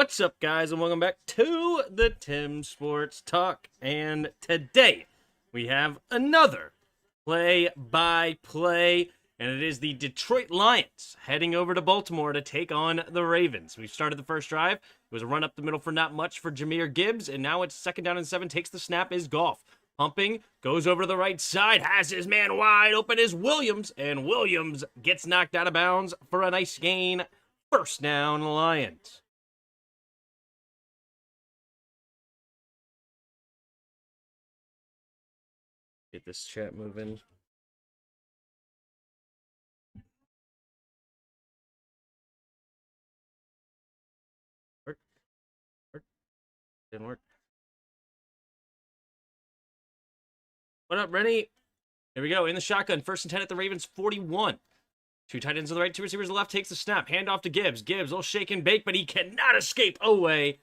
What's up, guys, and welcome back to the Tim Sports Talk. And today we have another play-by-play, and it is the Detroit Lions heading over to Baltimore to take on the Ravens. We started the first drive. It was a run up the middle for not much for Jahmyr Gibbs, and now it's 2nd down and 7. Takes the snap, is Goff. Pumping, goes over to the right side, has his man wide open is Williams, and Williams gets knocked out of bounds for a nice gain. 1st down, Lions. Get this chat moving. Work. Didn't work. What up, Rennie? Here we go. In the shotgun. 1st and 10 at the Ravens 41. 2 tight ends to the right, 2 receivers to the left. Takes the snap. Hand off to Gibbs. Gibbs will shake and bake, but he cannot escape away.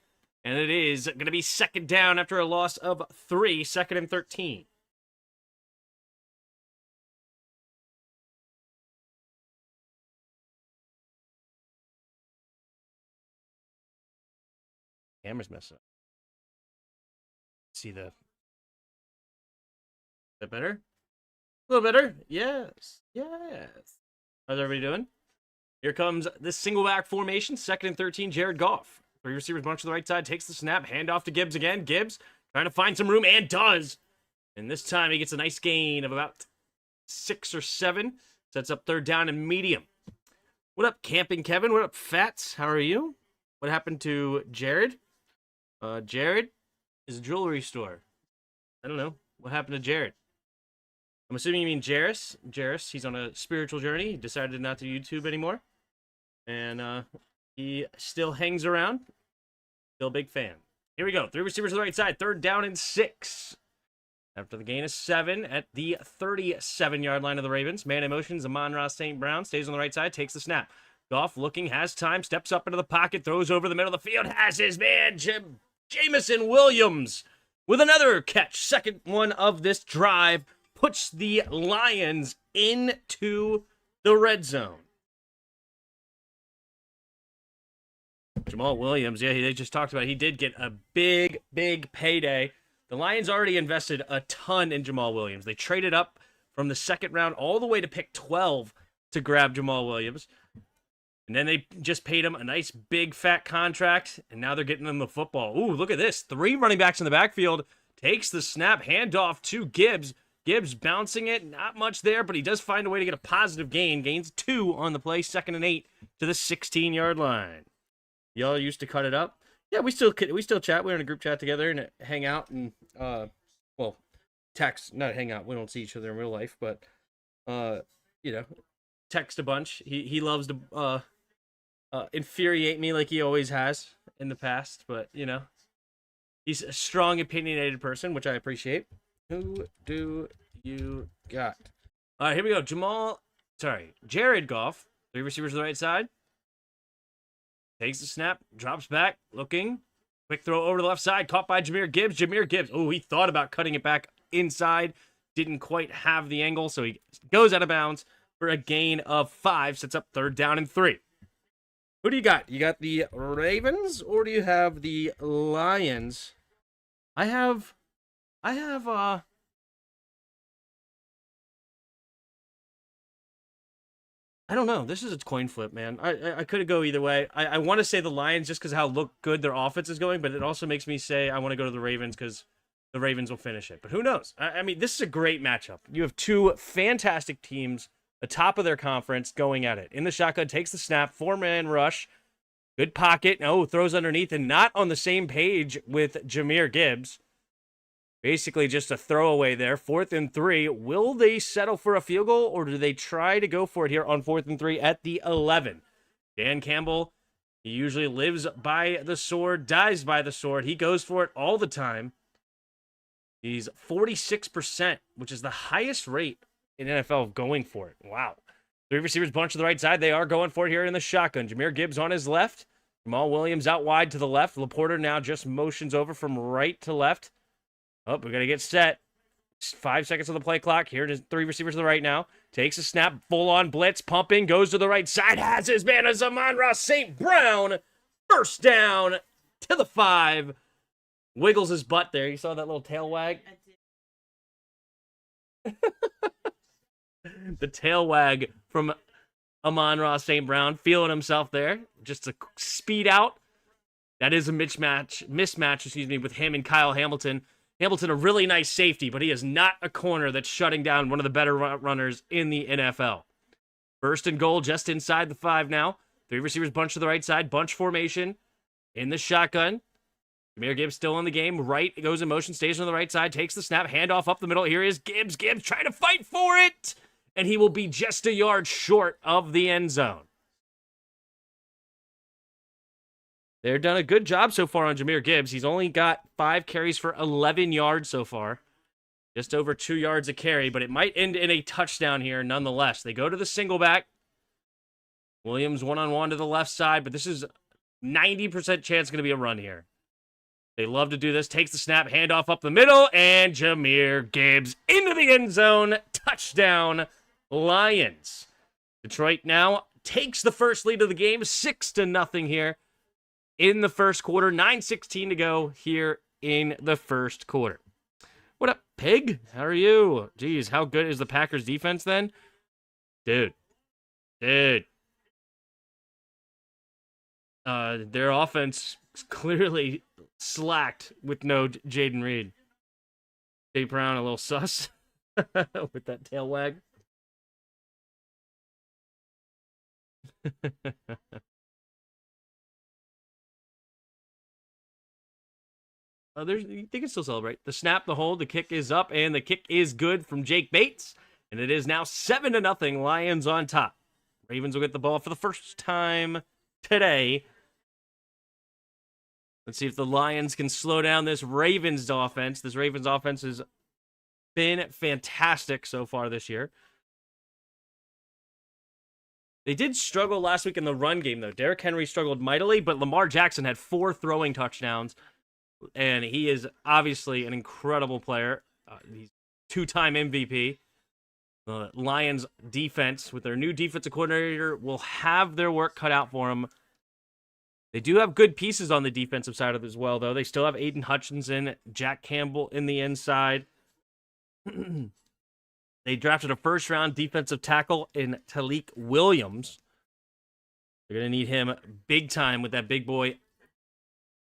And it is going to be 2nd down after a loss of 3. 2nd and 13. Camera's messed up. See the... Is that better? A little better? Yes. Yes. How's everybody doing? Here comes this single back formation. 2nd and 13, Jared Goff. 3 receivers bunch to the right side. Takes the snap. Hand off to Gibbs again. Gibbs trying to find some room and does. And this time he gets a nice gain of about 6 or 7. Sets up 3rd down and medium. What up, Camping Kevin? What up, Fats? How are you? What happened to Jared? Jared is a jewelry store. I don't know. What happened to Jared? I'm assuming you mean Jairus. Jairus, he's on a spiritual journey. He decided not to YouTube anymore. And he still hangs around. Still a big fan. Here we go. 3 receivers to the right side. 3rd down and 6. After the gain of 7 at the 37-yard line of the Ravens. Man in motion, Amon-Ra St. Brown stays on the right side. Takes the snap. Goff looking, has time, steps up into the pocket, throws over the middle of the field, has his man, Jameson Williams, with another catch. 2nd one of this drive, puts the Lions into the red zone. Jamal Williams, yeah, they just talked about it. He did get a big, big payday. The Lions already invested a ton in Jamal Williams. They traded up from the 2nd round all the way to pick 12 to grab Jamal Williams. And then they just paid him a nice big fat contract, and now they're getting him the football. Ooh, look at this. 3 running backs in the backfield. Takes the snap, handoff to Gibbs. Gibbs bouncing it, not much there, but he does find a way to get a positive gain. Gains 2 on the play, 2nd and 8 to the 16-yard line. Y'all used to cut it up? Yeah, we still chat. We're in a group chat together and hang out and, well, text. Not hang out. We don't see each other in real life, but, you know, text a bunch. He loves to, infuriate me like he always has in the past, but you know, he's a strong, opinionated person, which I appreciate. Who do you got? All right, here we go. Jared Goff, 3 receivers to the right side. Takes the snap, drops back, looking. Quick throw over to the left side, caught by Jahmyr Gibbs. Jahmyr Gibbs, oh, he thought about cutting it back inside. Didn't quite have the angle, so he goes out of bounds for a gain of 5. Sets up 3rd down and 3. Who do you got? You got the Ravens, or do you have the Lions? I don't know. This is a coin flip, man. I could go either way. I want to say the Lions just because how good their offense is going, but it also makes me say I want to go to the Ravens because the Ravens will finish it. But who knows? I mean, this is a great matchup. You have 2 fantastic teams, the top of their conference, going at it. In the shotgun, takes the snap, 4-man rush, good pocket. Oh, throws underneath and not on the same page with Jahmyr Gibbs. Basically just a throwaway there. 4th and 3. Will they settle for a field goal, or do they try to go for it here on 4th and 3 at the 11? Dan Campbell, he usually lives by the sword, dies by the sword. He goes for it all the time. He's 46%, which is the highest rate in NFL going for it. Wow. 3 receivers bunch to the right side. They are going for it here in the shotgun. Jahmyr Gibbs on his left. Jamal Williams out wide to the left. Laporta now just motions over from right to left. Oh, we're going to get set. 5 seconds on the play clock. Here it is, 3 receivers to the right now. Takes a snap, full-on blitz, pumping, goes to the right side, has his man as Amon-Ra St. Brown. First down to the 5. Wiggles his butt there. You saw that little tail wag? The tail wag from Amon-Ra St. Brown, feeling himself there. Just a speed out. That is a mismatch, with him and Kyle Hamilton. Hamilton, a really nice safety, but he is not a corner that's shutting down one of the better runners in the NFL. First and goal, just inside the 5 now. 3 receivers bunch to the right side, bunch formation in the shotgun. Jahmyr Gibbs still in the game. Right goes in motion, stays on the right side, takes the snap, handoff up the middle. Here is Gibbs. Gibbs trying to fight for it, and he will be just a yard short of the end zone. They've done a good job so far on Jahmyr Gibbs. He's only got 5 carries for 11 yards so far. Just over 2 yards a carry, but it might end in a touchdown here nonetheless. They go to the single back. Williams one-on-one to the left side, but this is 90% chance going to be a run here. They love to do this. Takes the snap, handoff up the middle, and Jahmyr Gibbs into the end zone. Touchdown, Lions. Detroit now takes the first lead of the game, 6-0 here in the first quarter. 9:16 to go here in the first quarter. What up, Pig? How are you? Jeez, how good is the Packers defense then? Dude. Their offense clearly slacked with no Jaden Reed. Jay Brown a little sus with that tail wag. They can still celebrate. The snap, the hold, the kick is up, and the kick is good from Jake Bates. And it is now 7-0, Lions on top. Ravens will get the ball for the first time today. Let's see if the Lions can slow down this Ravens offense. This Ravens offense has been fantastic so far this year. They did struggle last week in the run game, though. Derrick Henry struggled mightily, but Lamar Jackson had 4 throwing touchdowns. And he is obviously an incredible player. He's 2-time MVP. The Lions defense, with their new defensive coordinator, will have their work cut out for them. They do have good pieces on the defensive side of it as well, though. They still have Aiden Hutchinson, Jack Campbell in the inside. They drafted a first-round defensive tackle in Talik Williams. They're going to need him big time with that big boy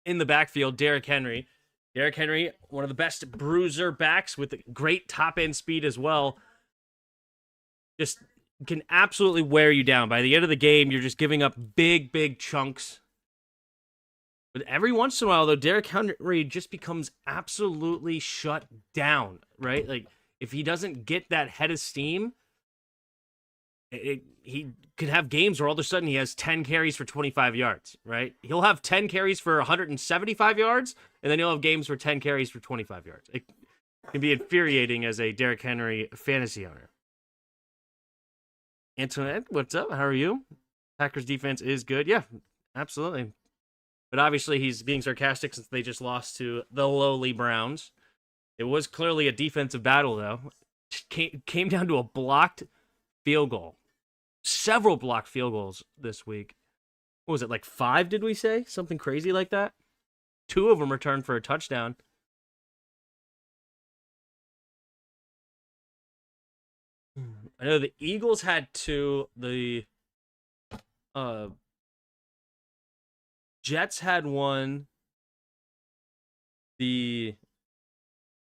in the backfield, Derrick Henry. Derrick Henry, one of the best bruiser backs with great top-end speed as well. Just can absolutely wear you down. By the end of the game, you're just giving up big chunks. But every once in a while, though, Derrick Henry just becomes absolutely shut down, right? Like, if he doesn't get that head of steam, he could have games where all of a sudden he has 10 carries for 25 yards, right? He'll have 10 carries for 175 yards, and then he'll have games for 10 carries for 25 yards. It can be infuriating as a Derrick Henry fantasy owner. Antoinette, what's up? How are you? Packers defense is good. Yeah, absolutely. But obviously he's being sarcastic since they just lost to the lowly Browns. It was clearly a defensive battle, though. Came down to a blocked field goal. Several blocked field goals this week. What was it, like 5, did we say? Something crazy like that? 2 of them returned for a touchdown. I know the Eagles had 2. The Jets had 1.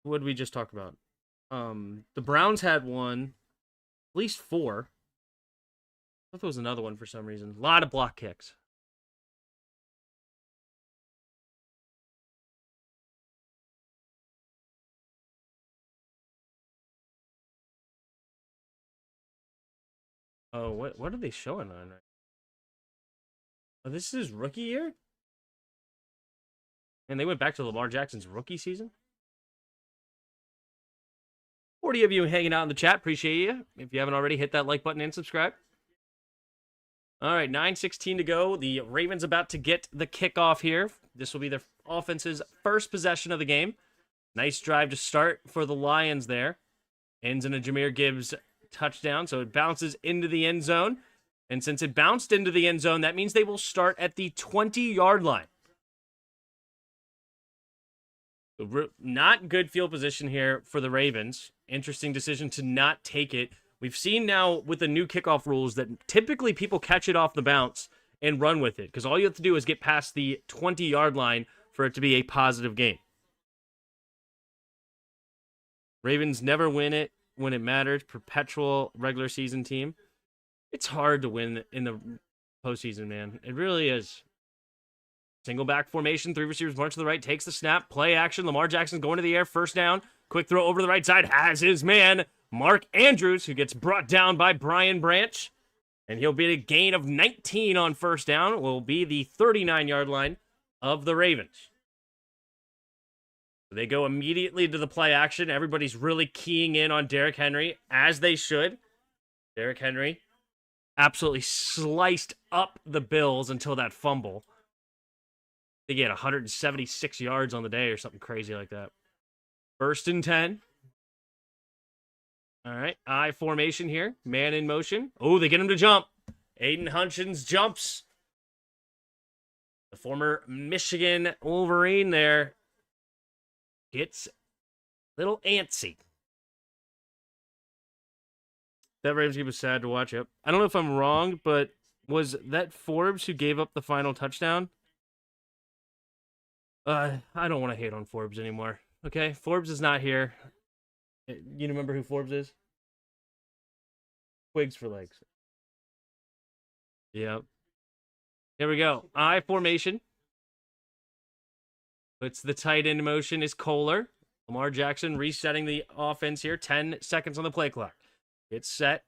What did we just talk about? The Browns had 1. At least 4. I thought there was another one for some reason. A lot of block kicks. Oh, what are they showing on right? Oh, this is his rookie year? And they went back to Lamar Jackson's rookie season? 40 of you hanging out in the chat. Appreciate you. If you haven't already, hit that like button and subscribe. All right, 9:16 to go. The Ravens about to get the kickoff here. This will be their offense's first possession of the game. Nice drive to start for the Lions there. Ends in a Jahmyr Gibbs touchdown, so it bounces into the end zone. And since it bounced into the end zone, that means they will start at the 20-yard line. Not good field position here for the Ravens. Interesting decision to not take it. We've seen now with the new kickoff rules that typically people catch it off the bounce and run with it because all you have to do is get past the 20-yard line for it to be a positive gain. Ravens never win it when it matters. Perpetual regular season team. It's hard to win in the postseason, man. It really is. Single back formation, 3 receivers march to the right, takes the snap, play action. Lamar Jackson going to the air, first down. Quick throw over to the right side, has his man, Mark Andrews, who gets brought down by Brian Branch. And he'll be a gain of 19 on first down. Will be the 39-yard line of the Ravens. They go immediately to the play action. Everybody's really keying in on Derrick Henry, as they should. Derrick Henry absolutely sliced up the Bills until that fumble. I think he had 176 yards on the day or something crazy like that. 1st and 10. All right, I formation here. Man in motion. Oh, they get him to jump. Aiden Hutchins jumps. The former Michigan Wolverine there gets a little antsy. That Ravens game was sad to watch. Yep. I don't know if I'm wrong, but was that Forbes who gave up the final touchdown? I don't want to hate on Forbes anymore. Okay, Forbes is not here. You remember who Forbes is? Twigs for legs. Yep. Here we go. I formation. Puts the tight end in motion is Kohler. Lamar Jackson resetting the offense here. 10 seconds on the play clock. Gets set.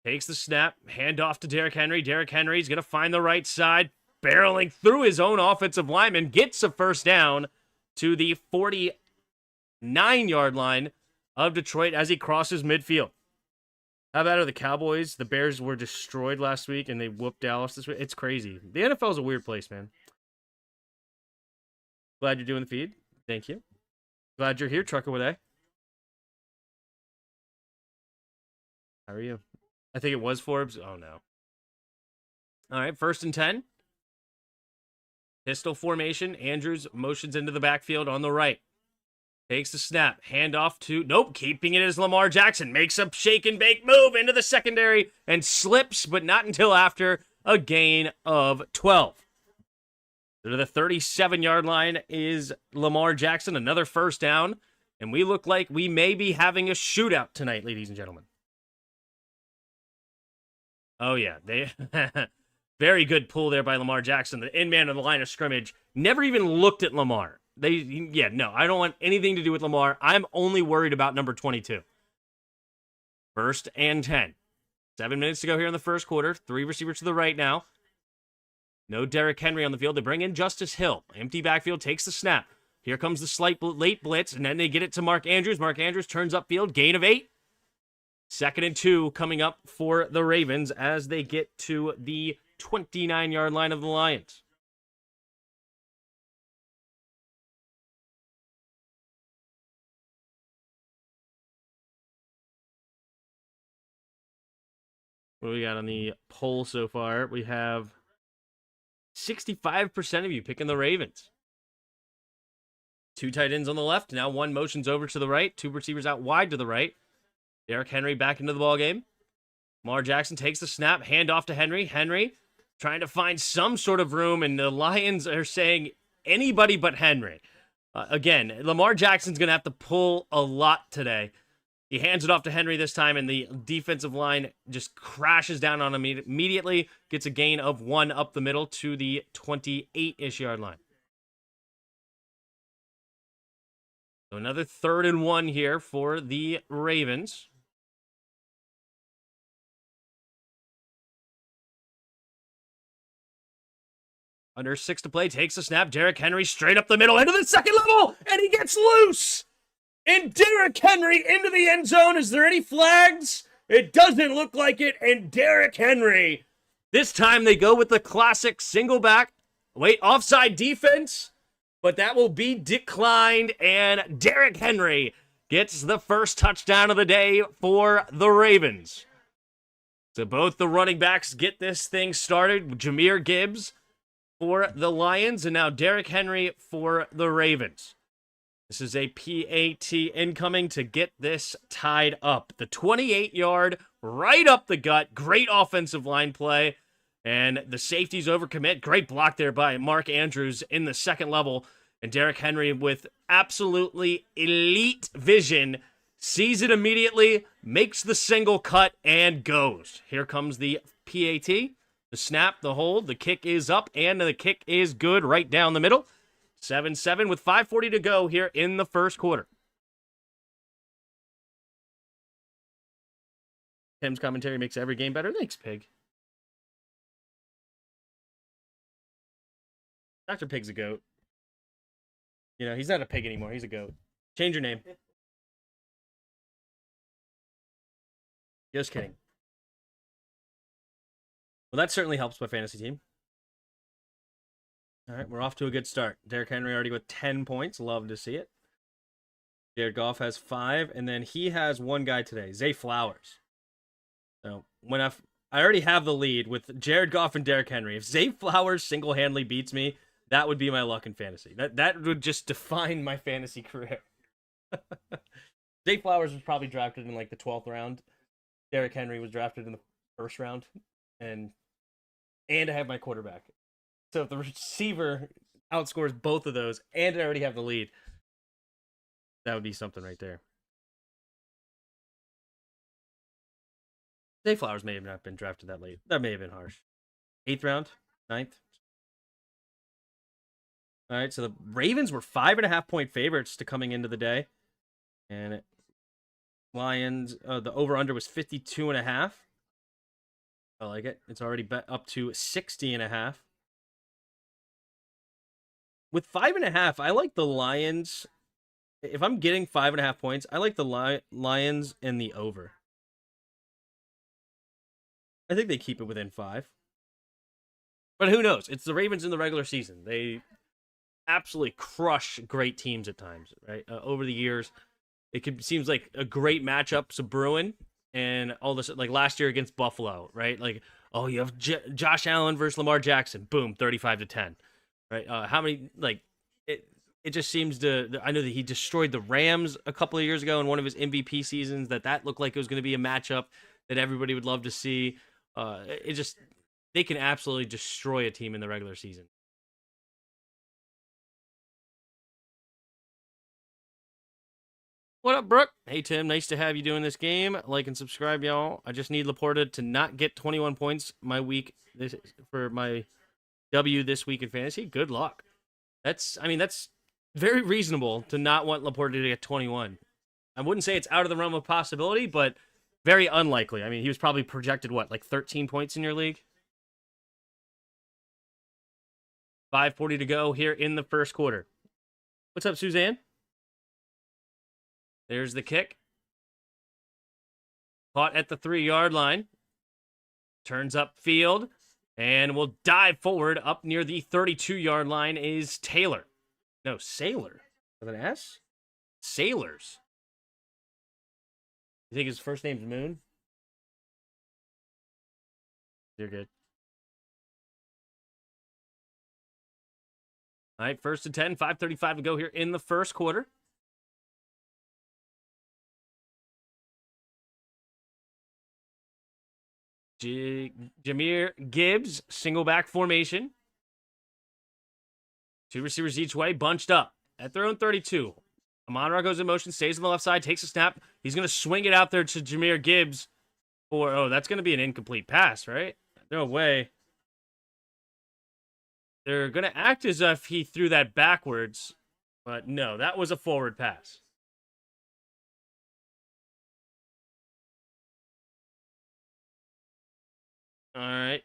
Takes the snap. Hand off to Derrick Henry. Derrick Henry's going to find the right side. Barreling through his own offensive lineman. Gets a first down to the 49-yard line of Detroit as he crosses midfield. How about the Cowboys? The Bears were destroyed last week and they whooped Dallas this week. It's crazy. The NFL is a weird place, man. Glad you're doing the feed. Thank you. Glad you're here, Trucker with A. How are you? I think it was Forbes. Oh, no. All right, 1st and 10. Pistol formation. Andrews motions into the backfield on the right. Takes the snap. Hand off to... Nope, keeping it as Lamar Jackson. Makes a shake and bake move into the secondary and slips, but not until after a gain of 12. To the 37-yard line is Lamar Jackson. Another first down. And we look like we may be having a shootout tonight, ladies and gentlemen. Oh, yeah. They very good pull there by Lamar Jackson. The in-man on the line of scrimmage never even looked at Lamar. No, I don't want anything to do with Lamar. I'm only worried about number 22. 1st and 10. 7 minutes to go here in the first quarter. 3 receivers to the right now. No Derrick Henry on the field. They bring in Justice Hill. Empty backfield, takes the snap. Here comes the slight late blitz, and then they get it to Mark Andrews. Mark Andrews turns upfield, gain of 8. 2nd and 2 coming up for the Ravens as they get to the 29-yard line of the Lions. What do we got on the poll so far? We have 65% of you picking the Ravens. 2 tight ends on the left. Now 1 motions over to the right. 2 receivers out wide to the right. Derrick Henry back into the ballgame. Lamar Jackson takes the snap. Hand off to Henry. Henry trying to find some sort of room, and the Lions are saying anybody but Henry. Again, Lamar Jackson's going to have to pull a lot today. He hands it off to Henry this time, and the defensive line just crashes down on him immediately. Gets a gain of 1 up the middle to the 28-ish yard line. So another 3rd and 1 here for the Ravens. Under 6 to play, takes a snap. Derrick Henry straight up the middle into the second level, and he gets loose. And Derrick Henry into the end zone. Is there any flags? It doesn't look like it. And Derrick Henry, this time they go with the classic single back. Wait, offside defense. But that will be declined. And Derrick Henry gets the first touchdown of the day for the Ravens. So both the running backs get this thing started. Jahmyr Gibbs for the Lions, and now Derrick Henry for the Ravens. This is a PAT incoming to get this tied up. The 28-yard, right up the gut. Great offensive line play. And the safety's overcommit. Great block there by Mark Andrews in the second level. And Derrick Henry with absolutely elite vision sees it immediately, makes the single cut, and goes. Here comes the PAT. The snap, the hold, the kick is up, and the kick is good right down the middle. 7-7 with 5:40 to go here in the first quarter. Tim's commentary makes every game better. Thanks, Pig. Dr. Pig's a goat. You know, he's not a pig anymore. He's a goat. Change your name. Just kidding. Well, that certainly helps my fantasy team. All right, we're off to a good start. Derrick Henry already with 10 points. Love to see it. Jared Goff has 5, and then he has one guy today, Zay Flowers. So when I already have the lead with Jared Goff and Derrick Henry. If Zay Flowers single-handedly beats me, that would be my luck in fantasy. That would just define my fantasy career. Zay Flowers was probably drafted in like the 12th round. Derrick Henry was drafted in the first round, and I have my quarterback. So if the receiver outscores both of those, and I already have the lead, that would be something right there. Zay Flowers may have not been drafted that late. That may have been harsh. 8th round, 9th. All right, so the Ravens were 5.5-point favorites to coming into the day, and Lions, the over/under was 52.5. I like it. It's already bet up to 60.5. With 5.5, I like the Lions. If I'm getting 5.5 points, I like the Lions and the over. I think they keep it within 5. But who knows? It's the Ravens in the regular season. They absolutely crush great teams at times, right? Over the years, seems like a great matchup's a brewing, and all this, like last year against Buffalo, right? Like, oh, you have Josh Allen versus Lamar Jackson, boom, 35-10, right? How many, like, it just seems to, I know that he destroyed the Rams a couple of years ago in one of his MVP seasons, that looked like it was going to be a matchup that everybody would love to see. They can absolutely destroy a team in the regular season. What up, Brooke? Hey, Tim. Nice to have you doing this game. Like and subscribe, y'all. I just need Laporta to not get 21 points for my W this week in fantasy. Good luck. That's very reasonable to not want Laporta to get 21. I wouldn't say it's out of the realm of possibility, but very unlikely. I mean, he was probably projected, like 13 points in your league? 5:40 to go here in the first quarter. What's up, Suzanne? There's the kick. Caught at the 3-yard line. Turns upfield. And will dive forward. Up near the 32-yard line is Taylor. No, Sailor. With an S? Sailors. You think his first name's Moon? You're good. All right, 1st and 10. 5:35 to go here in the first quarter. Jahmyr Gibbs, single back formation. 2 receivers each way, bunched up at their own 32. Amon-Ra goes in motion, stays on the left side, takes a snap. He's going to swing it out there to Jahmyr Gibbs. That's going to be an incomplete pass, right? No way. They're going to act as if he threw that backwards, but no, that was a forward pass. All right,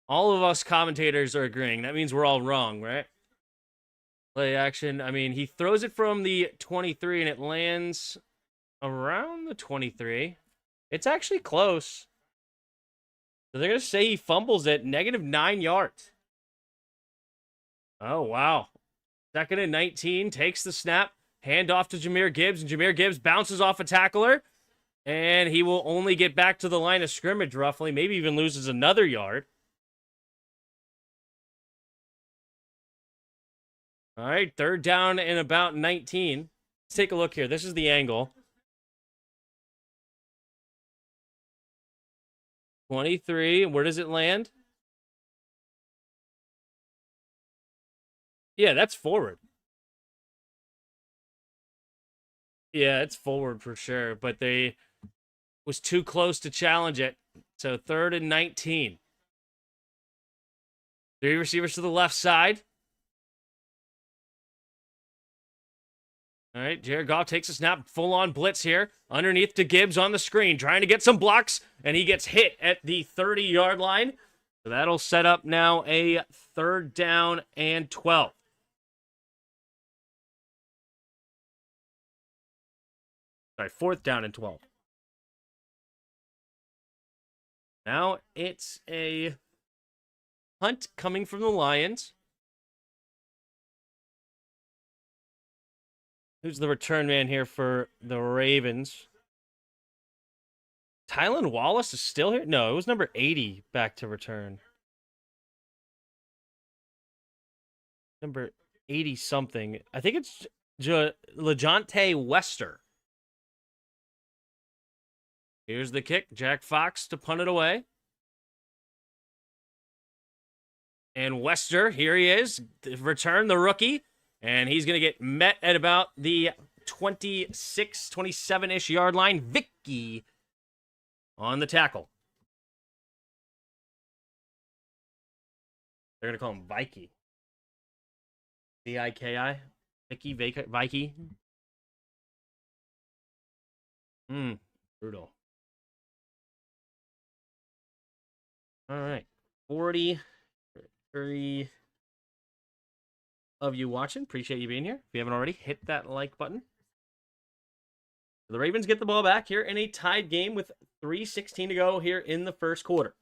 all of us commentators are agreeing. That means we're all wrong, right? Play action. I mean, he throws it from the 23 and it lands around the 23. It's actually close. So they're going to say he fumbles it, -9 yards. Oh, wow. 2nd and 19, takes the snap, hand off to Jahmyr Gibbs, and Jahmyr Gibbs bounces off a tackler. And he will only get back to the line of scrimmage, roughly. Maybe even loses another yard. All right, third down and about 19. Let's take a look here. This is the angle. 23. Where does it land? Yeah, that's forward. Yeah, it's forward for sure, but they was too close to challenge it. So third and 19. Three receivers to the left side. All right, Jared Goff takes a snap, full-on blitz here. Underneath to Gibbs on the screen, trying to get some blocks, and he gets hit at the 30-yard line. So that'll set up now a third down and 12. Sorry, fourth down and 12. Now it's a punt coming from the Lions. Who's the return man here for the Ravens? Tylan Wallace is still here? No, it was number 80 back to return. Number 80-something. I think it's LeJontay Wester. Here's the kick. Jack Fox to punt it away. And Wester, here he is. Return the rookie. And he's going to get met at about the 26, 27-ish yard line. Vicky on the tackle. They're going to call him Vikey. V-I-K-I. Vicky, Vikey. Brutal. All right. 43 of you watching. Appreciate you being here. If you haven't already, hit that like button. The Ravens get the ball back here in a tied game with 3:16 to go here in the first quarter.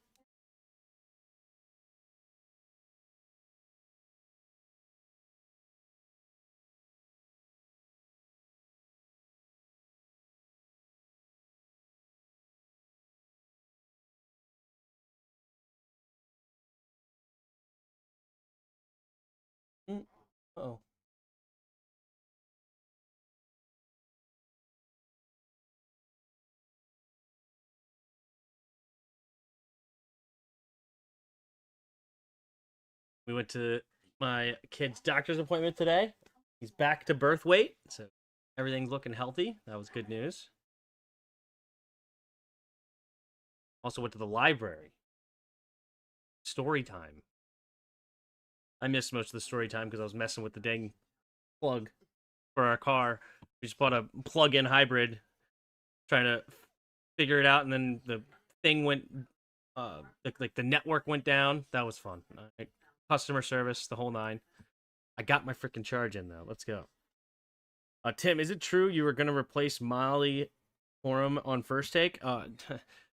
Uh-oh. We went to my kid's doctor's appointment today. He's back to birth weight, so everything's looking healthy. That was good news. Also went to the library. Story time. I missed most of the story time because I was messing with the dang plug for our car. We just bought a plug-in hybrid, trying to figure it out, and then the thing went, like the network went down. That was fun. Customer service, the whole nine. I got my freaking charge in though. Let's go. Tim, is it true you were gonna replace Molly Forum on First Take?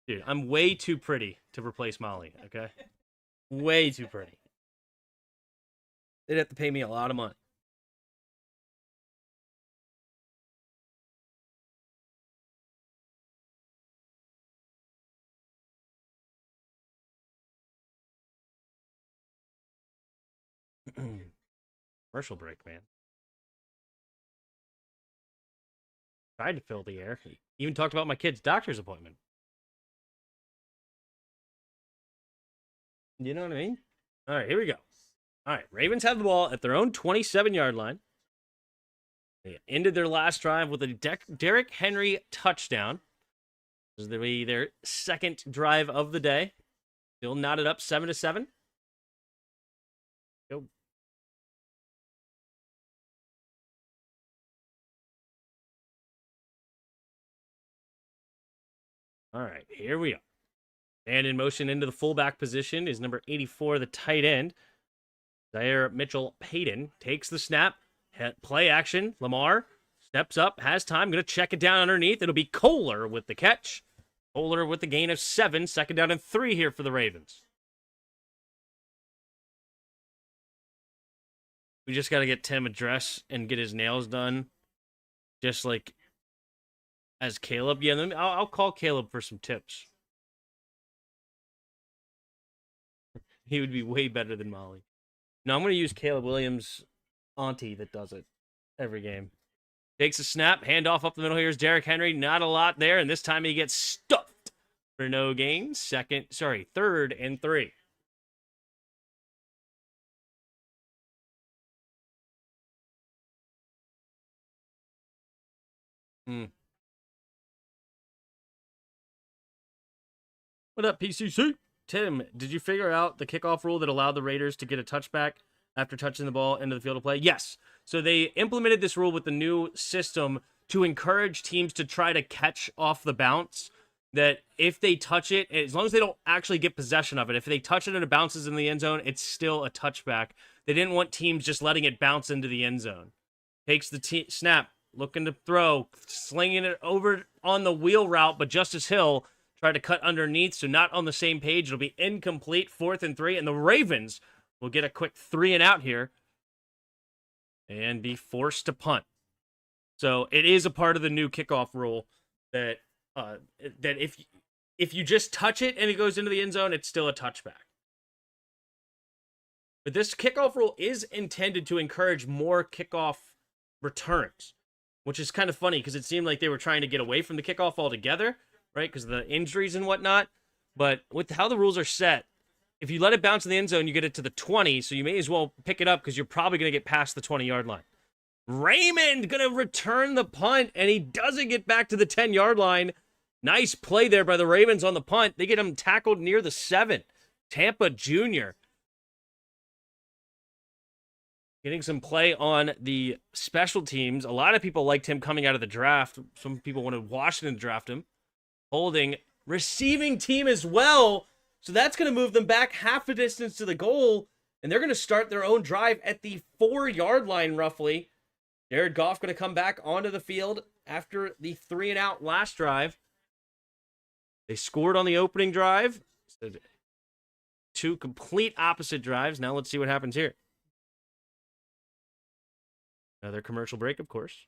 Dude, I'm way too pretty to replace Molly. Okay, way too pretty. They'd have to pay me a lot of money. Commercial break, man. Tried to fill the air. Even talked about my kid's doctor's appointment. You know what I mean? All right, here we go. All right, Ravens have the ball at their own 27-yard line. They ended their last drive with a Derrick Henry touchdown. This will be their second drive of the day. Still knotted up 7-7. Go. All right, here we are. And in motion into the fullback position is number 84, the tight end. Zaire Mitchell-Payton takes the snap. Play action. Lamar steps up, has time. Going to check it down underneath. It'll be Kohler with the catch. Kohler with the gain of 7. Second down and 3 here for the Ravens. We just got to get Tim a dress and get his nails done. Just like as Caleb. Yeah, I'll call Caleb for some tips. He would be way better than Molly. No, I'm going to use Caleb Williams' auntie that does it every game. Takes a snap, handoff up the middle. Here's Derrick Henry. Not a lot there, and this time he gets stuffed for no gain. Third and 3. What up, PCC? Tim, did you figure out the kickoff rule that allowed the Raiders to get a touchback after touching the ball into the field of play? Yes. So they implemented this rule with the new system to encourage teams to try to catch off the bounce. That if they touch it, as long as they don't actually get possession of it, if they touch it and it bounces in the end zone, it's still a touchback. They didn't want teams just letting it bounce into the end zone. Takes the snap, looking to throw, slinging it over on the wheel route, but Justice Hill tried to cut underneath, so not on the same page. It'll be incomplete, 4th and 3, and the Ravens will get a quick 3 and out here and be forced to punt. So it is a part of the new kickoff rule that if you just touch it and it goes into the end zone, it's still a touchback. But this kickoff rule is intended to encourage more kickoff returns, which is kind of funny because it seemed like they were trying to get away from the kickoff altogether, right? Because of the injuries and whatnot. But with how the rules are set, if you let it bounce in the end zone, you get it to the 20, so you may as well pick it up because you're probably going to get past the 20-yard line. Raymond going to return the punt, and he doesn't get back to the 10-yard line. Nice play there by the Ravens on the punt. They get him tackled near the 7. Tampa Jr. getting some play on the special teams. A lot of people liked him coming out of the draft. Some people wanted Washington to draft him. Holding, receiving team as well. So that's going to move them back half a distance to the goal, and they're going to start their own drive at the 4-yard line, roughly. Jared Goff going to come back onto the field after the 3 and out last drive. They scored on the opening drive. So 2 complete opposite drives. Now let's see what happens here. Another commercial break, of course.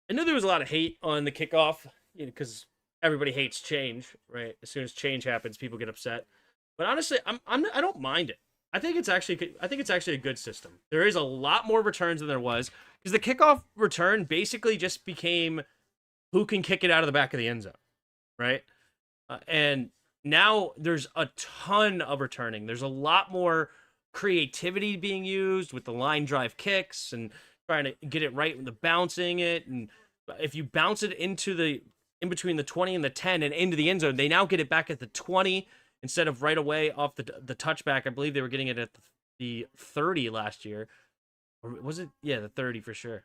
I knew there was a lot of hate on the kickoff, because everybody hates change, right? As soon as change happens, people get upset. But honestly, I don't mind it. I think it's actually a good system. There is a lot more returns than there was because the kickoff return basically just became who can kick it out of the back of the end zone, right? And now there's a ton of returning. There's a lot more creativity being used with the line drive kicks and trying to get it right with the bouncing it. And if you bounce it in between the 20 and the 10 and into the end zone, they now get it back at the 20 instead of right away off the touchback. I believe they were getting it at the 30 last year. Or was it? Yeah, the 30 for sure.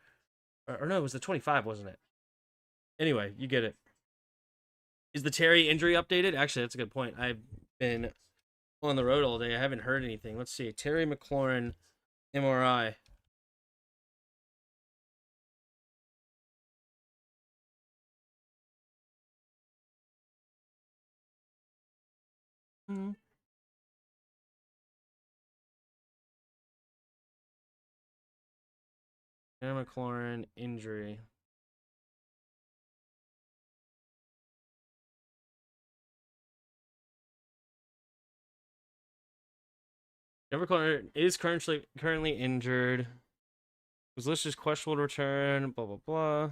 Or no, it was the 25, wasn't it? Anyway, you get it. Is the Terry injury updated? Actually, that's a good point. I've been on the road all day. I haven't heard anything. Let's see. Terry McLaurin, MRI. Terry McLaurin injury. Trevor McLaurin is currently injured. Was listed as questionable to return. Blah blah blah.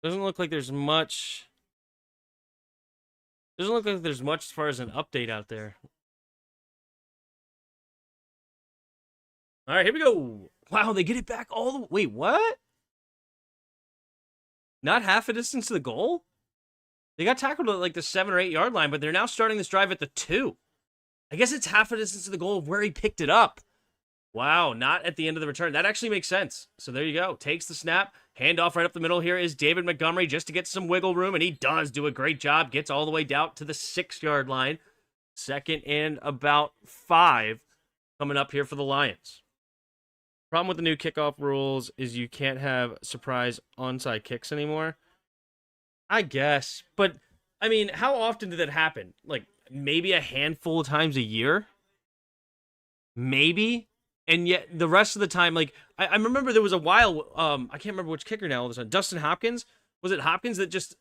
Doesn't look like there's much. Doesn't look like there's much as far as an update out there. All right, here we go. Wow, they get it back all the way. Wait, what? Not half a distance to the goal? They got tackled at like the 7 or 8 yard line, but they're now starting this drive at the 2. I guess it's half a distance to the goal of where he picked it up. Wow, not at the end of the return. That actually makes sense. So there you go. Takes the snap. Handoff right up the middle here is David Montgomery just to get some wiggle room, and he does do a great job. Gets all the way down to the 6-yard line. 2nd and about 5 coming up here for the Lions. Problem with the new kickoff rules is you can't have surprise onside kicks anymore. I guess, but I mean, how often did that happen? Like maybe a handful of times a year, maybe. And yet the rest of the time, like I remember there was a while, I can't remember which kicker now. All of a sudden, Dustin Hopkins, was it Hopkins that just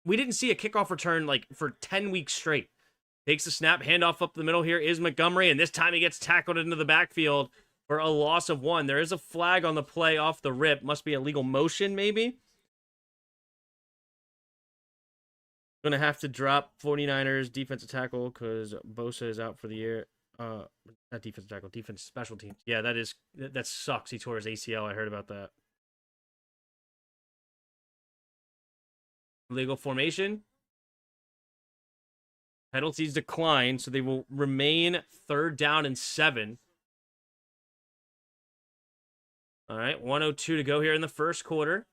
we didn't see a kickoff return like for 10 weeks straight. Takes the snap, handoff up the middle. Here is Montgomery, and this time he gets tackled into the backfield for a loss of 1. There is a flag on the play off the rip. Must be a legal motion, maybe. Gonna have to drop 49ers defensive tackle because Bosa is out for the year. Not defensive tackle, defense special teams. Yeah, that sucks. He tore his ACL. I heard about that. Legal formation. Penalties decline, so they will remain 3rd down and 7. All right, 1:02 to go here in the first quarter.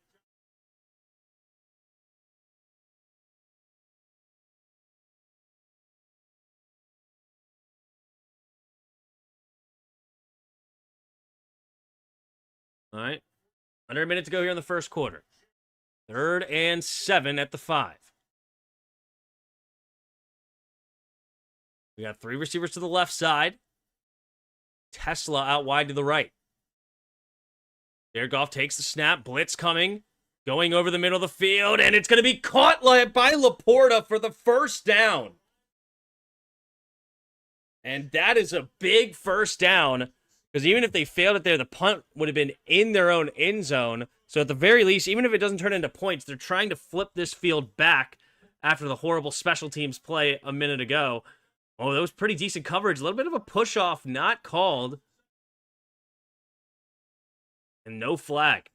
All right. Under a minute to go here in the first quarter. 3rd and 7 at the 5. We got 3 receivers to the left side. Tesla out wide to the right. Jared Goff takes the snap. Blitz coming. Going over the middle of the field. And it's going to be caught by Laporta for the first down. And that is a big first down. Because even if they failed it there, the punt would have been in their own end zone. So at the very least, even if it doesn't turn into points, they're trying to flip this field back after the horrible special teams play a minute ago. Oh, that was pretty decent coverage. A little bit of a push-off, not called. And no flag.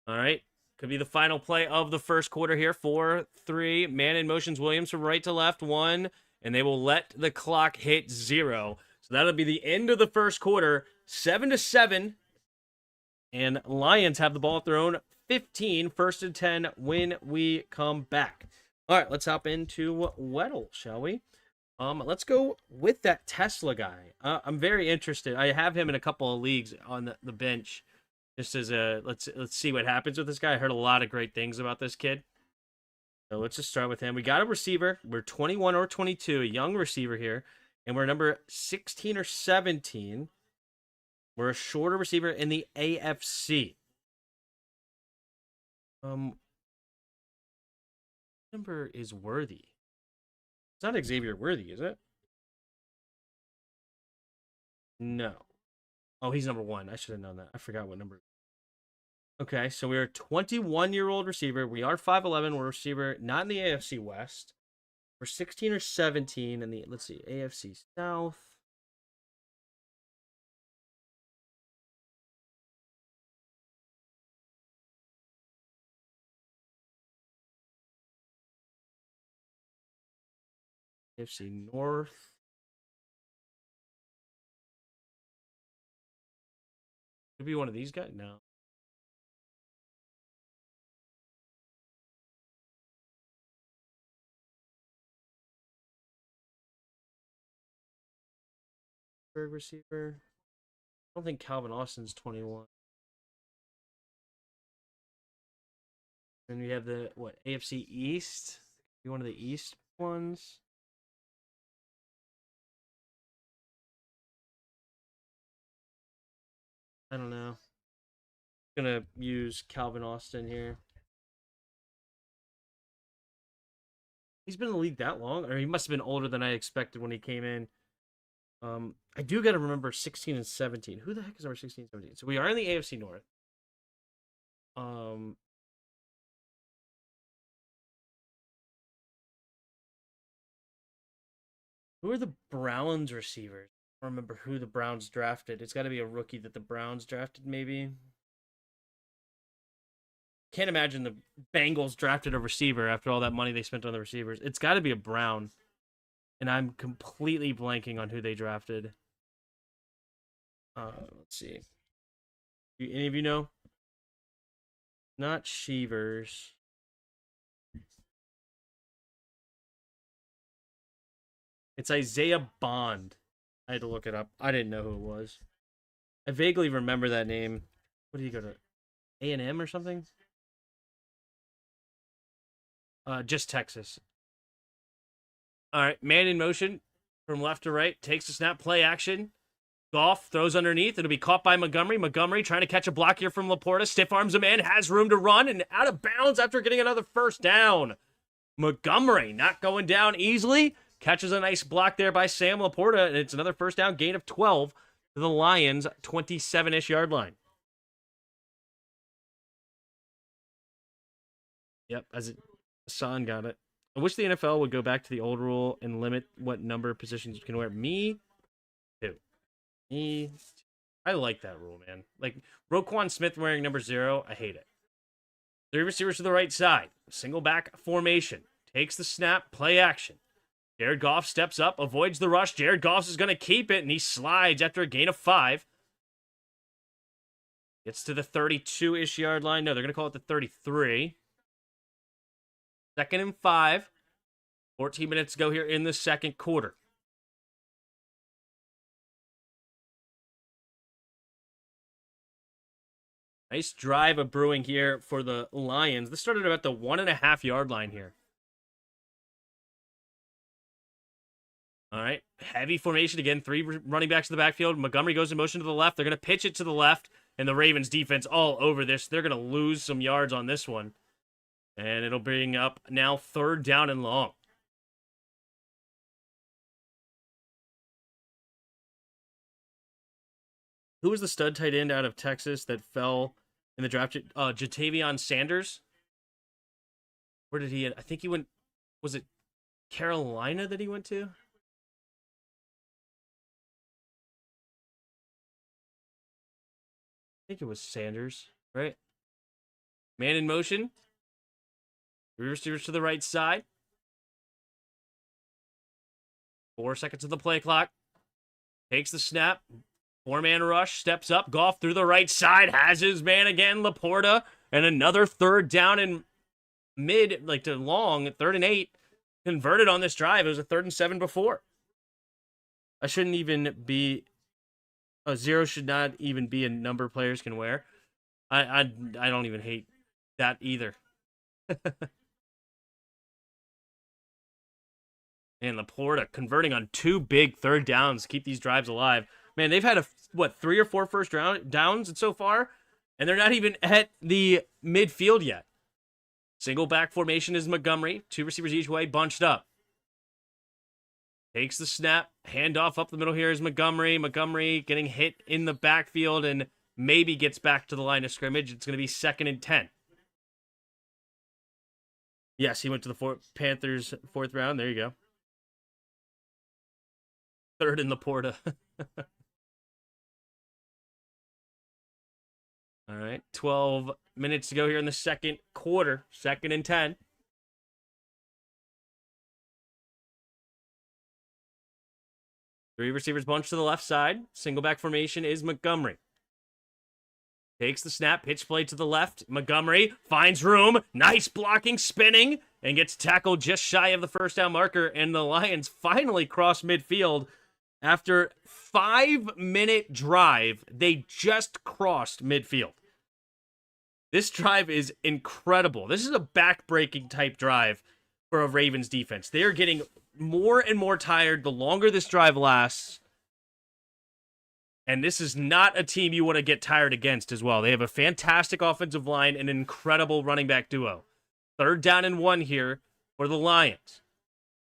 All right. Could be the final play of the first quarter here. 4-3. Man in motions Williams from right to left. 1. And they will let the clock hit 0. So that'll be the end of the first quarter. 7-7. And Lions have the ball at their own 15. 1st and 10 when we come back. All right, let's hop into Weddle, shall we? Let's go with that Tesla guy. I'm very interested. I have him in a couple of leagues on the bench. Just as a let's see what happens with this guy. I heard a lot of great things about this kid. So let's just start with him. We got a receiver. We're 21 or 22, a young receiver here, and we're number 16 or 17. We're a shorter receiver in the AFC. Number is Worthy. It's not Xavier Worthy, is it? No. Oh, he's number 1. I should have known that. I forgot what number. Okay, so we're a 21-year-old receiver. We are 5'11". We're a receiver not in the AFC West. We're 16 or 17 in the, let's see, AFC South. AFC North. Could be one of these guys. No. Third receiver. I don't think Calvin Austin's 21. And we have the, what, AFC East? Be one of the East ones. I don't know. I'm gonna use Calvin Austin here. He's been in the league that long, or he must have been older than I expected when he came in. I do got to remember 16 and 17. Who the heck is number 16 and 17? So we are in the AFC North. Who are the Browns receivers? I don't remember who the Browns drafted. It's got to be a rookie that the Browns drafted, maybe. Can't imagine the Bengals drafted a receiver after all that money they spent on the receivers. It's got to be a Brown. And I'm completely blanking on who they drafted. Let's see. Any of you know? Not Shevers. It's Isaiah Bond. I had to look it up. I didn't know who it was. I vaguely remember that name. What did he go to? A&M or something? Just Texas. All right, man in motion from left to right. Takes the snap, play action. Goff throws underneath. It'll be caught by Montgomery. Montgomery trying to catch a block here from Laporta. Stiff arms a man, has room to run, and out of bounds after getting another first down. Montgomery not going down easily. Catches a nice block there by Sam Laporta, and it's another first down, gain of 12 to the Lions' 27-ish yard line. Yep, Hassan got it. I wish the NFL would go back to the old rule and limit what number of positions you can wear. Me too. I like that rule, man. Like, Roquan Smith wearing number 0, I hate it. 3 receivers to the right side. Single back formation. Takes the snap, play action. Jared Goff steps up, avoids the rush. Jared Goff is going to keep it, and he slides after a gain of 5. Gets to the 32-ish yard line. No, they're going to call it the 33. 2nd and 5. 14 minutes to go here in the second quarter. Nice drive of brewing here for the Lions. This started about the 1.5 yard line here. All right, heavy formation again. 3 running backs to the backfield. Montgomery goes in motion to the left. They're going to pitch it to the left, and the Ravens defense all over this. They're going to lose some yards on this one, and it'll bring up now 3rd down and long. Who was the stud tight end out of Texas that fell in the draft? Jatavion Sanders? Where did he I think he went, was it Carolina that he went to? I think it was Sanders, right? Man in motion. 3 receivers to the right side. 4 seconds of the play clock. Takes the snap. 4-man rush. Steps up. Goff through the right side. Has his man again. Laporta. And another 3rd down and mid, like to long, 3rd and 8. Converted on this drive. It was a 3rd and 7 before. I shouldn't even be... A 0 should not even be a number players can wear. I don't even hate that either. And Laporta converting on 2 big 3rd downs to keep these drives alive. Man, they've had 3 or 4 first downs so far, and they're not even at the midfield yet. Single back formation is Montgomery. 2 receivers each way, bunched up. Takes the snap. Handoff up the middle here is Montgomery. Montgomery getting hit in the backfield and maybe gets back to the line of scrimmage. It's going to be 2nd and 10. Yes, he went to the Panthers 4th round. There you go. 3rd in Laporta. All right, 12 minutes to go here in the second quarter. 2nd and 10. Three receivers bunch to the left side. Single back formation is Montgomery. Takes the snap, pitch play to the left. Montgomery finds room. Nice blocking, spinning, and gets tackled just shy of the first down marker. And the Lions finally cross midfield. After 5-minute drive, they just crossed midfield. This drive is incredible. This is a back-breaking type drive for a Ravens defense. They are getting more and more tired the longer this drive lasts. And this is not a team you want to get tired against as well. They have a fantastic offensive line and an incredible running back duo. 3rd down and 1 here for the Lions.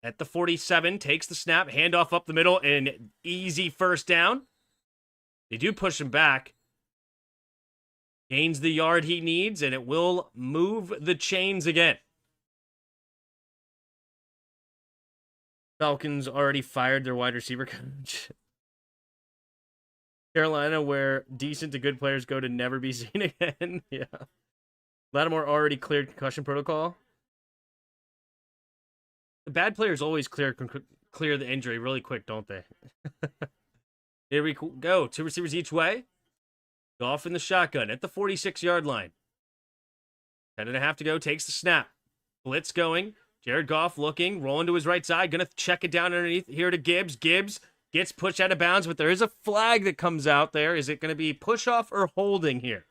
At the 47, takes the snap, handoff up the middle, and easy first down. They do push him back. Gains the yard he needs, and it will move the chains again. Falcons already fired their wide receiver coach. Carolina, where decent to good players go to never be seen again. Yeah. Lattimore already cleared concussion protocol. The bad players always clear the injury really quick, don't they? Here we go. 2 receivers each way. Goff in the shotgun at the 46-yard line. 10.5 to go. Takes the snap. Blitz going. Jared Goff looking. Rolling to his right side. Going to check it down underneath here to Gibbs. Gibbs gets pushed out of bounds, but there is a flag that comes out there. Is it going to be push-off or holding here?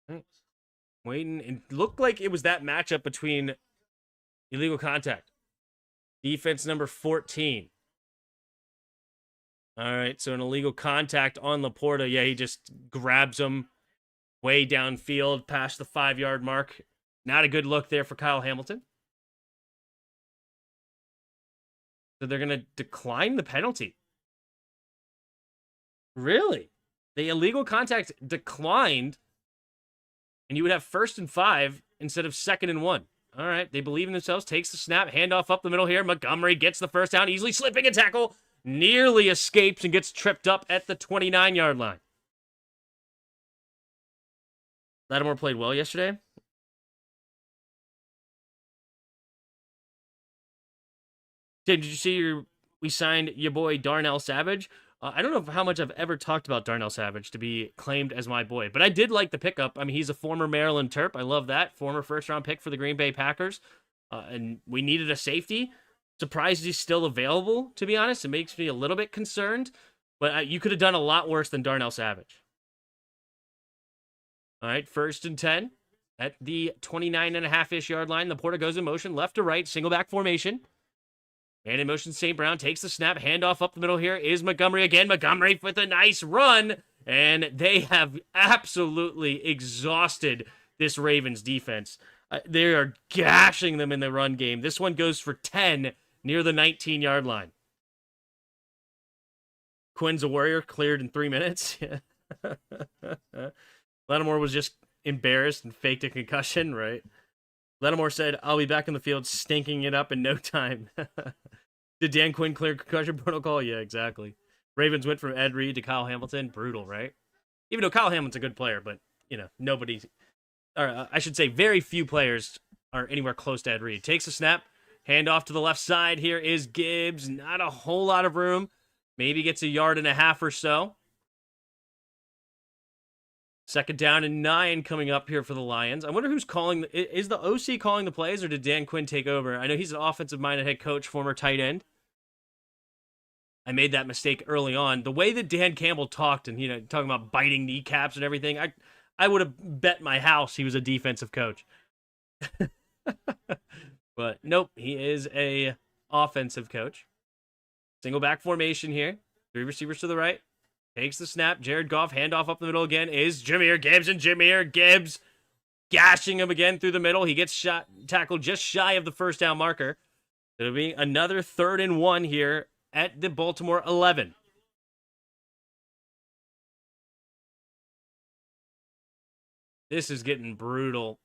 Right. Waiting. It looked like it was that matchup between illegal contact. Defense number 14. All right, so an illegal contact on Laporta. Yeah, he just grabs him way downfield past the 5-yard mark. Not a good look there for Kyle Hamilton. So they're going to decline the penalty. Really? The illegal contact declined, and you would have 1st and 5 instead of 2nd and 1. All right, they believe in themselves. Takes the snap, handoff up the middle here. Montgomery gets the first down, easily slipping a tackle. Nearly escapes and gets tripped up at the 29-yard line. Lattimore played well yesterday. Tim, did you see we signed your boy Darnell Savage? I don't know how much I've ever talked about Darnell Savage to be claimed as my boy, but I did like the pickup. I mean, he's a former Maryland Terp. I love that. Former first-round pick for the Green Bay Packers. And we needed a safety. Surprised he's still available, to be honest. It makes me a little bit concerned. But you could have done a lot worse than Darnell Savage. All right, 1st and 10 at the 29.5-ish yard line. Laporta goes in motion, left to right, single back formation. And in motion, St. Brown takes the snap. Handoff up the middle here is Montgomery again. Montgomery with a nice run. And they have absolutely exhausted this Ravens defense. They are gashing them in the run game. This one goes for 10 near the 19-yard line. Quinn's a warrior, cleared in 3 minutes. Lattimore was just embarrassed and faked a concussion, right? Lattimore said, I'll be back in the field stinking it up in no time. Did Dan Quinn clear concussion protocol? Yeah, exactly. Ravens went from Ed Reed to Kyle Hamilton. Brutal, right? Even though Kyle Hamilton's a good player, but, you know, nobody, or I should say very few players are anywhere close to Ed Reed. Takes a snap. Handoff to the left side. Here is Gibbs. Not a whole lot of room. Maybe gets a yard and a half or so. 2nd down and 9 coming up here for the Lions. I wonder who's calling. Is the OC calling the plays, or did Dan Quinn take over? I know he's an offensive-minded head coach, former tight end. I made that mistake early on. The way that Dan Campbell talked, and talking about biting kneecaps and everything, I would have bet my house he was a defensive coach. But nope, he is a offensive coach. Single back formation here. 3 receivers to the right. Takes the snap. Jared Goff, handoff up the middle again is Jahmyr Gibbs, and Jahmyr Gibbs gashing him again through the middle. He gets tackled just shy of the 1st down marker. It'll be another 3rd and 1 here at the Baltimore 11. This is getting brutal.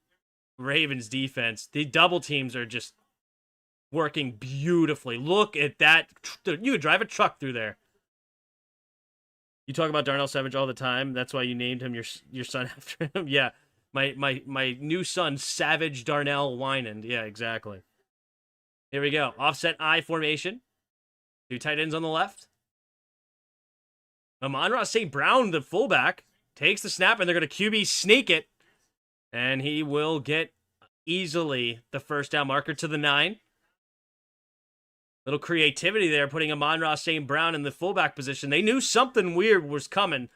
Ravens defense. The double teams are just working beautifully. Look at that. You would drive a truck through there. You talk about Darnell Savage all the time. That's why you named him your son after him. Yeah, my new son, Savage Darnell Wynand. Yeah, exactly. Here we go. Offset I formation. 2 tight ends on the left. Amon-Ra St. Brown, the fullback, takes the snap, and they're going to QB sneak it. And he will get easily the 1st down marker to the 9. Little creativity there, putting Amon-Ra St. Brown in the fullback position. They knew something weird was coming,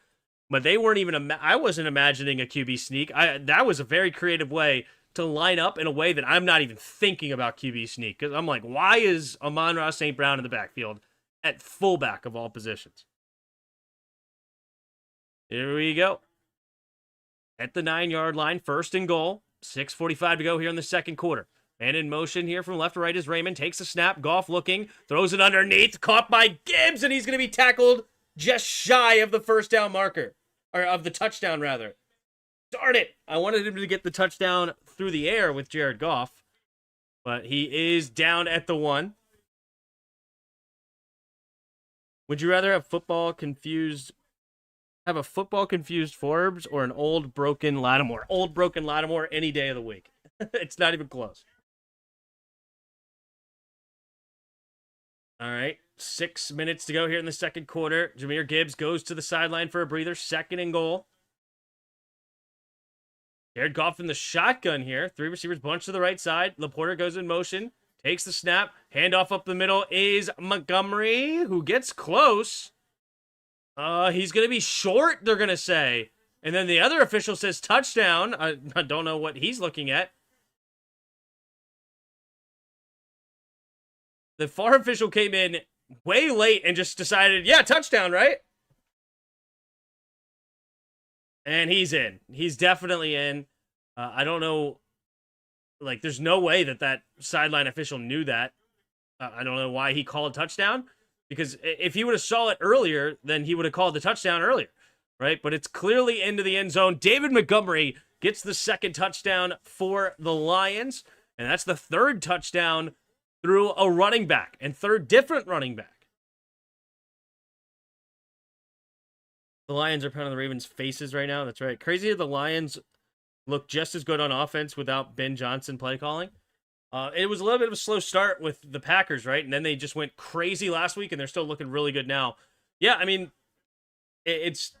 but they weren't even. I wasn't imagining a QB sneak. That was a very creative way to line up in a way that I'm not even thinking about QB sneak, because I'm like, why is Amon-Ra St. Brown in the backfield at fullback of all positions? Here we go. At the 9-yard line, 1st and goal. 6:45 to go here in the 2nd quarter. And in motion here from left to right is Raymond. Takes a snap. Goff looking. Throws it underneath. Caught by Gibbs. And he's going to be tackled just shy of the 1st down marker. Or of the touchdown, rather. Darn it. I wanted him to get the touchdown through the air with Jared Goff. But he is down at the 1. Would you rather have a football confused Forbes or an old broken Lattimore? Old broken Lattimore any day of the week. It's not even close. All right, 6 minutes to go here in the 2nd quarter. Jahmyr Gibbs goes to the sideline for a breather. 2nd and goal. Jared Goff in the shotgun here. 3 receivers bunch to the right side. Laporta goes in motion. Takes the snap. Handoff up the middle is Montgomery, who gets close. He's going to be short, they're going to say. And then the other official says touchdown. I don't know what he's looking at. The VAR official came in way late and just decided, yeah, touchdown, right? And he's in. He's definitely in. I don't know. Like, there's no way that sideline official knew that. I don't know why he called touchdown. Because if he would have saw it earlier, then he would have called the touchdown earlier, right? But it's clearly into the end zone. David Montgomery gets the second touchdown for the Lions. And that's the third touchdown through a running back. And third different running back. The Lions are pounding the Ravens' faces right now. That's right. Crazy that the Lions look just as good on offense without Ben Johnson play calling. It was a little bit of a slow start with the Packers, right? And then they just went crazy last week, and they're still looking really good now. Yeah, I mean, it's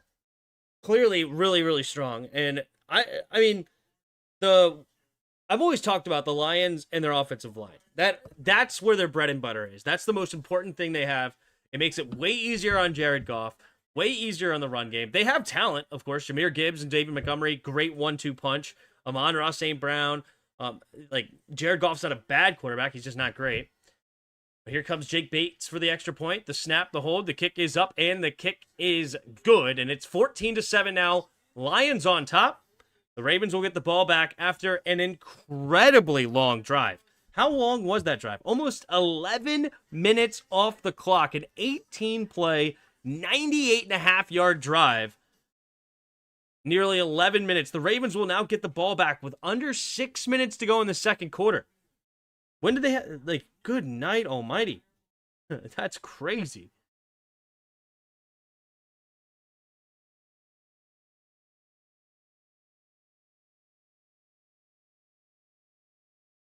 clearly really, really strong. And I mean, I've always talked about the Lions and their offensive line. That's where their bread and butter is. That's the most important thing they have. It makes it way easier on Jared Goff. Way easier on the run game. They have talent, of course. Jahmyr Gibbs and David Montgomery, great 1-2 punch. Amon-Ra St. Brown. Jared Goff's not a bad quarterback. He's just not great. But here comes Jake Bates for the extra point. The snap, the hold, the kick is up, and the kick is good. And it's 14-7 now. Lions on top. The Ravens will get the ball back after an incredibly long drive. How long was that drive? Almost 11 minutes off the clock. An 18-play 98.5-yard drive. Nearly 11 minutes. The Ravens will now get the ball back with under 6 minutes to go in the second quarter. When did they have, good night almighty. That's crazy.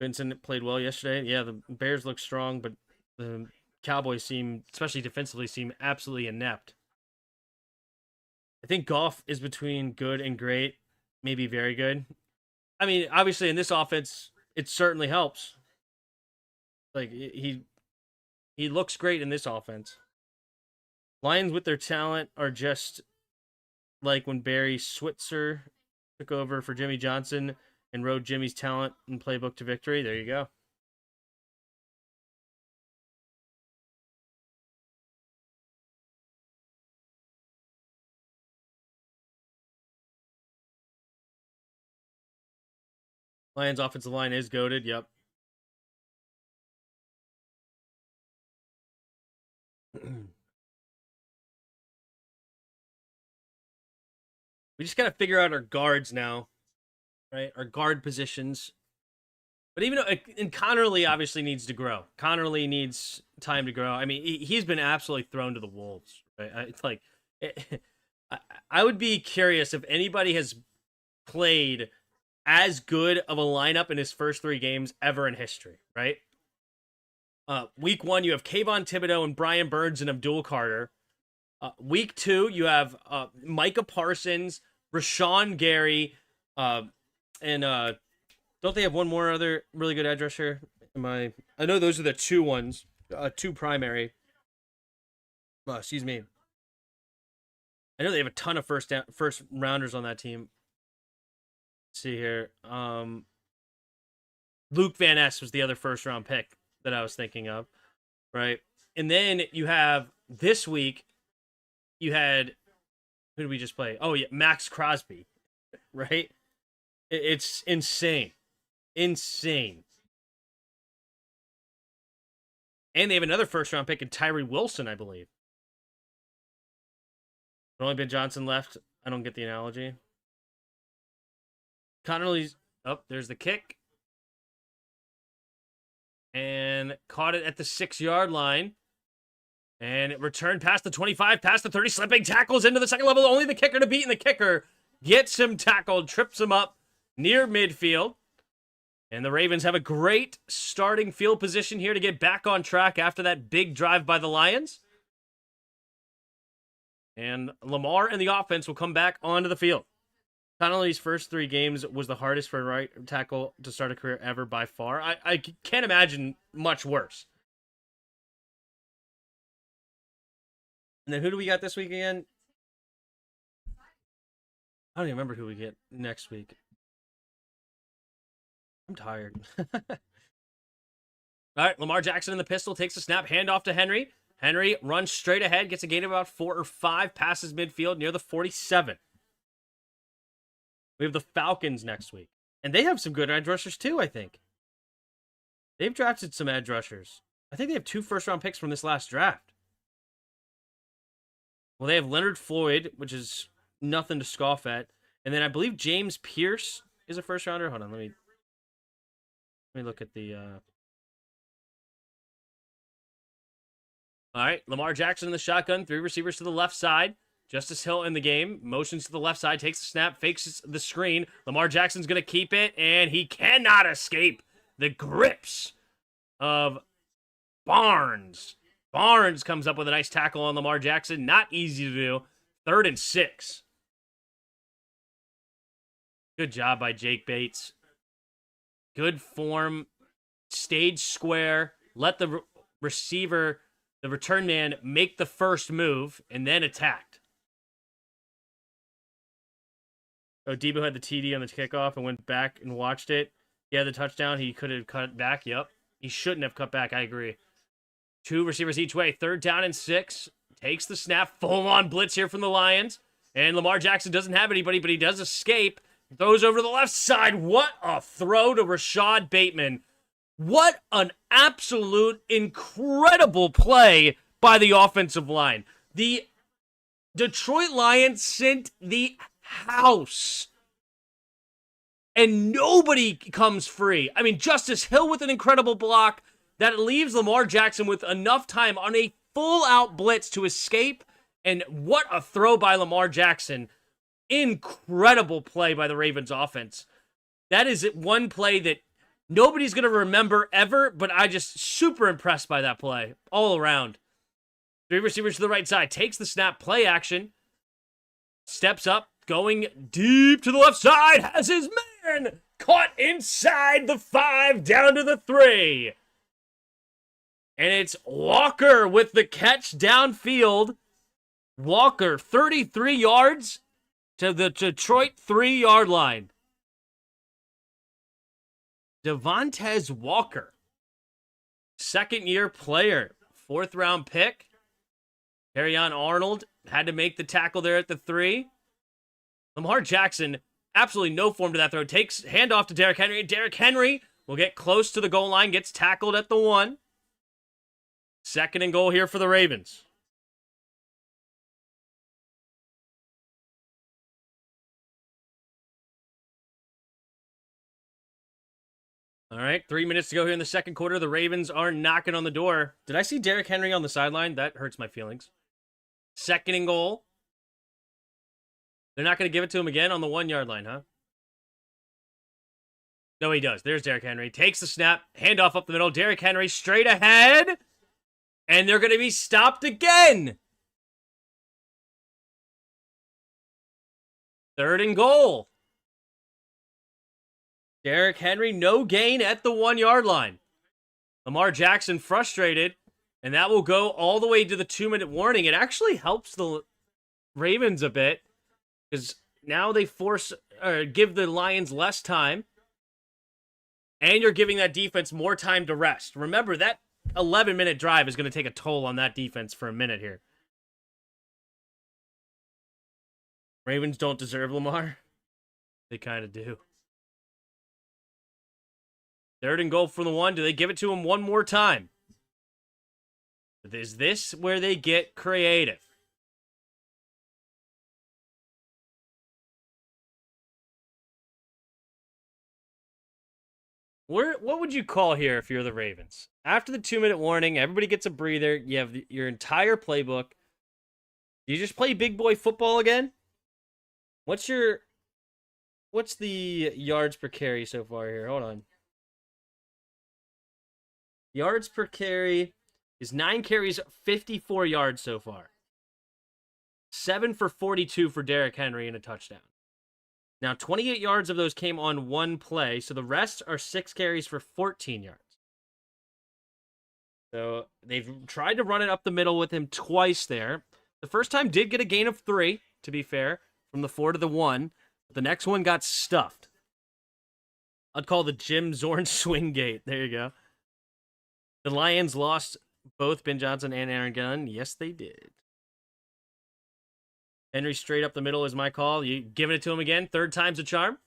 Vincent played well yesterday. Yeah, the Bears look strong, but the Cowboys especially defensively, seem absolutely inept. I think Goff is between good and great, maybe very good. I mean, obviously in this offense, it certainly helps. He looks great in this offense. Lions with their talent are just like when Barry Switzer took over for Jimmy Johnson and rode Jimmy's talent and playbook to victory. There you go. Lions offensive line is goated. Yep. We just got to figure out our guards now, right? Our guard positions. But even and Connerly obviously needs to grow. Connerly needs time to grow. I mean, he's been absolutely thrown to the wolves. Right? I would be curious if anybody has played as good of a lineup in his first 3 games ever in history, right? Week 1, you have Kayvon Thibodeau and Brian Burns and Abdul Carter. Week 2, you have Micah Parsons, Rashawn Gary, and don't they have one more other really good edge rusher? I know those are the 2 ones, 2 primary. Excuse me. I know they have a ton of first rounders on that team. Let's see here. Luke Van Ness was the other first round pick that I was thinking of, right? And then you have this week, you had, who did we just play? Oh yeah, Max Crosby, right? It's insane. Insane. And they have another first round pick in Tyree Wilson, I believe. But only Ben Johnson left. I don't get the analogy. Connerly's there's the kick. And caught it at the 6-yard line. And it returned past the 25, past the 30, slipping tackles into the second level. Only the kicker to beat, and the kicker gets him tackled, trips him up near midfield. And the Ravens have a great starting field position here to get back on track after that big drive by the Lions. And Lamar and the offense will come back onto the field. Connolly's first 3 games was the hardest for a right tackle to start a career ever by far. I can't imagine much worse. And then who do we got this week again? don't even remember who we get next week. I'm tired. All right, Lamar Jackson in the pistol, takes the snap, handoff to Henry. Henry runs straight ahead, gets a gain of about 4 or 5, passes midfield near the 47. We have the Falcons next week. And they have some good edge rushers too, I think. They've drafted some edge rushers. I think they have 2 first-round picks from this last draft. Well, they have Leonard Floyd, which is nothing to scoff at. And then I believe James Pierce is a first-rounder. Hold on, let me look at the... All right, Lamar Jackson in the shotgun. 3 receivers to the left side. Justice Hill in the game. Motions to the left side. Takes the snap. Fakes the screen. Lamar Jackson's going to keep it. And he cannot escape the grips of Barnes. Barnes comes up with a nice tackle on Lamar Jackson. Not easy to do. 3rd and 6. Good job by Jake Bates. Good form. Stage square. Let the receiver... the return man make the first move and then attacked. Oh, Debo had the TD on the kickoff and went back and watched it. He had the touchdown. He could have cut back. Yep. He shouldn't have cut back. I agree. 2 receivers each way. 3rd down and 6. Takes the snap. Full-on blitz here from the Lions. And Lamar Jackson doesn't have anybody, but he does escape. Throws over to the left side. What a throw to Rashad Bateman. What an absolute incredible play by the offensive line. The Detroit Lions sent the house. And nobody comes free. I mean, Justice Hill with an incredible block that leaves Lamar Jackson with enough time on a full-out blitz to escape. And what a throw by Lamar Jackson. Incredible play by the Ravens offense. That is one play that nobody's going to remember ever, but I just super impressed by that play all around. 3 receivers to the right side. Takes the snap, play action. Steps up, going deep to the left side. Has his man caught inside the 5, down to the 3. And it's Walker with the catch downfield. Walker, 33 yards to the Detroit 3-yard line. Devontae Walker, 2nd-year player, 4th-round pick. Terrion Arnold had to make the tackle there at the 3. Lamar Jackson, absolutely no form to that throw. Takes handoff to Derrick Henry. Derrick Henry will get close to the goal line, gets tackled at the 1. 2nd and goal here for the Ravens. All right, 3 minutes to go here in the second quarter. The Ravens are knocking on the door. Did I see Derrick Henry on the sideline? That hurts my feelings. 2nd and goal. They're not going to give it to him again on the 1-yard line, huh? No, he does. There's Derrick Henry. Takes the snap. Handoff up the middle. Derrick Henry straight ahead. And they're going to be stopped again. 3rd and goal. Derrick Henry, no gain at the 1-yard line. Lamar Jackson frustrated, and that will go all the way to the 2-minute warning. It actually helps the Ravens a bit, because now they give the Lions less time, and you're giving that defense more time to rest. Remember, that 11-minute drive is going to take a toll on that defense for a minute here. Ravens don't deserve Lamar. They kind of do. 3rd and goal from the 1. Do they give it to him one more time? Is this where they get creative? What would you call here if you're the Ravens? After the 2-minute warning, everybody gets a breather. You have your entire playbook. Do you just play big boy football again? What's the yards per carry so far here? Hold on. Yards per carry is 9 carries, 54 yards so far. 7 for 42 for Derrick Henry and a touchdown. Now, 28 yards of those came on 1 play, so the rest are 6 carries for 14 yards. So they've tried to run it up the middle with him twice there. The first time did get a gain of 3, to be fair, from the 4 to the 1. The next one got stuffed. I'd call the Jim Zorn swing gate. There you go. The Lions lost both Ben Johnson and Aaron Gunn. Yes, they did. Henry straight up the middle is my call. You giving it to him again? Third time's a charm?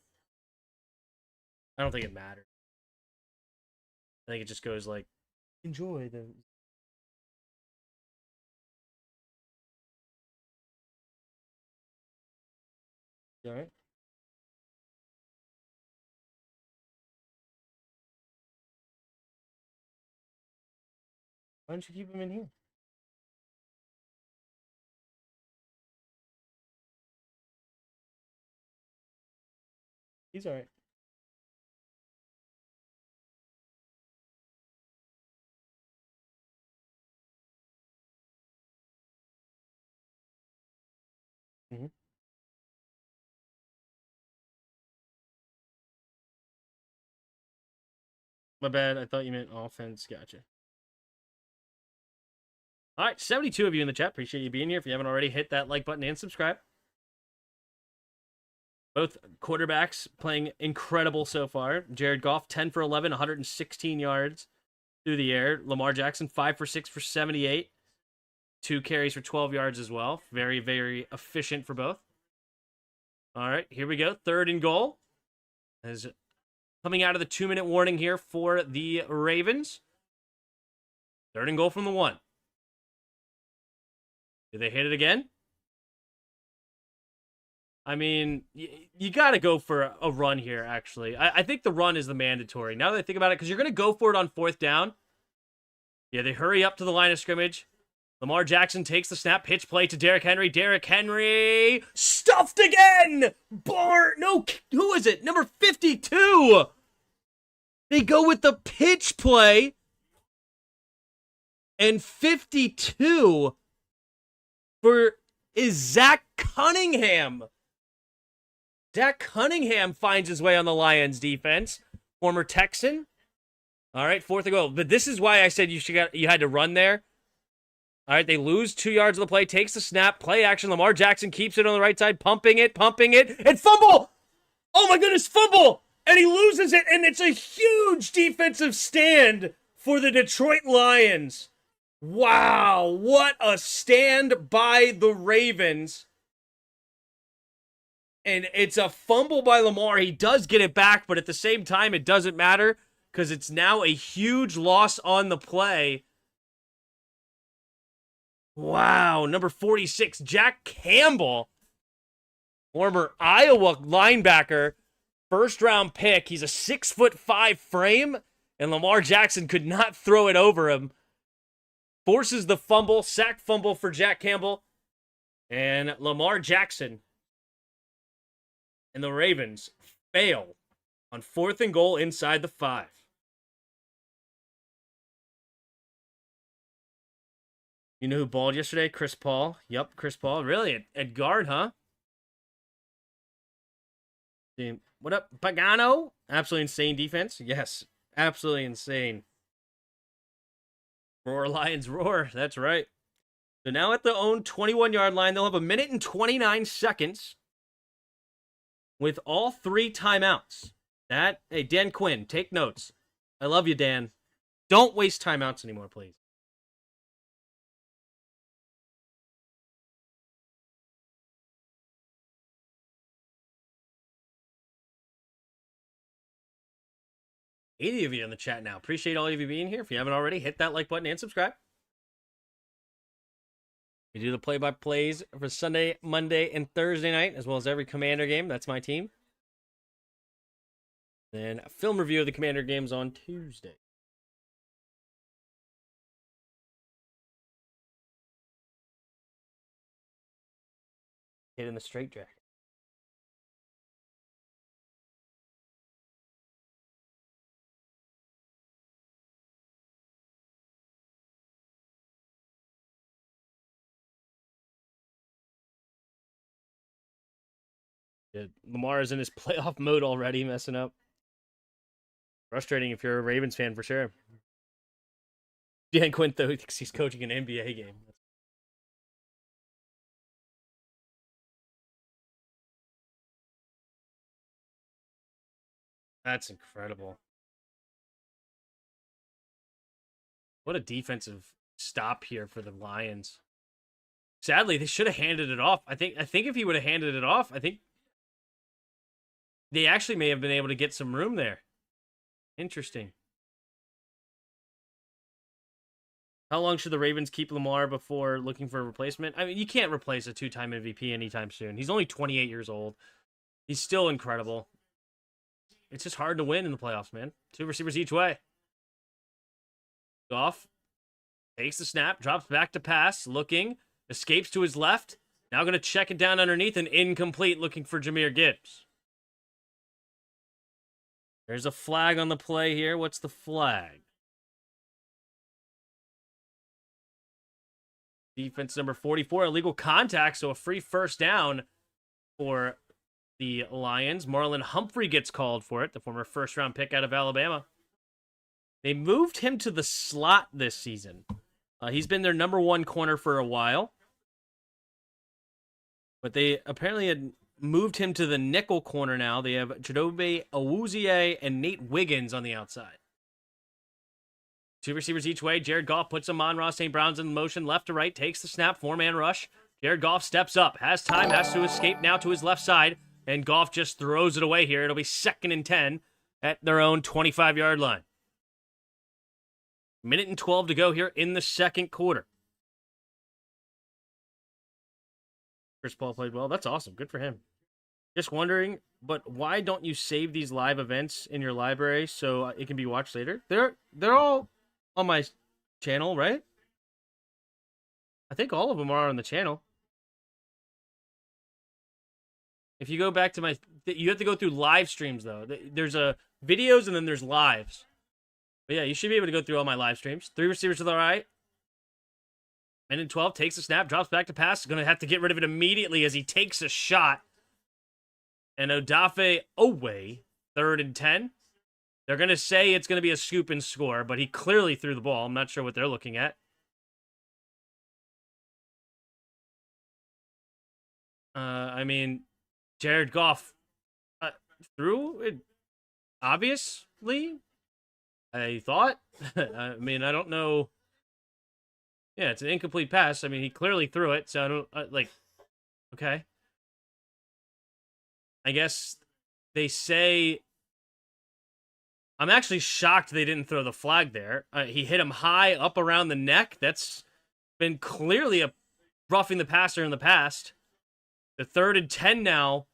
I don't think it matters. I think it just goes like, enjoy the... You all right? Why don't you keep him in here? He's all right. Mm-hmm. My bad. I thought you meant offense. Gotcha. All right, 72 of you in the chat. Appreciate you being here. If you haven't already, hit that like button and subscribe. Both quarterbacks playing incredible so far. Jared Goff, 10 for 11, 116 yards through the air. Lamar Jackson, 5 for 6 for 78. 2 carries for 12 yards as well. Very, very efficient for both. All right, here we go. 3rd and goal. As coming out of the 2-minute warning here for the Ravens. 3rd and goal from the 1. Did they hit it again? I mean, you got to go for a run here, actually. I think the run is the mandatory. Now that I think about it, because you're going to go for it on 4th down. Yeah, they hurry up to the line of scrimmage. Lamar Jackson takes the snap, pitch play to Derrick Henry. Derrick Henry stuffed again! No, who is it? Number 52! They go with the pitch play. And 52 is Zach Cunningham. Zach Cunningham finds his way on the Lions defense. Former Texan. All right, 4th and goal. But this is why I said you had to run there. All right, they lose 2 yards of the play. Takes the snap. Play action. Lamar Jackson keeps it on the right side. Pumping it. And fumble! Oh my goodness, fumble! And he loses it. And it's a huge defensive stand for the Detroit Lions. Wow, what a stand by the Ravens. And it's a fumble by Lamar. He does get it back, but at the same time, it doesn't matter because it's now a huge loss on the play. Wow, number 46, Jack Campbell, former Iowa linebacker, 1st-round pick. He's a 6'5" frame, and Lamar Jackson could not throw it over him. Forces the fumble, sack fumble for Jack Campbell. And Lamar Jackson and the Ravens fail on 4th and goal inside the 5. You know who balled yesterday? Chris Paul. Yep, Chris Paul. Really? At guard, huh? What up, Pagano? Absolutely insane defense. Yes, absolutely insane. Roar, Lions, roar. That's right. So now at the own 21-yard line, they'll have 1 minute and 29 seconds with all 3 timeouts. Hey, Dan Quinn, take notes. I love you, Dan. Don't waste timeouts anymore, please. $80 of you in the chat now. Appreciate all of you being here. If you haven't already, hit that like button and subscribe. We do the play-by-plays for Sunday, Monday, and Thursday night, as well as every Commander game. That's my team. Then a film review of the Commander games on Tuesday. Hit in the straight jacket. Yeah, Lamar is in his playoff mode already, messing up. Frustrating if you're a Ravens fan for sure. Dan Quinn, though, thinks he's coaching an NBA game. That's incredible. What a defensive stop here for the Lions. Sadly, they should have handed it off. I think if he would have handed it off, I think they actually may have been able to get some room there. Interesting. How long should the Ravens keep Lamar before looking for a replacement? I mean, you can't replace a two-time MVP anytime soon. He's only 28 years old. He's still incredible. It's just hard to win in the playoffs, man. Two receivers each way. Goff takes the snap, drops back to pass, looking, escapes to his left. Now going to check it down underneath and incomplete, looking for Jahmyr Gibbs. There's a flag on the play here. What's the flag? Defense number 44, illegal contact, so a free first down for the Lions. Marlon Humphrey gets called for it, the former first-round pick out of Alabama. They moved him to the slot this season. He's been their number one corner for a while. But they apparently had moved him to the nickel corner now. They have Chidobe Awuzie and Nate Wiggins on the outside. Two receivers each way. Jared Goff puts Amon-Ra St. Brown's in motion, left to right, takes the snap, four-man rush. Jared Goff steps up, has time, has to escape now to his left side, and Goff just throws it away here. It'll be 2nd and 10 at their own 25-yard line. Minute and 12 to go here in the second quarter. Chris Paul played well. That's awesome. Good for him. Just wondering, but why don't you save these live events in your library so it can be watched later? They're all on my channel, right? I think all of them are on the channel. If you go back to my... You have to go through live streams, though. There's videos and then there's lives. But yeah, you should be able to go through all my live streams. Three receivers to the right. Minute 12, takes a snap, drops back to pass. Going to have to get rid of it immediately as he takes a shot. And Odafe Owe, 3rd and 10. They're going to say it's going to be a scoop and score, but he clearly threw the ball. I'm not sure what they're looking at. I mean, Jared Goff threw it, obviously. I thought. I mean, I don't know. Yeah, it's an incomplete pass. I mean, he clearly threw it, so I don't, okay. I guess they say... I'm actually shocked they didn't throw the flag there. He hit him high up around the neck. That's been clearly a roughing the passer in the past. The 3rd and 10 now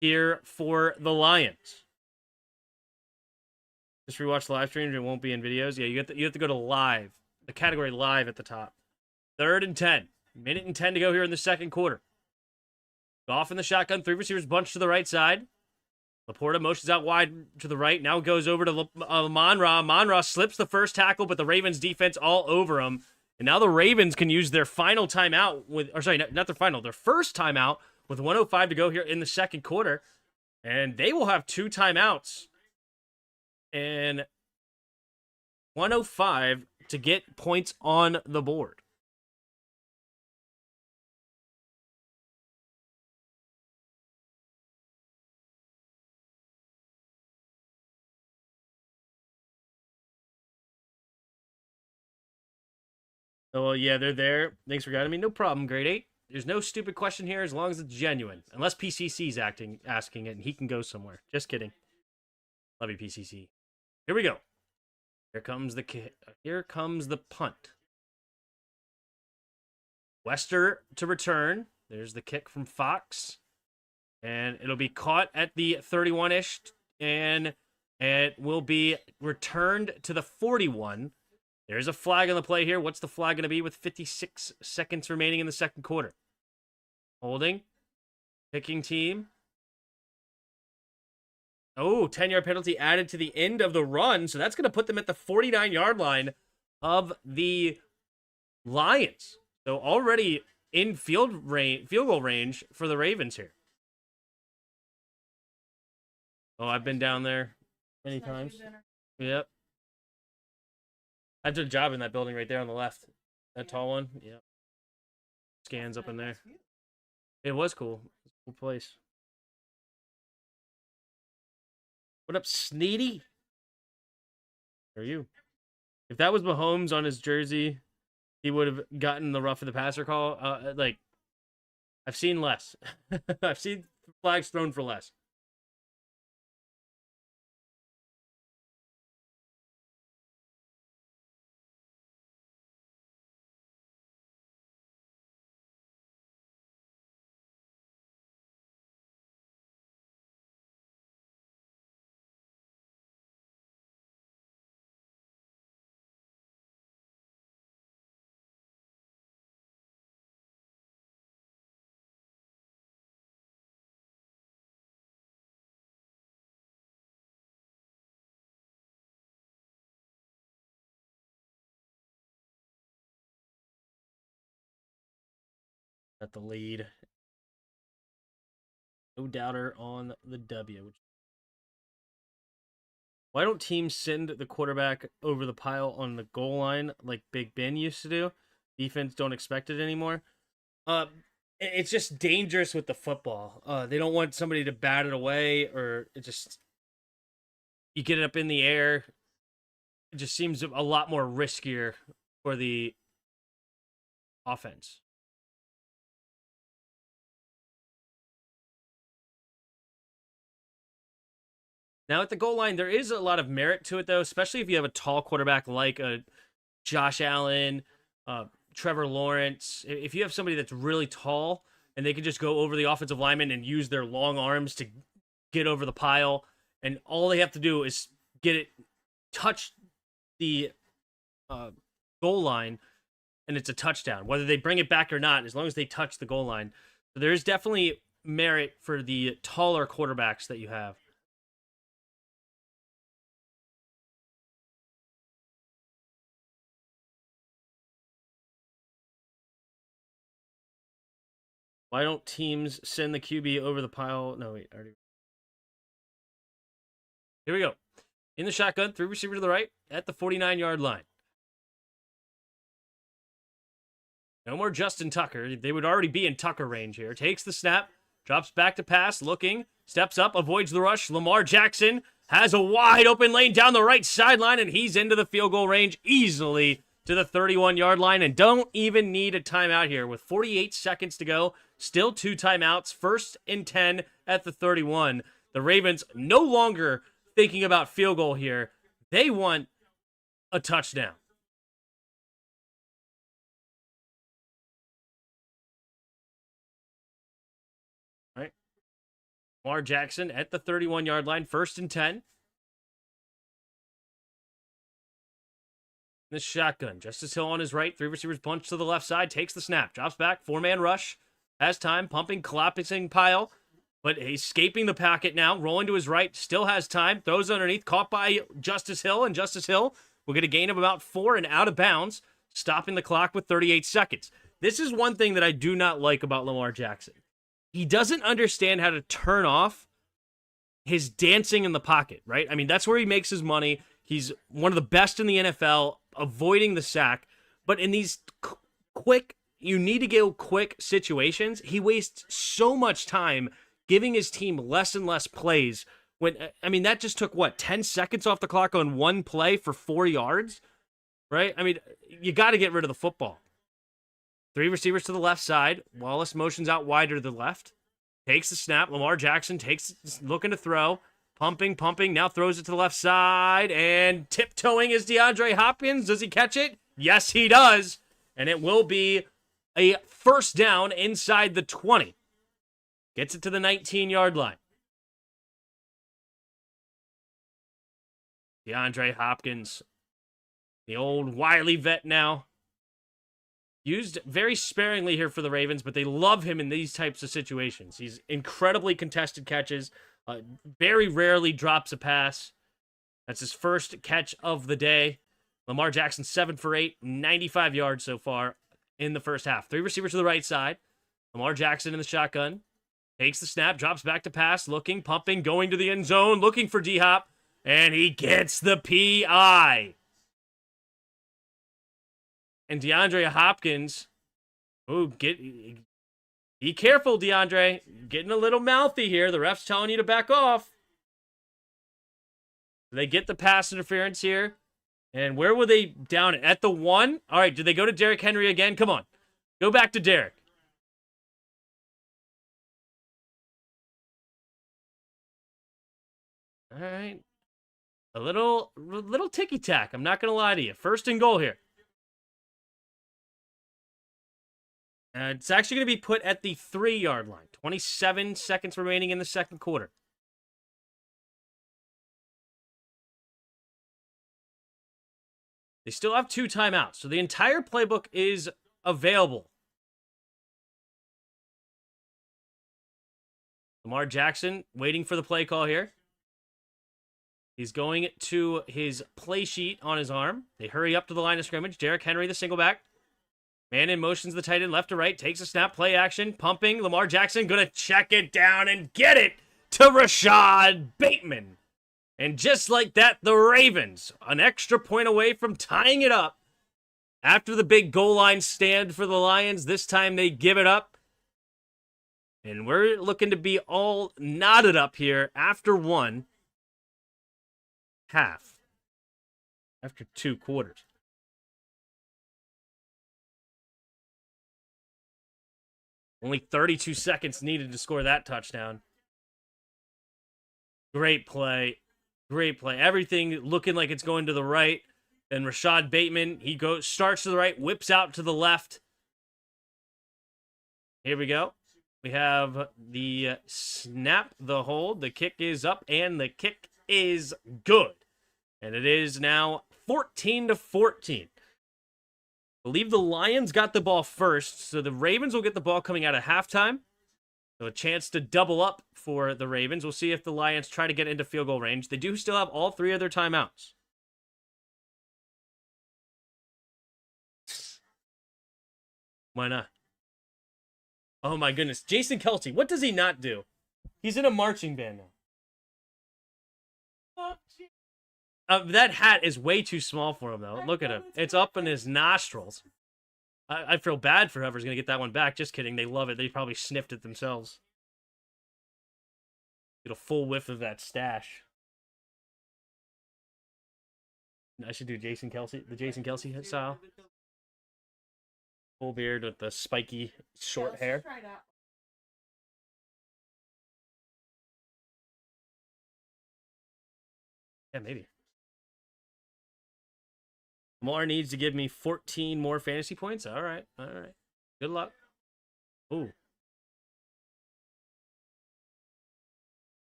here for the Lions. Just rewatch the live stream. It won't be in videos. Yeah, you have to go to live. The category live at the top. 3rd and 10. Minute and 10 to go here in the second quarter. Goff in the shotgun. Three receivers bunched to the right side. Laporta motions out wide to the right. Now goes over to Amon-Ra. Amon-Ra slips the first tackle, but the Ravens defense all over him. And now the Ravens can use their final timeout with, or sorry, not their final, their first timeout with 1:05 to go here in the second quarter. And they will have 2 timeouts and 1:05 to get points on the board. Oh, well, yeah, they're there. Thanks for guiding me. No problem, grade 8. There's no stupid question here as long as it's genuine. Unless PCC's asking it and he can go somewhere. Just kidding. Love you, PCC. Here we go. Here comes the punt. Wester to return. There's the kick from Fox. And it'll be caught at the 31-ish. And it will be returned to the 41. There's a flag on the play here. What's the flag going to be with 56 seconds remaining in the second quarter? Holding. Kicking team. Oh, 10-yard penalty added to the end of the run. So that's going to put them at the 49-yard line of the Lions. So already in field goal range for the Ravens here. Oh, I've been down there many times. Yep. I did a job in that building right there on the left. That tall one. Yep. Scans up in there. It was cool. It was a cool place. What up, Sneedy? How are you? If that was Mahomes on his jersey, he would have gotten the rough of the passer call. Like, I've seen less. I've seen flags thrown for less. At the lead. No doubter on the W. Why don't teams send the quarterback over the pile on the goal line like Big Ben used to do? Defense don't expect it anymore. It's just dangerous with the football. They don't want somebody to bat it away, or it just you get it up in the air. It just seems a lot more riskier for the offense. Now, at the goal line, there is a lot of merit to it, though, especially if you have a tall quarterback like a Josh Allen, Trevor Lawrence. If you have somebody that's really tall and they can just go over the offensive lineman and use their long arms to get over the pile, and all they have to do is get it, touch the goal line, and it's a touchdown. Whether they bring it back or not, as long as they touch the goal line. So there is definitely merit for the taller quarterbacks that you have. Why don't teams send the QB over the pile? No, wait, already. Here we go. In the shotgun, 3 receiver to the right at the 49-yard line. No more Justin Tucker. They would already be in Tucker range here. Takes the snap, drops back to pass, looking, steps up, avoids the rush. Lamar Jackson has a wide open lane down the right sideline, and he's into the field goal range easily to the 31-yard line, and don't even need a timeout here. With 48 seconds to go, still 2 timeouts, 1st and 10 at the 31. The Ravens no longer thinking about field goal here. They want a touchdown. All right. Lamar Jackson at the 31-yard line, 1st and 10. This shotgun. Justice Hill on his right. 3 receivers bunch to the left side. Takes the snap. Drops back. 4-man rush. Has time. Pumping, collapsing pile. But he's escaping the packet now. Rolling to his right. Still has time. Throws underneath. Caught by Justice Hill. And Justice Hill will get a gain of about 4 and out of bounds. Stopping the clock with 38 seconds. This is one thing that I do not like about Lamar Jackson. He doesn't understand how to turn off his dancing in the pocket, right? I mean, that's where he makes his money. He's one of the best in the NFL, avoiding the sack. But in these quick, you need to go quick situations, he wastes so much time giving his team less and less plays. When, I mean, that just took, 10 seconds off the clock on one play for 4 yards, right? I mean, you got to get rid of the football. 3 receivers to the left side. Wallace motions out wider to the left. Takes the snap. Lamar Jackson looking to throw. Pumping. Now throws it to the left side. And tiptoeing is DeAndre Hopkins. Does he catch it? Yes, he does. And it will be a 1st down inside the 20. Gets it to the 19-yard line. DeAndre Hopkins, the old wily vet now. Used very sparingly here for the Ravens, but they love him in these types of situations. He's incredibly contested catches. Very rarely drops a pass. That's his 1st catch of the day. Lamar Jackson, 7 for 8, 95 yards so far in the 1st half. 3 receivers to the right side. Lamar Jackson in the shotgun. Takes the snap, drops back to pass, looking, pumping, going to the end zone, looking for D-Hop, and he gets the PI. And DeAndre Hopkins, be careful, DeAndre. Getting a little mouthy here. The ref's telling you to back off. They get the pass interference here. And where will they down it? At the 1? All right, do they go to Derrick Henry again? Come on. Go back to Derrick. All right. A little ticky-tack. I'm not going to lie to you. First and goal here. It's actually going to be put at the 3-yard line. 27 seconds remaining in the second quarter. They still have 2 timeouts, so the entire playbook is available. Lamar Jackson waiting for the play call here. He's going to his play sheet on his arm. They hurry up to the line of scrimmage. Derrick Henry, the single back. Man in motions the tight end left to right. Takes a snap, play action, pumping. Lamar Jackson going to check it down and get it to Rashad Bateman. And just like that, the Ravens, an extra point away from tying it up. After the big goal line stand for the Lions, this time they give it up. And we're looking to be all knotted up here after 1 half. After 2 quarters. Only 32 seconds needed to score that touchdown. Great play. Great play. Everything looking like it's going to the right. Then Rashad Bateman, he starts to the right, whips out to the left. Here we go. We have the snap, the hold. The kick is up, and the kick is good. And it is now 14-14. I believe the Lions got the ball first, so the Ravens will get the ball coming out of halftime. So a chance to double up for the Ravens. We'll see if the Lions try to get into field goal range. They do still have all 3 of their timeouts. Why not? Oh my goodness. Jason Kelce, what does he not do? He's in a marching band now. That hat is way too small for him, though. Look at him. It's up in his nostrils. I feel bad for whoever's going to get that one back. Just kidding. They love it. They probably sniffed it themselves. Get a full whiff of that stash. I should do Jason Kelce, the Jason Kelce style. Full beard with the spiky short hair. Yeah, maybe. Lamar needs to give me 14 more fantasy points. All right. All right. Good luck. Ooh.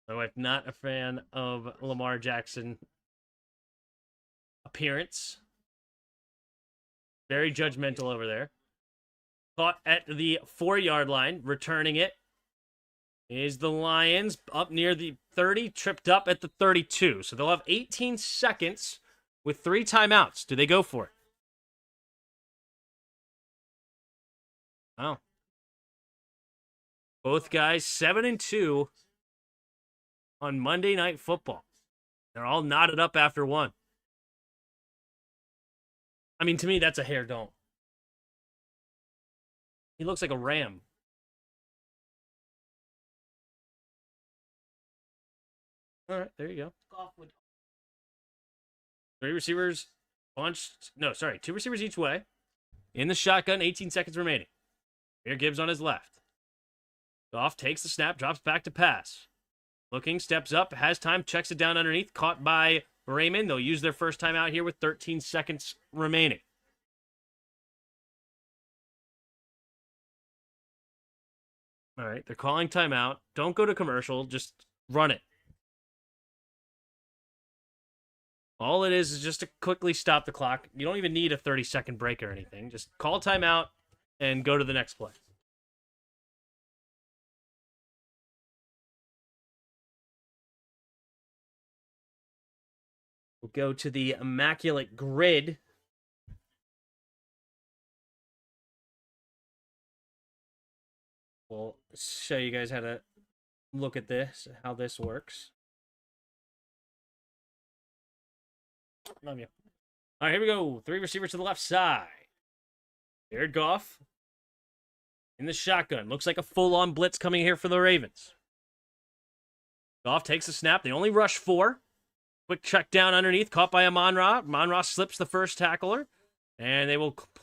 My wife, not a fan of Lamar Jackson appearance. Very judgmental over there. Caught at the 4-yard line, returning it is the Lions up near the 30, tripped up at the 32. So they'll have 18 seconds with 3 timeouts. Do they go for it? Oh. Both guys 7-2 on Monday Night Football. They're all knotted up after 1. I mean, to me, that's a hair don't. He looks like a ram. All right, there you go. 3 receivers, bunched. No, sorry, 2 receivers each way. In the shotgun, 18 seconds remaining. Jahmyr Gibbs on his left. Goff takes the snap, drops back to pass. Looking, steps up, has time, checks it down underneath. Caught by Raymond. They'll use their first time out here with 13 seconds remaining. All right, they're calling timeout. Don't go to commercial. Just run it. All it is just to quickly stop the clock. You don't even need a 30-second break or anything. Just call timeout and go to the next play. We'll go to the immaculate grid. We'll show you guys how to look at this, how this works. Love you. All right, here we go. 3 receivers to the left side. Jared Goff. in the shotgun. Looks like a full-on blitz coming here for the Ravens. Goff takes the snap. They only rush 4. Quick check down underneath, caught by Amon-Ra. Amon-Ra slips the first tackler, and they will call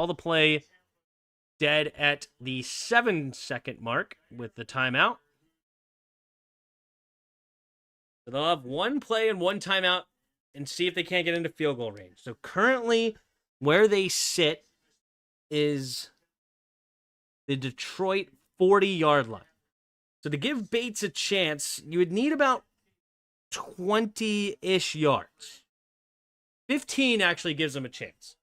the play dead at the 7-second mark with the timeout. So they'll have 1 play and 1 timeout and see if they can't get into field goal range. So currently, where they sit is the Detroit 40-yard line. So to give Bates a chance, you would need about 20-ish yards. 15 actually gives them a chance.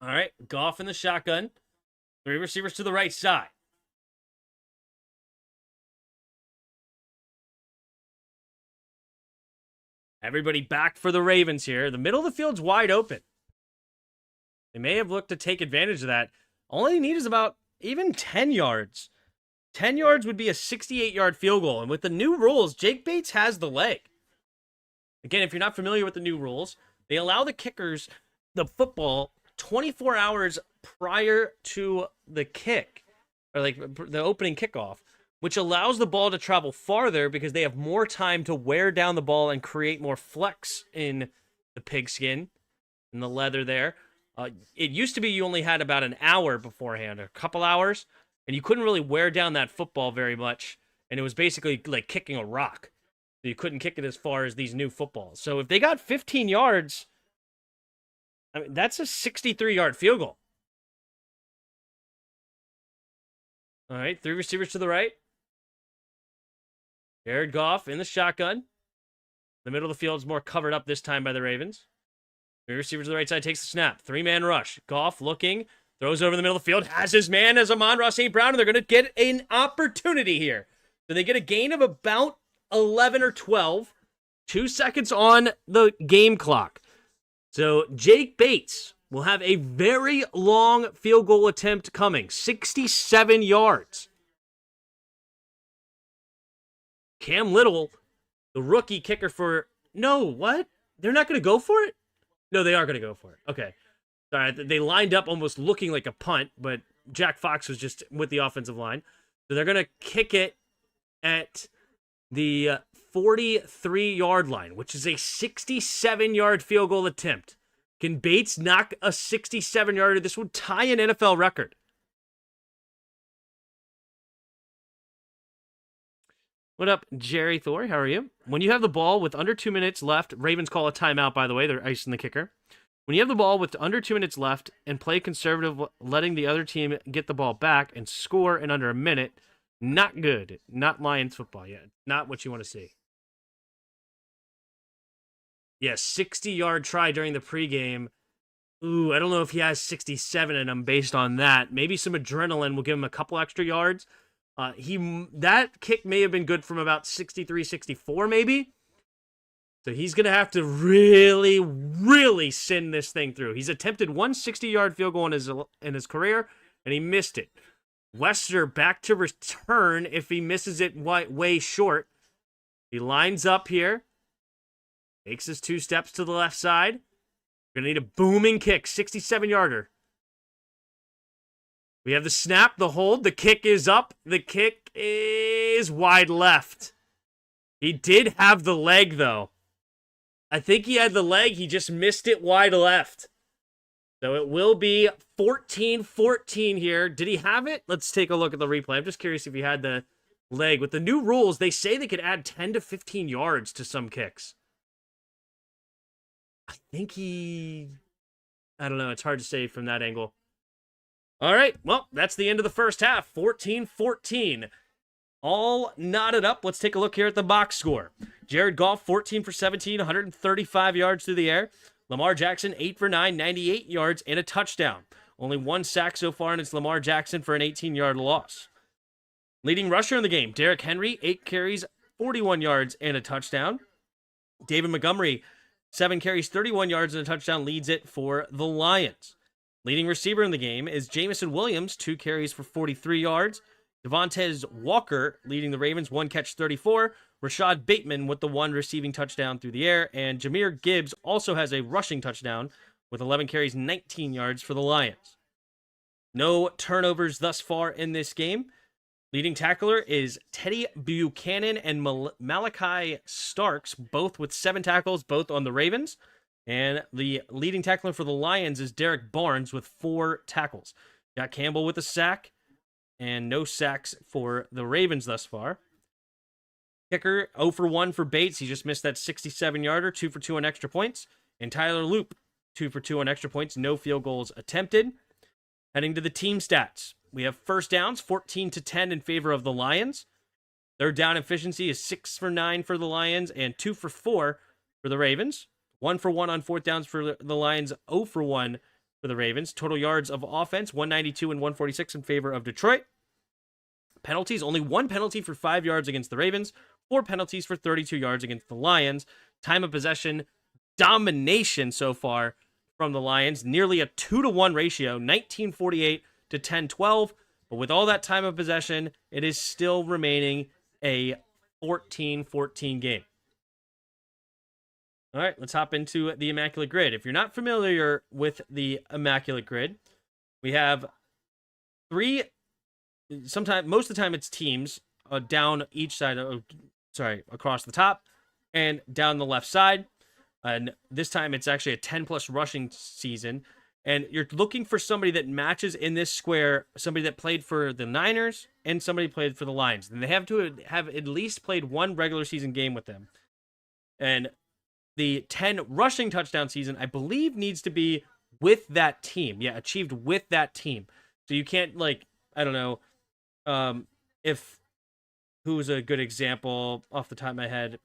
All right, Goff in the shotgun. 3 receivers to the right side. Everybody back for the Ravens here. The middle of the field's wide open. They may have looked to take advantage of that. All they need is about even 10 yards. 10 yards would be a 68-yard field goal. And with the new rules, Jake Bates has the leg. Again, if you're not familiar with the new rules, they allow the kickers the football 24 hours prior to the kick, or like the opening kickoff, which allows the ball to travel farther because they have more time to wear down the ball and create more flex in the pigskin and the leather there. It used to be you only had about an hour beforehand, a couple hours, and you couldn't really wear down that football very much, and it was basically like kicking a rock. So you couldn't kick it as far as these new footballs. So if they got 15 yards, I mean, that's a 63-yard field goal. All right, 3 receivers to the right. Jared Goff in the shotgun. The middle of the field is more covered up this time by the Ravens. 3 receivers to the right side, takes the snap. 3-man rush. Goff looking, throws over the middle of the field, has his man as Amon-Ra St. Brown, and they're going to get an opportunity here. So they get a gain of about 11 or 12. 2 seconds on the game clock. So Jake Bates will have a very long field goal attempt coming. 67 yards. Cam Little, the rookie kicker for... No, what? They're not going to go for it? No, they are going to go for it. Okay. Sorry, they lined up almost looking like a punt, but Jack Fox was just with the offensive line. So they're going to kick it at the 43-yard line, which is a 67-yard field goal attempt. Can Bates knock a 67-yarder? This would tie an NFL record. What up, Jerry Thor? How are you? When you have the ball with under 2 minutes left, Ravens call a timeout, by the way. They're icing the kicker. When you have the ball with under 2 minutes left and play conservative, letting the other team get the ball back and score in under a minute, not good. Not Lions football yet. Not what you want to see. Yeah, 60-yard try during the pregame. Ooh, I don't know if he has 67 in him based on that. Maybe some adrenaline will give him a couple extra yards. That kick may have been good from about 63, 64 maybe. So he's going to have to really, really send this thing through. He's attempted one 60-yard field goal in his career, and he missed it. Wester back to return if he misses it way short. He lines up here. Takes his 2 steps to the left side. Going to need a booming kick, 67-yarder. We have the snap, the hold, the kick is up. The kick is wide left. He did have the leg, though. I think he had the leg, he just missed it wide left. So it will be 14-14 here. Did he have it? Let's take a look at the replay. I'm just curious if he had the leg. With the new rules, they say they could add 10 to 15 yards to some kicks. I think I don't know. It's hard to say from that angle. All right. Well, that's the end of the first half. 14-14. All knotted up. Let's take a look here at the box score. Jared Goff, 14 for 17, 135 yards through the air. Lamar Jackson, 8 for 9, 98 yards and a touchdown. Only 1 sack so far, and it's Lamar Jackson for an 18-yard loss. Leading rusher in the game, Derrick Henry, 8 carries, 41 yards and a touchdown. David Montgomery, 7 carries, 31 yards and a touchdown, leads it for the Lions. Leading receiver in the game is Jamison Williams, 2 carries for 43 yards. Devontae Walker leading the Ravens, 1 catch, 34. Rashad Bateman with the 1 receiving touchdown through the air. And Jahmyr Gibbs also has a rushing touchdown with 11 carries, 19 yards for the Lions. No turnovers thus far in this game. Leading tackler is Teddy Buchanan and Malachi Starks, both with 7 tackles, both on the Ravens. And the leading tackler for the Lions is Derek Barnes with 4 tackles. Got Campbell with a sack, and no sacks for the Ravens thus far. Kicker 0 for 1 for Bates. He just missed that 67-yarder, 2 for 2 on extra points. And Tyler Loop, 2 for 2 on extra points, no field goals attempted. Heading to the team stats. We have first downs, 14-10 in favor of the Lions. Third down efficiency is 6 for 9 for the Lions and 2 for 4 for the Ravens. 1 for 1 on fourth downs for the Lions, 0 for 1 for the Ravens. Total yards of offense, 192 and 146 in favor of Detroit. Penalties, only 1 penalty for 5 yards against the Ravens, 4 penalties for 32 yards against the Lions. Time of possession, domination so far from the Lions, nearly a 2-to-1 ratio, 1948 to 10-12. But with all that time of possession, it is still remaining a 14-14 game. All right, let's hop into the Immaculate Grid. If you're not familiar with the Immaculate Grid, we have 3, sometimes, most of the time it's teams down each side, across the top and down the left side. And this time it's actually a 10-plus rushing season. And you're looking for somebody that matches in this square, somebody that played for the Niners and somebody played for the Lions. And they have to have at least played 1 regular season game with them. And the 10 rushing touchdown season, I believe, needs to be with that team. Yeah, achieved with that team. So you can't, like, I don't know, if who's a good example off the top of my head.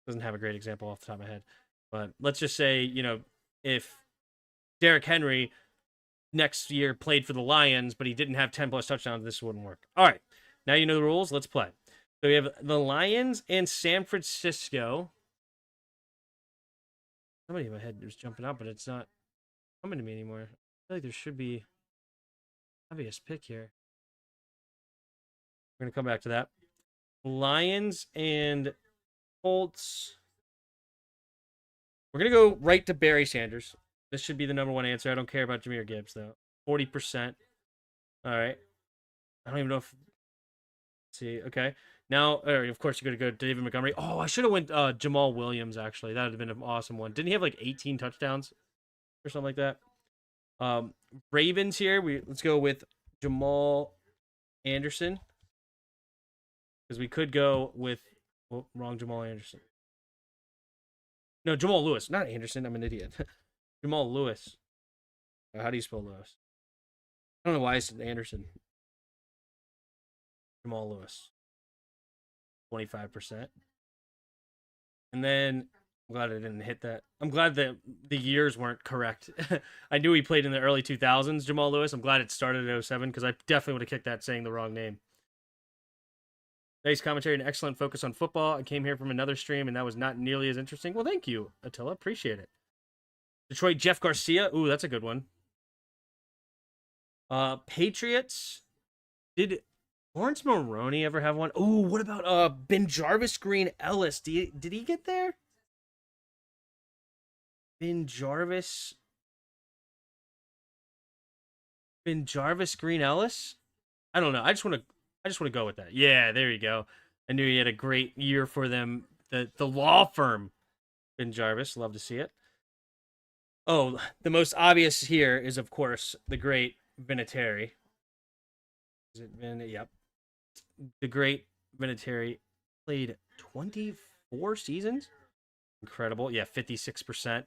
Doesn't have a great example off the top of my head. But let's just say, you know, if Derrick Henry next year played for the Lions, but he didn't have 10-plus touchdowns, this wouldn't work. All right, now you know the rules. Let's play. So we have the Lions and San Francisco. Somebody in my head was jumping out, but it's not coming to me anymore. I feel like there should be an obvious pick here. We're going to come back to that. Lions and Colts. We're going to go right to Barry Sanders. This should be the number 1 answer. I don't care about Jahmyr Gibbs, though. 40%. All right. I don't even know if... Let's see. Okay. Now, of course, you're going to go David Montgomery. Oh, I should have went Jamal Williams, actually. That would have been an awesome one. Didn't he have like 18 touchdowns or something like that? Ravens here. Let's go with Jamal Anderson. Because we could go with... Oh, wrong Jamal Anderson. No, Jamal Lewis. Not Anderson. I'm an idiot. Jamal Lewis. How do you spell Lewis? I don't know why I said Anderson. Jamal Lewis. 25%. And then, I'm glad I didn't hit that. I'm glad that the years weren't correct. I knew he played in the early 2000s, Jamal Lewis. I'm glad it started at 07 because I definitely would have kicked that saying the wrong name. Nice commentary and excellent focus on football. I came here from another stream, and that was not nearly as interesting. Well, thank you, Attila. Appreciate it. Detroit, Jeff Garcia. Ooh, that's a good one. Patriots. Did Lawrence Maroney ever have one? Ooh, what about Ben Jarvis Green Ellis? Did he get there? Ben Jarvis Green Ellis? I don't know. I just want to go with that. Yeah, there you go. I knew he had a great year for them. The law firm. Ben Jarvis. Love to see it. Oh, the most obvious here is, of course, the great Vinatieri. Is it Vin? Yep. The great Vinatieri played 24 seasons. Incredible. Yeah, 56%.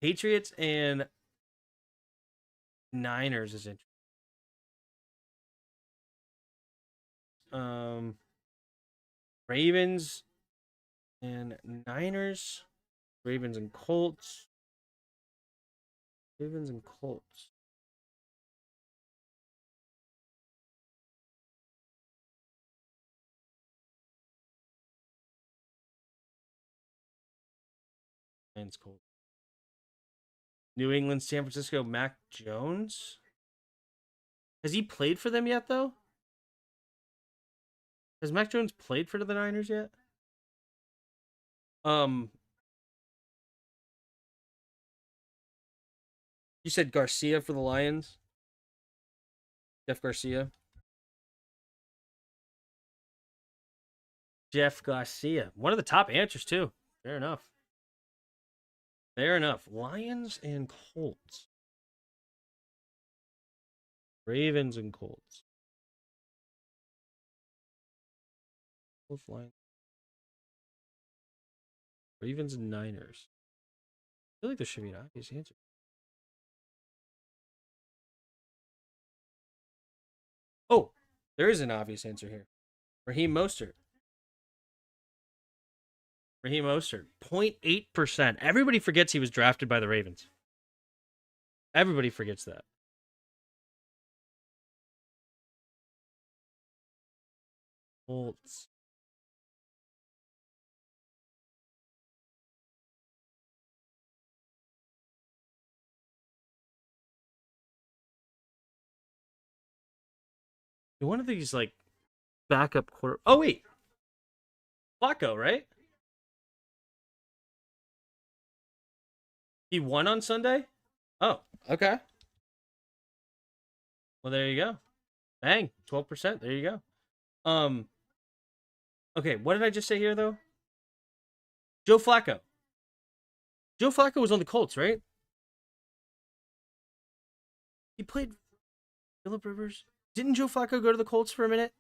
Patriots and Niners is interesting. Ravens and Niners. Ravens and Colts. Ravens and Colts. Lions, Colts. New England, San Francisco, Mac Jones. Has he played for them yet, though? Has Mac Jones played for the Niners yet? Um, you said Garcia for the Lions. Jeff Garcia. Jeff Garcia. One of the top answers, too. Fair enough. Fair enough. Lions and Colts. Ravens and Colts. Both Lions. Ravens and Niners. I feel like there should be an obvious answer. Oh, there is an obvious answer here. Raheem Mostert. Raheem Mostert. 0.8%. Everybody forgets he was drafted by the Ravens. Everybody forgets that. Colts. One of these, like, backup quarter. Oh, wait. Flacco, right? He won on Sunday? Oh, okay. Well, there you go. Bang. 12%. There you go. Okay, what did I just say here, though? Joe Flacco. Joe Flacco was on the Colts, right? He played Phillip Rivers. Didn't Joe Flacco go to the Colts for a minute?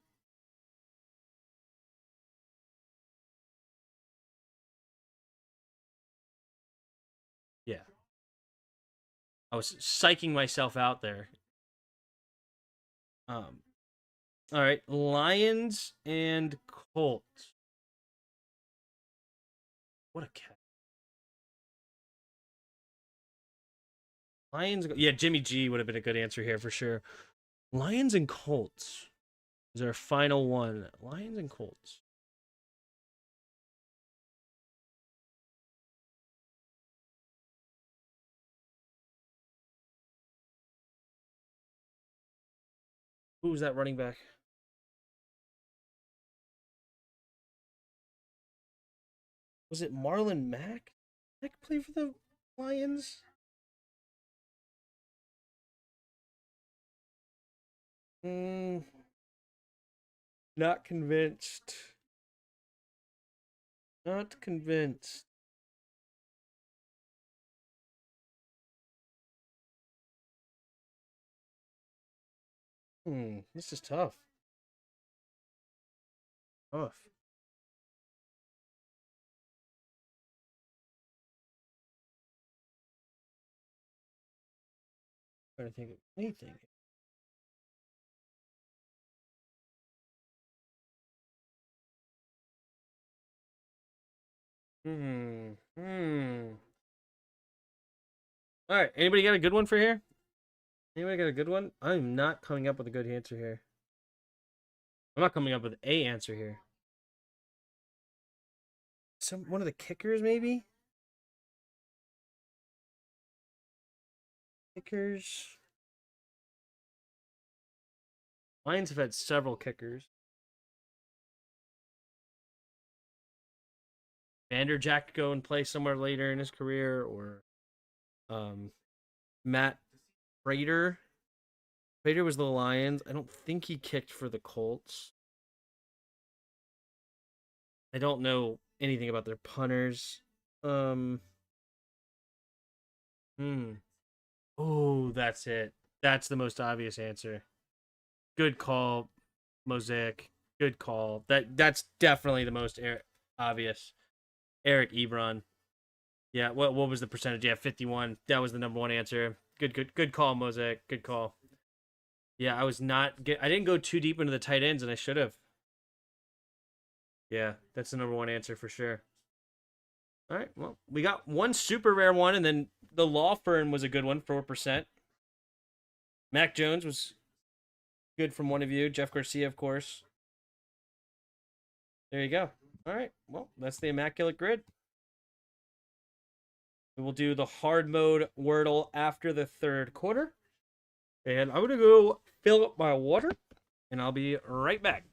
Yeah. I was psyching myself out there. All right, Lions and Colts. What a cat. Lions. Yeah, Jimmy G would have been a good answer here for sure. Lions and Colts. Is our final one? Lions and Colts. Who was that running back? Was it Marlon Mack? Mack play for the Lions? Mm, not convinced. Not convinced. This is tough. Tough. Trying to think of anything. Hmm. Hmm. All right. Anybody got a good one for here? Anybody got a good one? I'm not coming up with a good answer here. I'm not coming up with a answer here. One of the kickers, maybe? Kickers. Lions have had several kickers. Vanderjack go and play somewhere later in his career, or Matt Prater. Prater was the Lions. I don't think he kicked for the Colts. I don't know anything about their punters. Hmm. Oh, that's it. That's the most obvious answer. Good call, Mosaic. Good call. That's definitely the most obvious. Eric Ebron. Yeah, what was the percentage? Yeah, 51. That was the number one answer. Good call, Mosaic. Good call. Yeah, I didn't go too deep into the tight ends, and I should have. Yeah, that's the number one answer for sure. All right, well, we got one super rare one, and then the law firm was a good one, 4%. Mac Jones was good from one of you. Jeff Garcia, of course. There you go. All right, well, that's the Immaculate Grid. We will do the hard mode Wordle after the third quarter. And I'm going to go fill up my water, and I'll be right back.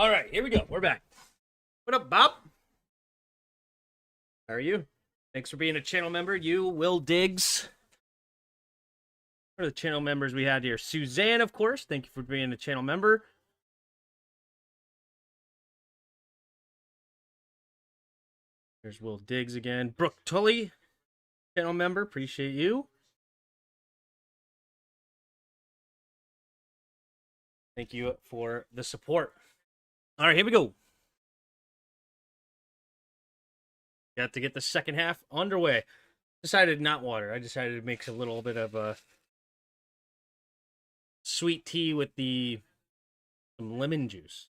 All right, here we go. We're back. What up, Bob? How are you? Thanks for being a channel member. You, Will Diggs. What are the channel members we had here? Suzanne, of course. Thank you for being a channel member. There's Will Diggs again. Brooke Tully, channel member. Appreciate you. Thank you for the support. All right, here we go. Got to get the second half underway. Decided not water. I decided to make a little bit of a sweet tea with some lemon juice.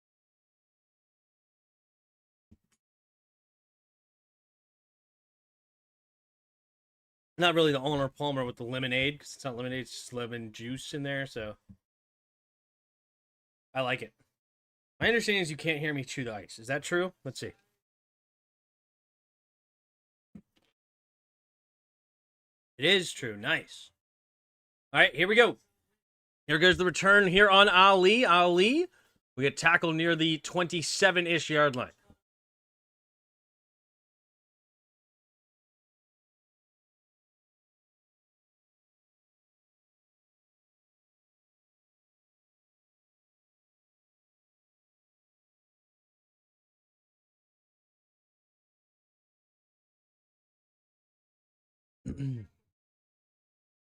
Not really the Arnold Palmer with the lemonade, because it's not lemonade, it's just lemon juice in there, so I like it. My understanding is you can't hear me chew the ice. Is that true? Let's see. It is true. Nice. All right, here we go. Here goes the return here on Ali. Ali, we get tackled near the 27-ish yard line.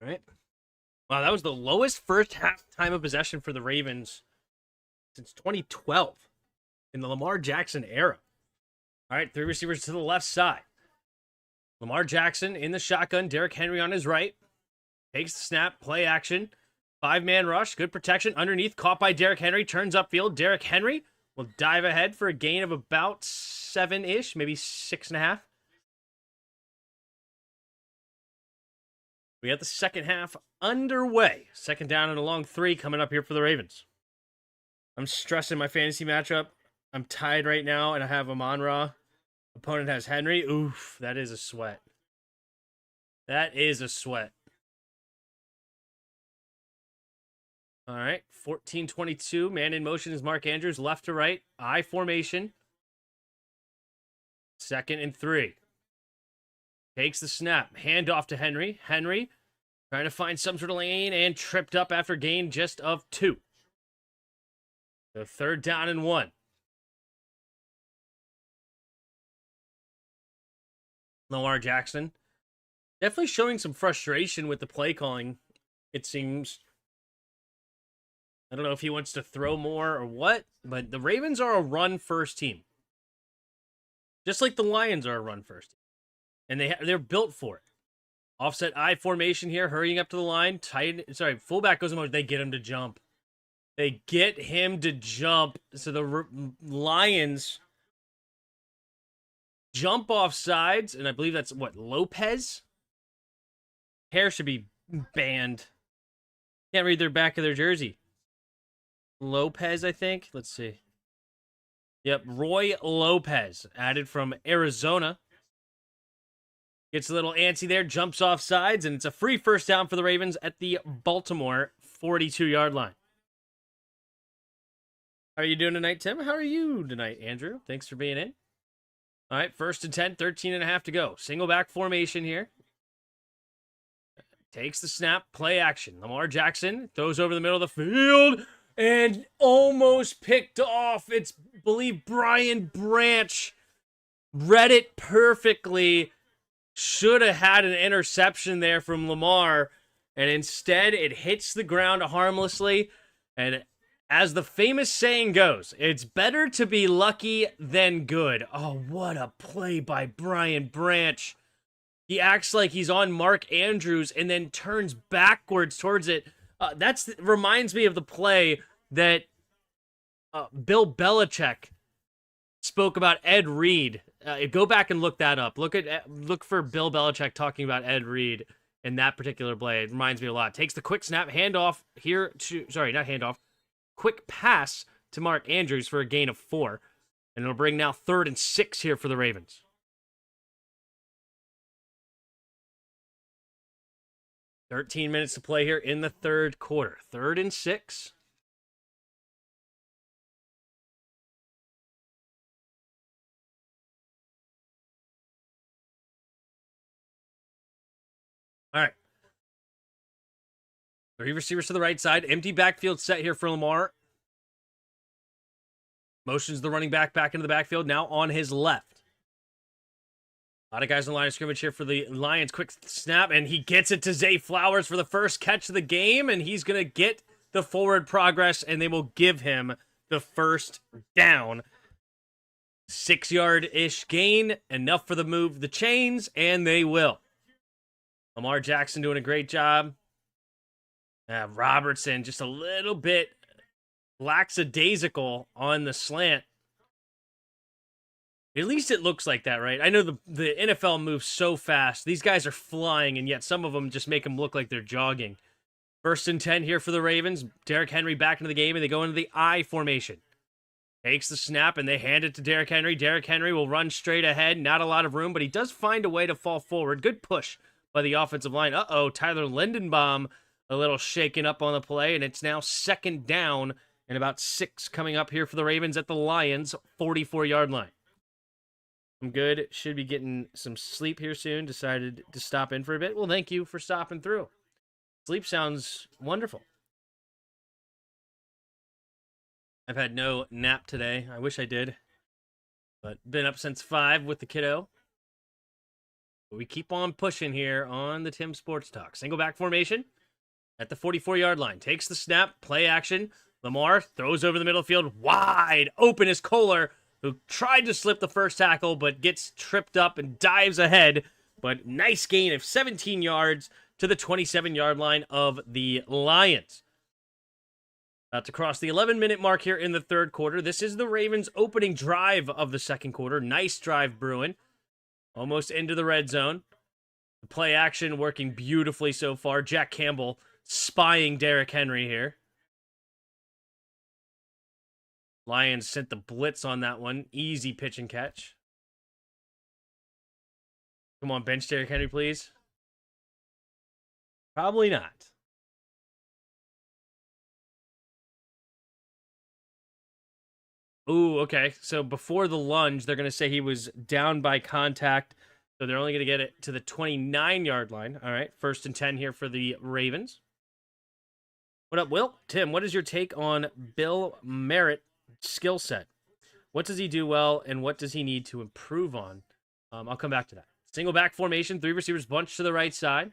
All right. Wow, that was the lowest first half time of possession for the Ravens since 2012 in the Lamar Jackson era. All right, three receivers to the left side. Lamar Jackson in the shotgun. Derrick Henry on his right. Takes the snap. Play action. 5-man rush. Good protection. Underneath. Caught by Derrick Henry. Turns upfield. Derrick Henry will dive ahead for a gain of about 7-ish. Maybe 6.5. We got the second half underway. Second down and a long 3 coming up here for the Ravens. I'm stressing my fantasy matchup. I'm tied right now, and I have Amon-Ra. Opponent has Henry. Oof, that is a sweat. That is a sweat. All right, 14-22. Man in motion is Mark Andrews. Left to right. I formation. 2nd and 3. Takes the snap. Hand off to Henry. Henry trying to find some sort of lane and tripped up after gain just of 2. So 3rd down and 1. Lamar Jackson definitely showing some frustration with the play calling, it seems. I don't know if he wants to throw more or what, but the Ravens are a run-first team. Just like the Lions are a run-first team. And they're built for it. Offset I formation here, hurrying up to the line. Fullback goes in motion. They get him to jump. They get him to jump. So the Lions jump off sides, and I believe that's, what, Lopez? Hair should be banned. Can't read their back of their jersey. Lopez, I think. Let's see. Yep, Roy Lopez, added from Arizona. Gets a little antsy there, jumps off sides, and it's a free first down for the Ravens at the Baltimore 42-yard line. How are you doing tonight, Tim? How are you tonight, Andrew? Thanks for being in. All right, 1st and 10, 13.5 to go. Single back formation here. Takes the snap, play action. Lamar Jackson throws over the middle of the field and almost picked off. It's, I believe, Brian Branch. Read it perfectly. Should have had an interception there from Lamar, and instead it hits the ground harmlessly. And as the famous saying goes, it's better to be lucky than good. Oh, what a play by Brian Branch. He acts like he's on Mark Andrews and then turns backwards towards it. That reminds me of the play that Bill Belichick spoke about Ed Reed. Go back and look that up. Look for Bill Belichick talking about Ed Reed in that particular play. It reminds me a lot. Takes the quick snap, handoff here to, sorry, not handoff, quick pass to Mark Andrews for a gain of 4. And it'll bring now 3rd and 6 here for the Ravens. $13 minutes to play here in the 3rd quarter. 3rd and 6. Three receivers to the right side. Empty backfield set here for Lamar. Motions the running back into the backfield. Now on his left. A lot of guys on the line of scrimmage here for the Lions. Quick snap, and he gets it to Zay Flowers for the first catch of the game, and he's going to get the forward progress, and they will give him the first down. 6-yard-ish gain, enough for the move the chains, and they will. Lamar Jackson doing a great job. Robertson just a little bit lackadaisical on the slant. At least it looks like that, right? I know the NFL moves so fast. These guys are flying, and yet some of them just make them look like they're jogging. 1st and 10 here for the Ravens. Derrick Henry back into the game, and they go into the I formation. Takes the snap, and they hand it to Derrick Henry. Derrick Henry will run straight ahead. Not a lot of room, but he does find a way to fall forward. Good push by the offensive line. Tyler Lindenbaum a little shaken up on the play, and it's now 2nd down and about 6 coming up here for the Ravens at the Lions' 44-yard line. I'm good. Should be getting some sleep here soon. Decided to stop in for a bit. Well, thank you for stopping through. Sleep sounds wonderful. I've had no nap today. I wish I did. But been up since 5 with the kiddo. But we keep on pushing here on the Tim Sports Talk. Single back formation at the 44-yard line. Takes the snap. Play action. Lamar throws over the middle field. Wide open is Kohler, who tried to slip the first tackle, but gets tripped up and dives ahead. But nice gain of 17 yards to the 27-yard line of the Lions. About to cross the 11-minute mark here in the third quarter. This is the Ravens' opening drive of the second quarter. Nice drive brewing. Almost into the red zone. The play action working beautifully so far. Jack Campbell spying Derrick Henry here. Lions sent the blitz on that one. Easy pitch and catch. Come on, bench Derrick Henry, please. Probably not. Ooh, okay. So before the lunge, they're going to say he was down by contact. So they're only going to get it to the 29-yard line. All right, 1st and 10 here for the Ravens. What up, Will? Tim, what is your take on Bill Merritt skill set? What does he do well, and what does he need to improve on? I'll come back to that. Single back formation, 3 receivers bunched to the right side.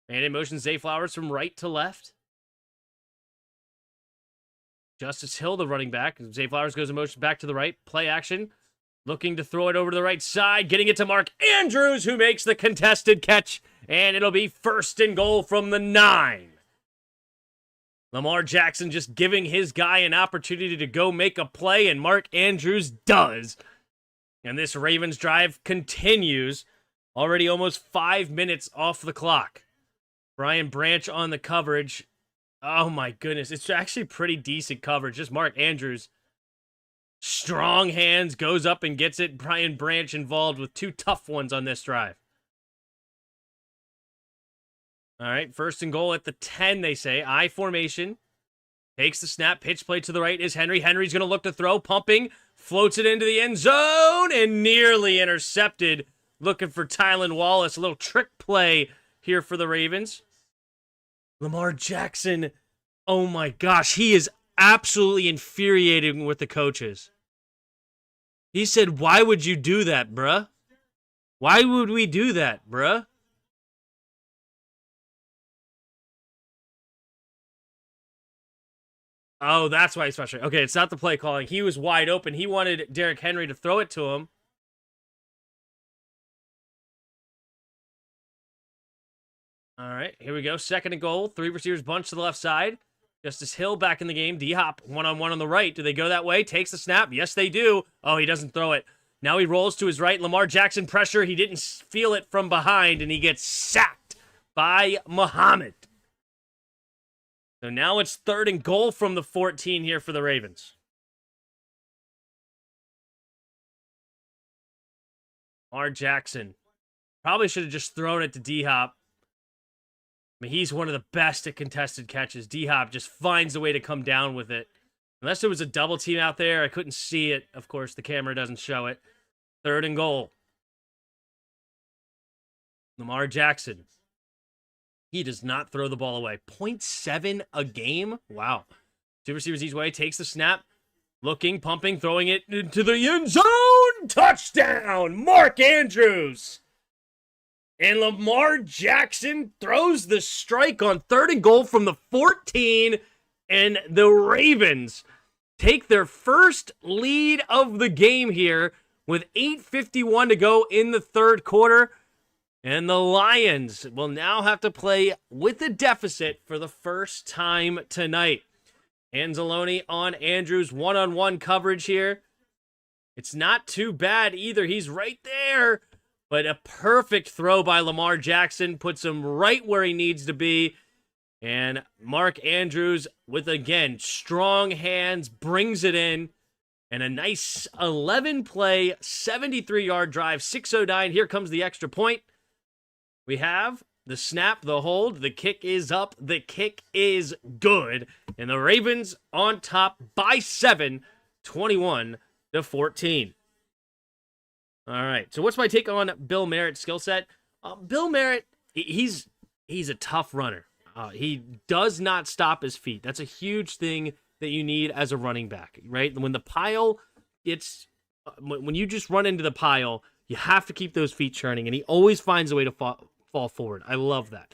And in motion, Zay Flowers from right to left. Justice Hill, the running back. Zay Flowers goes in motion back to the right. Play action. Looking to throw it over to the right side. Getting it to Mark Andrews, who makes the contested catch. And it'll be 1st and goal from the 9. Lamar Jackson just giving his guy an opportunity to go make a play, and Mark Andrews does. And this Ravens drive continues. Already almost 5 minutes off the clock. Brian Branch on the coverage. Oh my goodness. It's actually pretty decent coverage. Just Mark Andrews. Strong hands, goes up and gets it. Brian Branch involved with 2 tough ones on this drive. All right, 1st and goal at the 10, they say. I formation. Takes the snap. Pitch play to the right is Henry. Henry's going to look to throw. Pumping. Floats it into the end zone and nearly intercepted. Looking for Tylan Wallace. A little trick play here for the Ravens. Lamar Jackson. Oh my gosh. He is absolutely infuriating with the coaches. He said, "Why would you do that, bruh? Why would we do that, bruh?" Oh, that's why he's frustrated. Okay, it's not the play calling. He was wide open. He wanted Derrick Henry to throw it to him. All right, here we go. 2nd and goal. 3 receivers bunched to the left side. Justice Hill back in the game. D-Hop one-on-one on the right. Do they go that way? Takes the snap. Yes, they do. Oh, he doesn't throw it. Now he rolls to his right. Lamar Jackson pressure. He didn't feel it from behind, and he gets sacked by Muhammad. So now it's 3rd and goal from the 14 here for the Ravens. Lamar Jackson. Probably should have just thrown it to D-Hop. I mean, he's one of the best at contested catches. D-Hop just finds a way to come down with it. Unless there was a double team out there, I couldn't see it. Of course, the camera doesn't show it. 3rd and goal. Lamar Jackson. He does not throw the ball away. 0.7 a game? Wow. Two receivers each way, takes the snap, looking, pumping, throwing it into the end zone. Touchdown, Mark Andrews. And Lamar Jackson throws the strike on 3rd and goal from the 14, and the Ravens take their first lead of the game here with 8:51 to go in the 3rd quarter. And the Lions will now have to play with a deficit for the first time tonight. Anzalone on Andrews, one-on-one coverage here. It's not too bad either. He's right there. But a perfect throw by Lamar Jackson puts him right where he needs to be. And Mark Andrews, with, again, strong hands, brings it in. And a nice 11-play, 73-yard drive, 6:09. Here comes the extra point. We have the snap, the hold, the kick is up, the kick is good. And the Ravens on top by 7, 21-14. All right, so what's my take on Bill Merritt's skill set? Bill Merritt, he's a tough runner. He does not stop his feet. That's a huge thing that you need as a running back, right? When the pile, when you just run into the pile, you have to keep those feet churning, and he always finds a way to fall forward. I love that.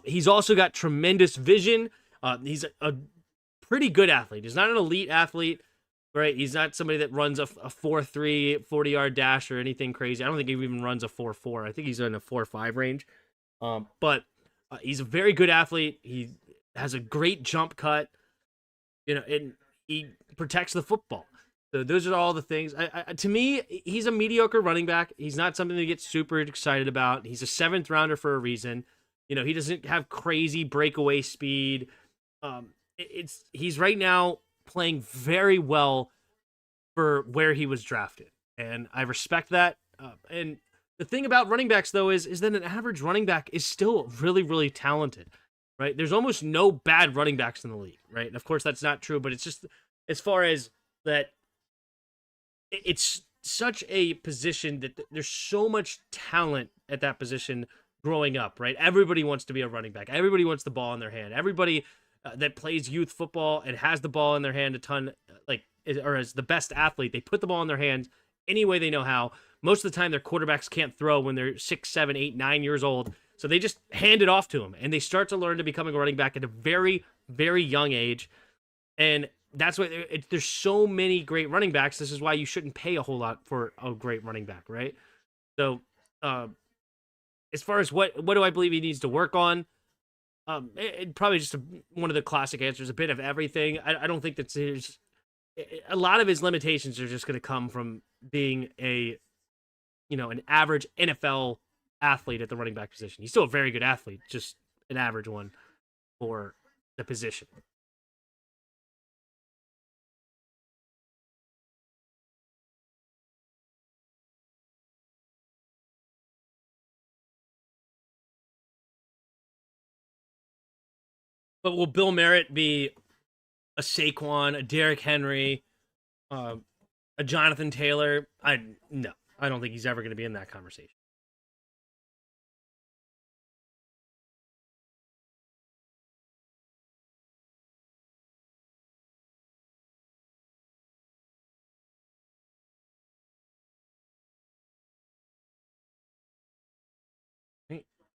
He's also got tremendous vision. He's a pretty good athlete. He's not an elite athlete, right? He's not somebody that runs a 4.3 40-yard dash or anything crazy. I don't think he even runs a 4.4. I think he's in a 4.5 range. But he's a very good athlete. He has a great jump cut, and he protects the football. So those are all the things. To me, he's a mediocre running back. He's not something to get super excited about. He's a 7th rounder for a reason. He doesn't have crazy breakaway speed. He's right now playing very well for where he was drafted, and I respect that. And the thing about running backs, though, is that an average running back is still really, really talented, right? There's almost no bad running backs in the league, right? And of course, that's not true, but it's just as far as that, it's such a position that there's so much talent at that position growing up, right? Everybody wants to be a running back. Everybody wants the ball in their hand. Everybody that plays youth football and has the ball in their hand a ton, or as the best athlete, they put the ball in their hands any way they know how. Most of the time, their quarterbacks can't throw when they're 6, 7, 8, 9 years old. So they just hand it off to them, and they start to learn to becoming a running back at a very, very young age. And that's why there's so many great running backs. This is why you shouldn't pay a whole lot for a great running back, right? So, as far as what do I believe he needs to work on, probably just one of the classic answers, a bit of everything. I don't think that there's a lot of his limitations are just going to come from being an average NFL athlete at the running back position. He's still a very good athlete, just an average one for the position. But will Bill Merritt be a Saquon, a Derrick Henry, a Jonathan Taylor? No, I don't think he's ever going to be in that conversation.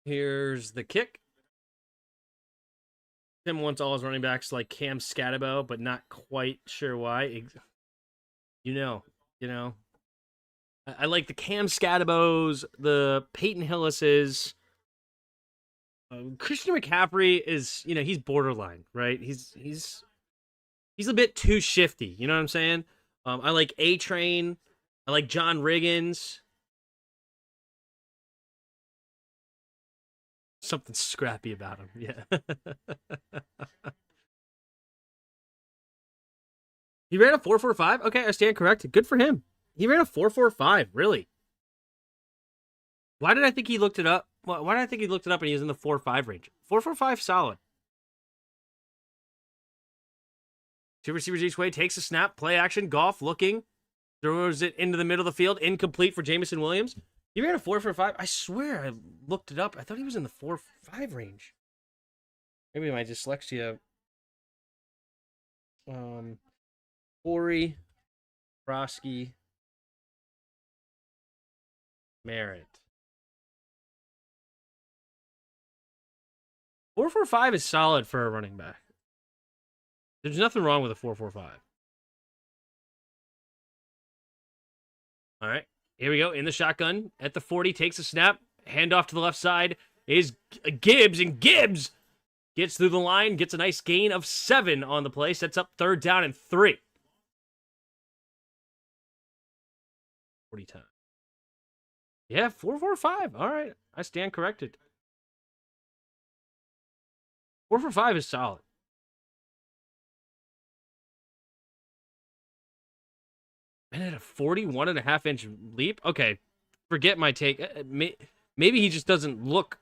Here's the kick. Tim wants all his running backs like Cam Scatabo, but not quite sure why. I like the Cam Scatabos, the Peyton Hillises. Christian McCaffrey is, he's borderline, right? He's a bit too shifty. You know what I'm saying? I like A-Train. I like John Riggins. Something scrappy about him, yeah. He ran a 4.45? Okay, I stand corrected. Good for him. He ran a 4.45, really. Why did I think he looked it up? Why did I think he looked it up and he was in the 4.5 range? 4.45, solid. Two receivers each way, takes a snap, play action, Goff looking, throws it into the middle of the field, incomplete for Jameson Williams. He ran a 4.45. I swear I looked it up. I thought he was in the 4.5 range. Maybe my dyslexia. Corey, Frosky, Merritt. 4.45 is solid for a running back. There's nothing wrong with a 4.45. All right, here we go. In the shotgun at the 40, takes a snap. Handoff to the left side is Gibbs, and Gibbs gets through the line, gets a nice gain of 7 on the play, sets up 3rd down and 3. 40 time. Yeah, 4.45. All right, I stand corrected. 4.45 is solid. And at a 41.5-inch leap? Okay, forget my take. Maybe he just doesn't look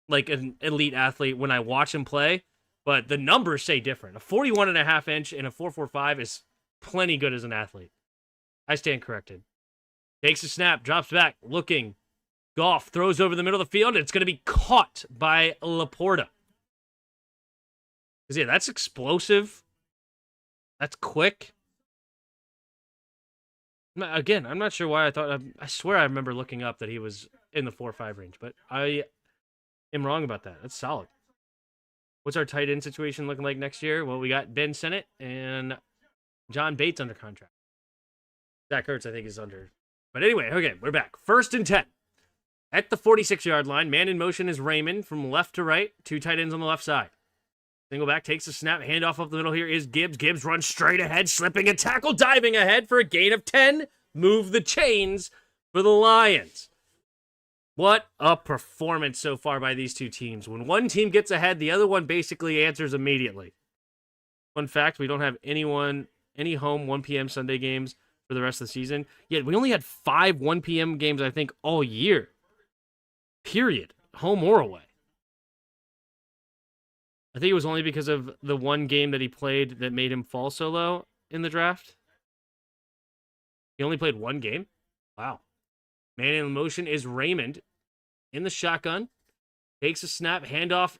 like an elite athlete when I watch him play, but the numbers say different. A 41.5-inch and a 4.45 is plenty good as an athlete. I stand corrected. Takes a snap, drops back, looking. Goff throws over the middle of the field, and it's going to be caught by Laporta. Yeah, that's explosive. That's quick. Again, I'm not sure why I swear I remember looking up that he was in the 4.5 range, but I am wrong about that. That's solid. What's our tight end situation looking like next year? Well, we got Ben Sennett and John Bates under contract. Zach Ertz, I think, is under. But anyway, okay, we're back. 1st and 10. At the 46-yard line, man in motion is Raymond from left to right. 2 tight ends on the left side. Single back takes a snap. Handoff up the middle here is Gibbs. Gibbs runs straight ahead, slipping a tackle, diving ahead for a gain of 10. Move the chains for the Lions. What a performance so far by these two teams. When one team gets ahead, the other one basically answers immediately. Fun fact, we don't have any home 1 p.m. Sunday games for the rest of the season. Yet we only had 5 1 p.m. games, I think, all year. Period. Home or away. I think it was only because of the one game that he played that made him fall so low in the draft. He only played 1 game? Wow. Man in motion is Raymond in the shotgun. Takes a snap, handoff,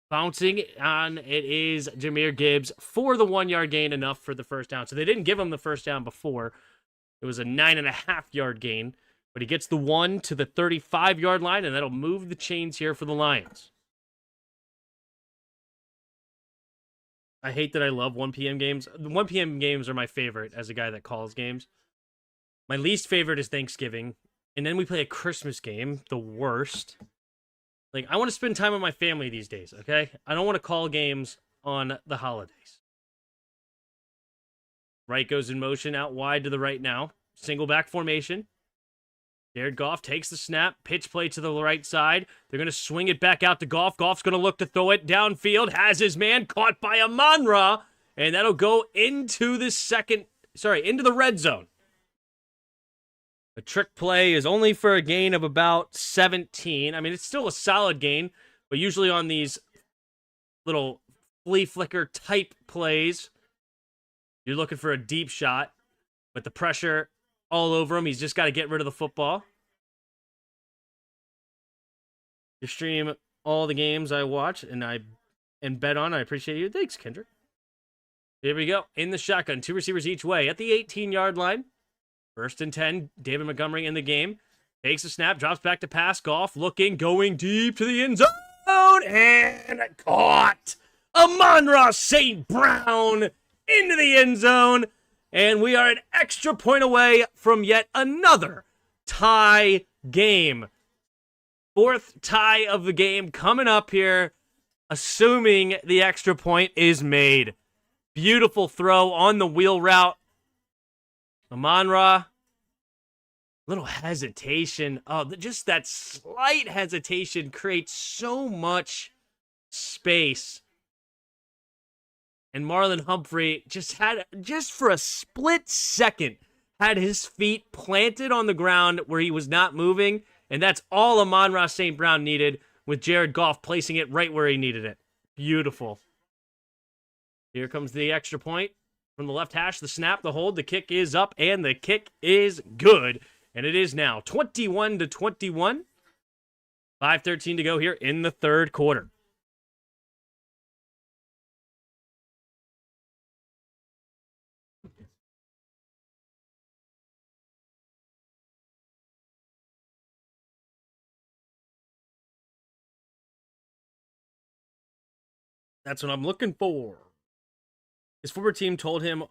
bouncing on. It is Jahmyr Gibbs for the 1-yard gain, enough for the 1st down. So they didn't give him the 1st down before. It was a 9.5-yard gain, but he gets the 1 to the 35-yard line, and that'll move the chains here for the Lions. I hate that I love 1 p.m. games. The 1 p.m. games are my favorite as a guy that calls games. My least favorite is Thanksgiving. And then we play a Christmas game, the worst. Like, I want to spend time with my family these days, okay? I don't want to call games on the holidays. Right goes in motion, out wide to the right now. Single back formation. Jared Goff takes the snap, pitch play to the right side. They're going to swing it back out to Goff. Goff's going to look to throw it downfield. Has his man caught by Amon-Ra. And that'll go into into the red zone. A trick play is only for a gain of about 17. I mean, it's still a solid gain, but usually on these little flea flicker type plays, you're looking for a deep shot. With the pressure all over him, he's just got to get rid of the football. You stream all the games I watch and bet on. I appreciate you. Thanks, Kendrick. Here we go. In the shotgun, 2 receivers each way at the 18-yard line. 1st and 10, David Montgomery in the game. Takes a snap, drops back to pass. Goff looking, going deep to the end zone, and caught. Amon-Ra St. Brown into the end zone. And we are an extra point away from yet another tie game. 4th tie of the game coming up here, assuming the extra point is made. Beautiful throw on the wheel route. Amon-Ra, little hesitation. Oh, just that slight hesitation creates so much space. And Marlon Humphrey just for a split second, had his feet planted on the ground where he was not moving. And that's all Amon-Ra St. Brown needed, with Jared Goff placing it right where he needed it. Beautiful. Here comes the extra point from the left hash. The snap, the hold, the kick is up, and the kick is good. And it is now 21-21. 5:13 to go here in the 3rd quarter. That's what I'm looking for. His former team told on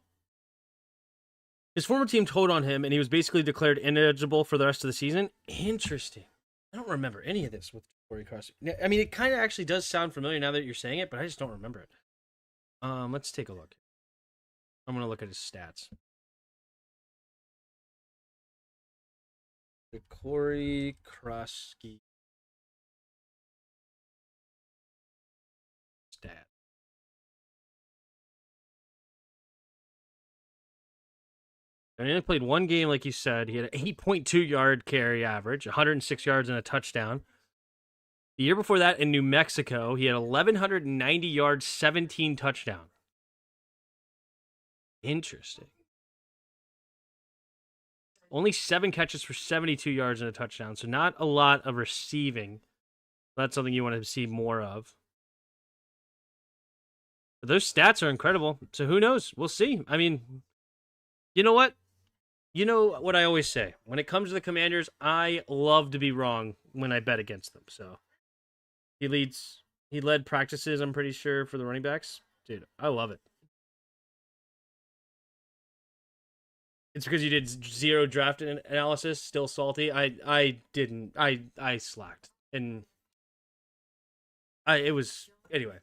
him, and he was basically declared ineligible for the rest of the season. Interesting. I don't remember any of this with Corey Cross. I mean, it kind of actually does sound familiar now that you're saying it, but I just don't remember it. Let's take a look. I'm gonna look at his stats. The Corey Krosky stat. And he only played one game, like you said. He had an 8.2 yard carry average, 106 yards and a touchdown. The year before that in New Mexico, he had 1,190 yards, 17 touchdowns. Interesting. Only 7 catches for 72 yards and a touchdown, so not a lot of receiving. That's something you want to see more of. But those stats are incredible, so who knows? We'll see. I mean, you know what? You know what I always say. When it comes to the Commanders, I love to be wrong when I bet against them. So he led practices, I'm pretty sure, for the running backs. Dude, I love it. It's because you did 0 draft analysis, still salty. I didn't. I slacked. And it was anyway.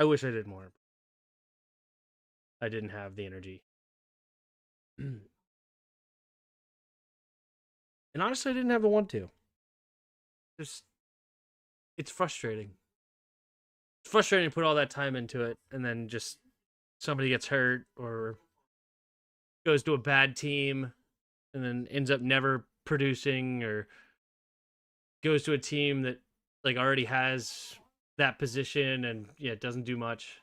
I wish I did more. I didn't have the energy. And honestly, I didn't have the want to. It's frustrating. It's frustrating to put all that time into it and then just somebody gets hurt or goes to a bad team and then ends up never producing, or goes to a team that like already has that position and it doesn't do much.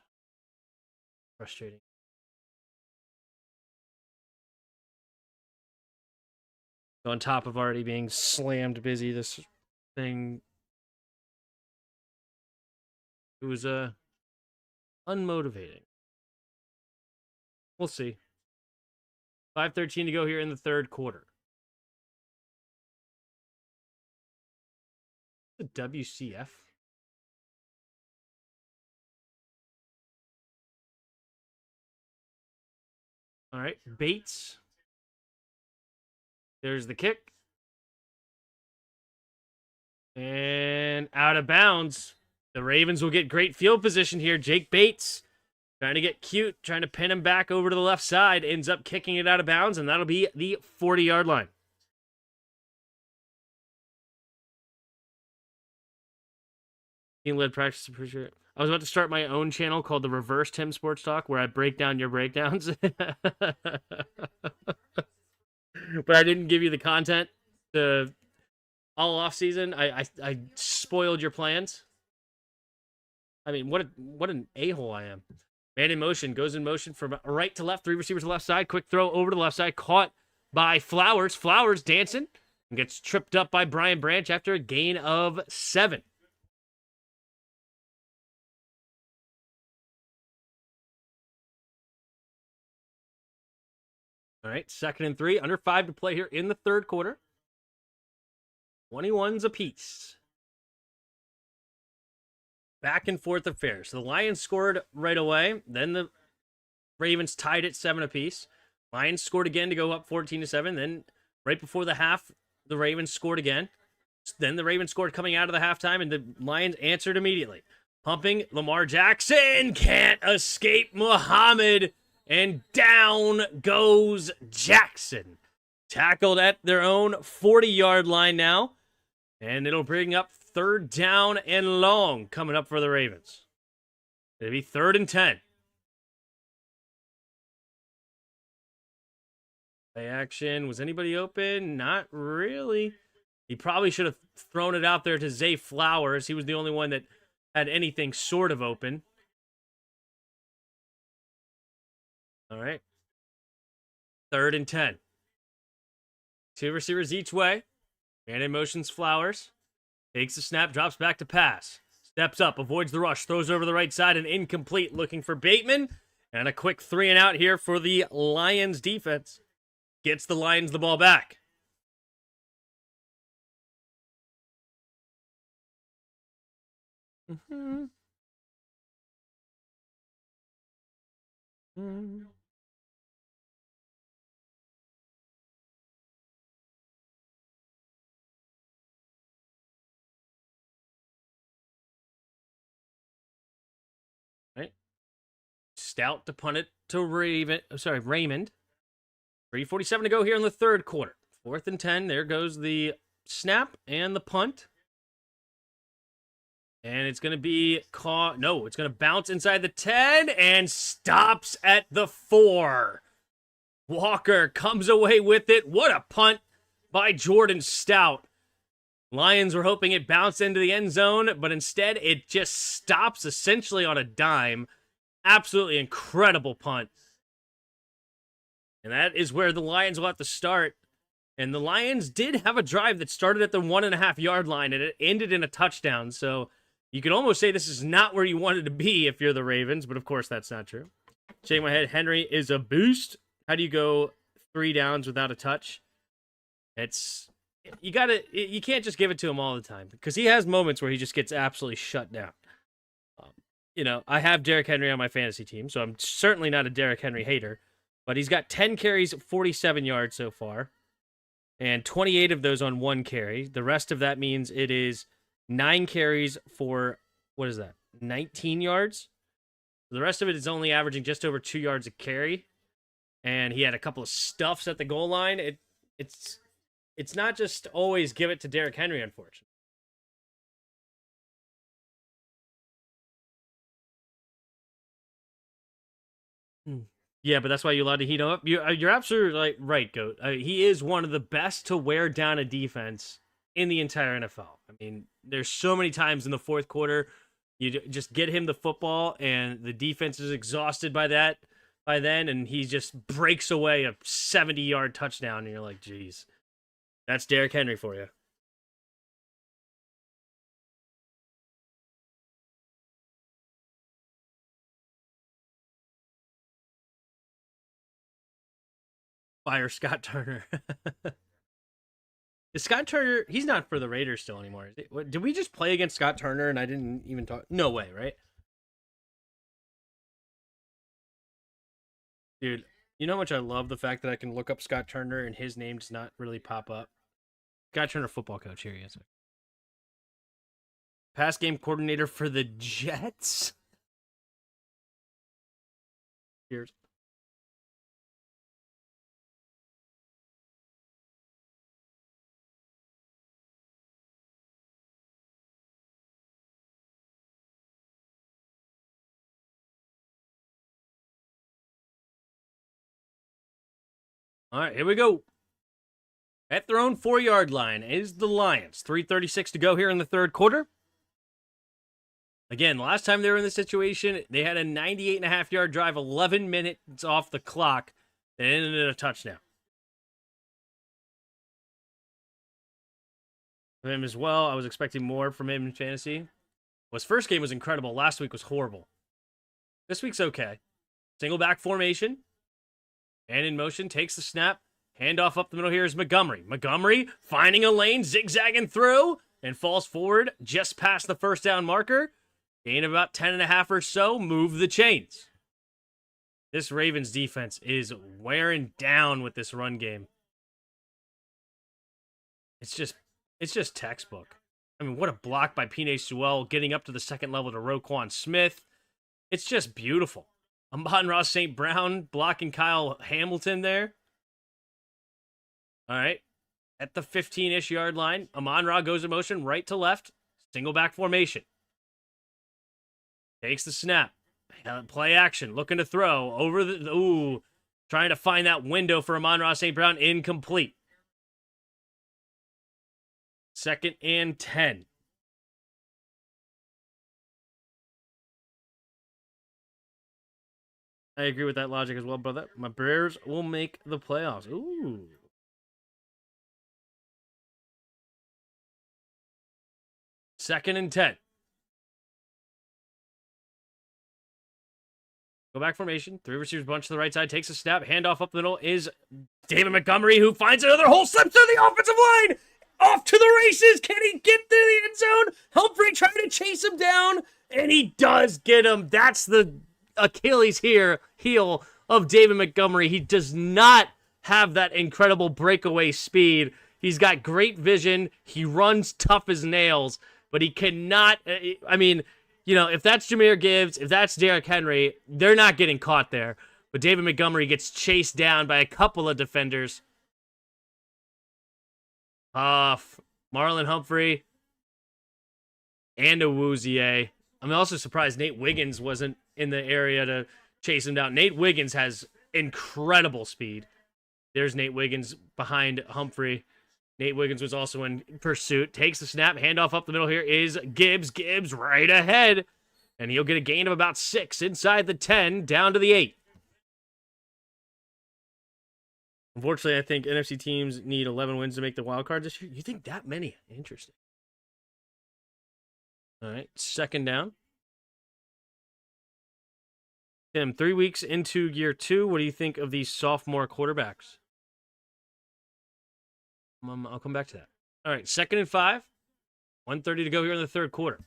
Frustrating. So on top of already being slammed busy, this thing, it was unmotivating. We'll see. 5:13 to go here in the third quarter. The WCF. All right, Bates. There's the kick. And out of bounds. The Ravens will get great field position here. Jake Bates trying to get cute, trying to pin him back over to the left side, ends up kicking it out of bounds, and that'll be the 40-yard line. Team-led practice, appreciate it. I was about to start my own channel called the Reverse Tim Sports Talk, where I break down your breakdowns. But I didn't give you the content to all off season. I spoiled your plans. I mean, what an a-hole I am. Man in motion, goes in motion from right to left, 3 receivers to left side, quick throw over to the left side, caught by Flowers. Flowers dancing and gets tripped up by Brian Branch after a gain of 7. All right, 2nd and 3, under 5 to play here in the third quarter. 21s apiece. Back and forth affair. So the Lions scored right away. Then the Ravens tied it 7 apiece. Lions scored again to go up 14-7. Then right before the half, the Ravens scored again. Then the Ravens scored coming out of the halftime, and the Lions answered immediately. Pumping, Lamar Jackson can't escape Muhammad, and down goes Jackson. Tackled at their own 40-yard line now, and it'll bring up 3rd down and long coming up for the Ravens. It'll be 3rd and 10. Play action. Was anybody open? Not really. He probably should have thrown it out there to Zay Flowers. He was the only one that had anything sort of open. All right. 3rd and 10. 2 receivers each way. Man in motion's Flowers. Takes the snap, drops back to pass. Steps up, avoids the rush, throws over the right side and incomplete, looking for Bateman. And a quick 3 and out here for the Lions defense. Gets the Lions the ball back. Mm-hmm. Mm-hmm. Right. Stout to punt it to Raymond. 3:47 to go here in the third quarter. 4th and 10. There goes the snap and the punt. And it's going to be caught. No, it's going to bounce inside the 10 and stops at the 4. Walker comes away with it. What a punt by Jordan Stout. Lions were hoping it bounced into the end zone, but instead it just stops essentially on a dime. Absolutely incredible punt. And that is where the Lions will have to start. And the Lions did have a drive that started at the 1.5-yard line, and it ended in a touchdown. So you can almost say this is not where you wanted to be if you're the Ravens, but of course that's not true. Shaking my head, Henry is a boost. How do you go 3 downs without a touch? You can't just give it to him all the time, because he has moments where he just gets absolutely shut down. I have Derrick Henry on my fantasy team, so I'm certainly not a Derrick Henry hater, but he's got 10 carries, 47 yards so far, and 28 of those on 1 carry. The rest of that means it is 9 carries for, 19 yards? The rest of it is only averaging just over 2 yards a carry, and he had a couple of stuffs at the goal line. It's not just always give it to Derrick Henry, unfortunately. Yeah, but that's why you're allowed to heat him up. You're absolutely right, Goat. He is one of the best to wear down a defense in the entire NFL. I mean, there's so many times in the fourth quarter, you just get him the football, and the defense is exhausted by then, and he just breaks away a 70-yard touchdown, and you're like, geez, that's Derrick Henry for you. Fire Scott Turner. Is Scott Turner, he's not for the Raiders still anymore, is he? Did we just play against Scott Turner and I didn't even talk? No way, right? Dude, you know how much I love the fact that I can look up Scott Turner and his name does not really pop up? Scott Turner, football coach. Here he is. Pass game coordinator for the Jets. Here's. All right, here we go. At their own 4-yard line is the Lions. 3:36 to go here in the third quarter. Again, last time they were in this situation, they had a 98.5-yard drive, 11 minutes off the clock, that ended in a touchdown. For him as well, I was expecting more from him in fantasy. His first game was incredible. Last week was horrible. This week's okay. Single back formation. And in motion, takes the snap. Handoff up the middle here is Montgomery. Montgomery finding a lane, zigzagging through, and falls forward just past the first down marker. Gain of about 10.5 or so. Move the chains. This Ravens defense is wearing down with this run game. It's just textbook. I mean, what a block by Penei Sewell, getting up to the second level to Roquan Smith. It's just beautiful. Amon-Ra St. Brown blocking Kyle Hamilton there. All right. At the 15-ish yard line, Amon-Ra goes in motion right to left. Single back formation. Takes the snap. Play action. Looking to throw. Over the... Ooh. Trying to find that window for Amon-Ra St. Brown. Incomplete. 2nd and 10. I agree with that logic as well, brother. My Bears will make the playoffs. Ooh. Second and 10. Go back formation. 3 receivers bunch to the right side. Takes a snap. Handoff up the middle is David Montgomery, who finds another hole. Slips through the offensive line. off to the races. Can he get through the end zone? Humphrey trying to chase him down, and he does get him. That's the Achilles heel of David Montgomery. He does not have that incredible breakaway speed. He's got great vision. He runs tough as nails, but he cannot. I mean, if that's Jahmyr Gibbs, if that's Derrick Henry, they're not getting caught there. But David Montgomery gets chased down by a couple of defenders. Marlon Humphrey and Awuzie. I'm also surprised Nate Wiggins wasn't in the area to chase him down. Nate Wiggins has incredible speed. There's Nate Wiggins behind Humphrey. Nate Wiggins was also in pursuit. Takes the snap. Handoff up the middle here is Gibbs. Gibbs right ahead. And he'll get a gain of about 6 inside the 10, down to the 8. Unfortunately, I think NFC teams need 11 wins to make the wild card this year. You think that many? Interesting. All right, second down. Tim, 3 weeks into year 2, what do you think of these sophomore quarterbacks? I'll come back to that. All right, 2nd and 5. 1:30 to go here in the third quarter.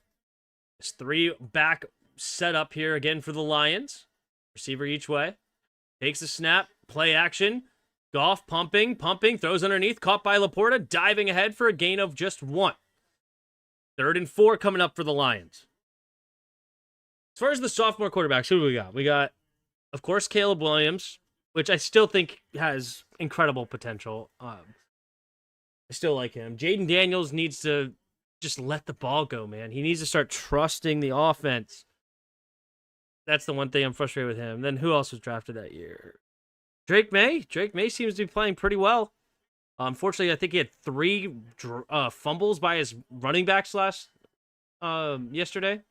It's 3 back set up here again for the Lions. Receiver each way. Takes the snap. Play action. Goff pumping. Throws underneath. Caught by Laporta. Diving ahead for a gain of just 1. 3rd and 4 coming up for the Lions. As far as the sophomore quarterbacks, who do we got? We got, of course, Caleb Williams, which I still think has incredible potential. I still like him. Jaden Daniels needs to just let the ball go, man. He needs to start trusting the offense. That's the one thing I'm frustrated with him. Then who else was drafted that year? Drake May. Drake May seems to be playing pretty well. Unfortunately, I think he had 3 fumbles by his running backs yesterday.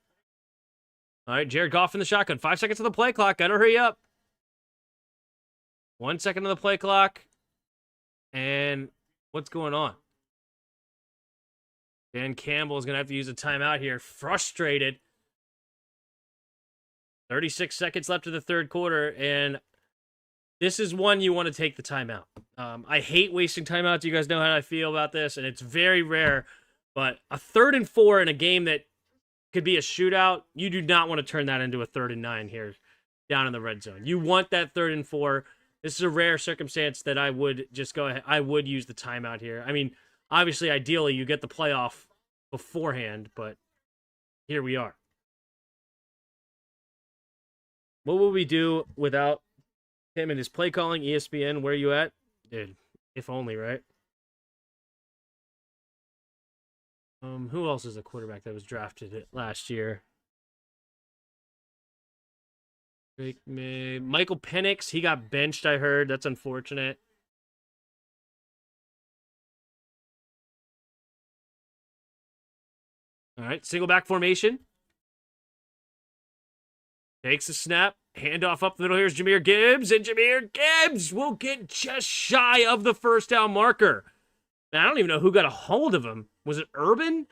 All right, Jared Goff in the shotgun. 5 seconds on the play clock. Gotta hurry up. 1 second on the play clock. And what's going on? Dan Campbell is going to have to use a timeout here. Frustrated. 36 seconds left of the third quarter, and this is one you want to take the timeout. I hate wasting timeouts. You guys know how I feel about this, and it's very rare. But a 3rd and 4 in a game that could be a shootout, you do not want to turn that into a 3rd and 9 here down in the red zone. You want that 3rd and 4. This is a rare circumstance that I would just go ahead. I would use the timeout here. I mean, obviously, ideally, you get the playoff beforehand, but here we are. What will we do without him and his play calling? ESPN, where you at? Dude, if only, right? Who else is a quarterback that was drafted last year? Michael Penix, he got benched, I heard. That's unfortunate. All right, single back formation. Takes a snap. Handoff up the middle. Here's Jahmyr Gibbs, and Jahmyr Gibbs will get just shy of the first down marker. Man, I don't even know who got a hold of him. Was it Urban?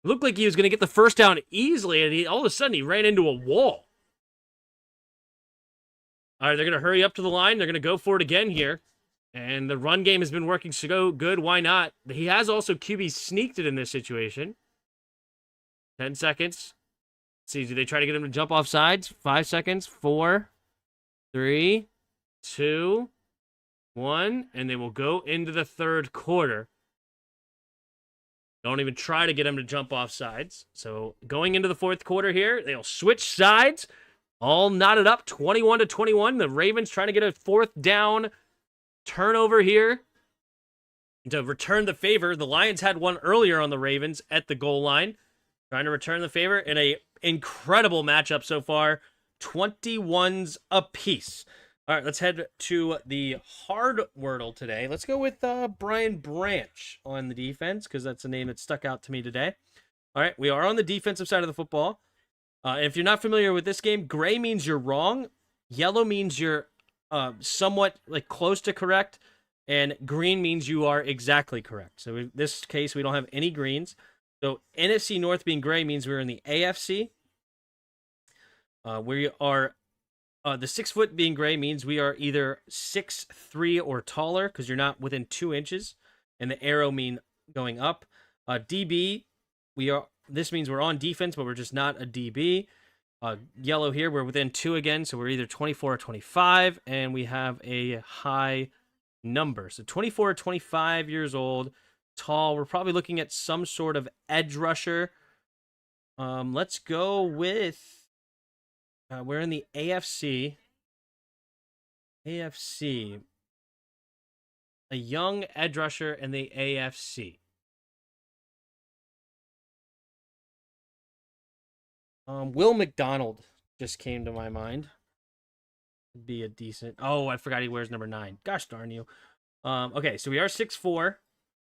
It looked like he was going to get the first down easily, and all of a sudden he ran into a wall. All right, they're going to hurry up to the line. They're going to go for it again here. And the run game has been working so good. Why not? He has also QB sneaked it in this situation. 10 seconds. Let's see, do they try to get him to jump off sides? 5 seconds. 4, 3, 2, 1. And they will go into the third quarter. Don't even try to get him to jump off sides. So going into the fourth quarter here, they'll switch sides. All knotted up, 21-21. The Ravens trying to get a 4th down turnover here to return the favor. The Lions had one earlier on the Ravens at the goal line. Trying to return the favor in a incredible matchup so far. 21s apiece. All right, let's head to the hard wordle today. Let's go with Brian Branch on the defense, because that's a name that stuck out to me today. All right, we are on the defensive side of the football. If you're not familiar with this game, gray means you're wrong. Yellow means you're somewhat like close to correct. And green means you are exactly correct. So in this case, we don't have any greens. So NFC North being gray means we're in the AFC. We are the 6 foot being gray means we are either 6'3" or taller, because you're not within 2 inches. And the arrow going up. DB, this means we're on defense, but we're just not a DB. Yellow here, we're within 2 again, so we're either 24 or 25, and we have a high number. So 24 or 25 years old, tall. We're probably looking at some sort of edge rusher. Let's go with, we're in the AFC. AFC. A young edge rusher in the AFC. Will McDonald just came to my mind. Be a decent. Oh, I forgot he wears number 9. Gosh darn you. Okay, so we are 6'4".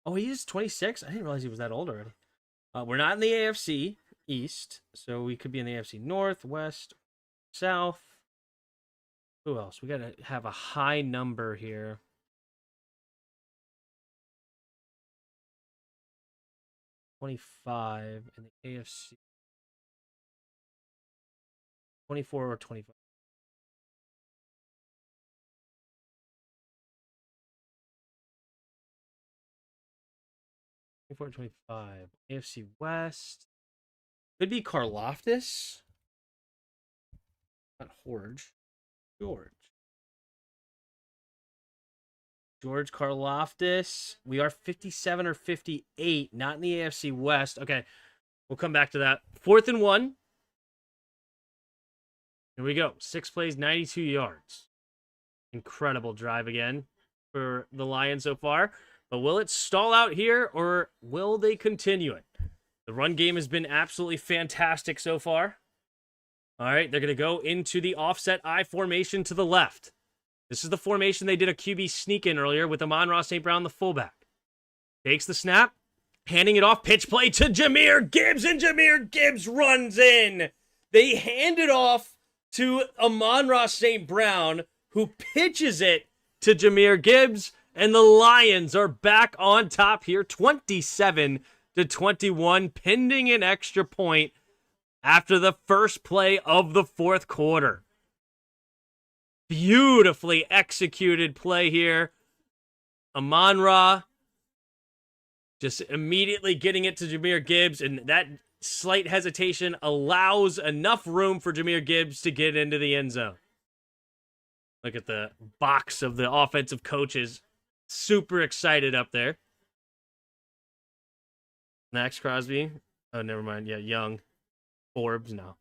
Oh, he is 26. I didn't realize he was that old already. We're not in the AFC East, so we could be in the AFC North, West, South. Who else? We gotta have a high number here. 25 in the AFC. 24 or 25. Or 25. AFC West. Could be Karlaftis. Not Horge. George Karlaftis. We are 57 or 58, not in the AFC West. Okay, we'll come back to that. 4th and 1. Here we go. 6 plays, 92 yards. Incredible drive again for the Lions so far. But will it stall out here, or will they continue it? The run game has been absolutely fantastic so far. All right, they're going to go into the offset I formation to the left. This is the formation they did a QB sneak in earlier with Amon-Ra St. Brown, the fullback. Takes the snap, handing it off, pitch play to Jahmyr Gibbs, and Jahmyr Gibbs runs in. They hand it off to Amon-Ra St. Brown, who pitches it to Jahmyr Gibbs, and the Lions are back on top here, 27-21, pending an extra point after the first play of the 4th quarter. Beautifully executed play here. Amon-Ra just immediately getting it to Jahmyr Gibbs, and that slight hesitation allows enough room for Jahmyr Gibbs to get into the end zone. Look at the box of the offensive coaches. Super excited up there. Max Crosby. Oh, never mind. Yeah, Young. Forbes, no.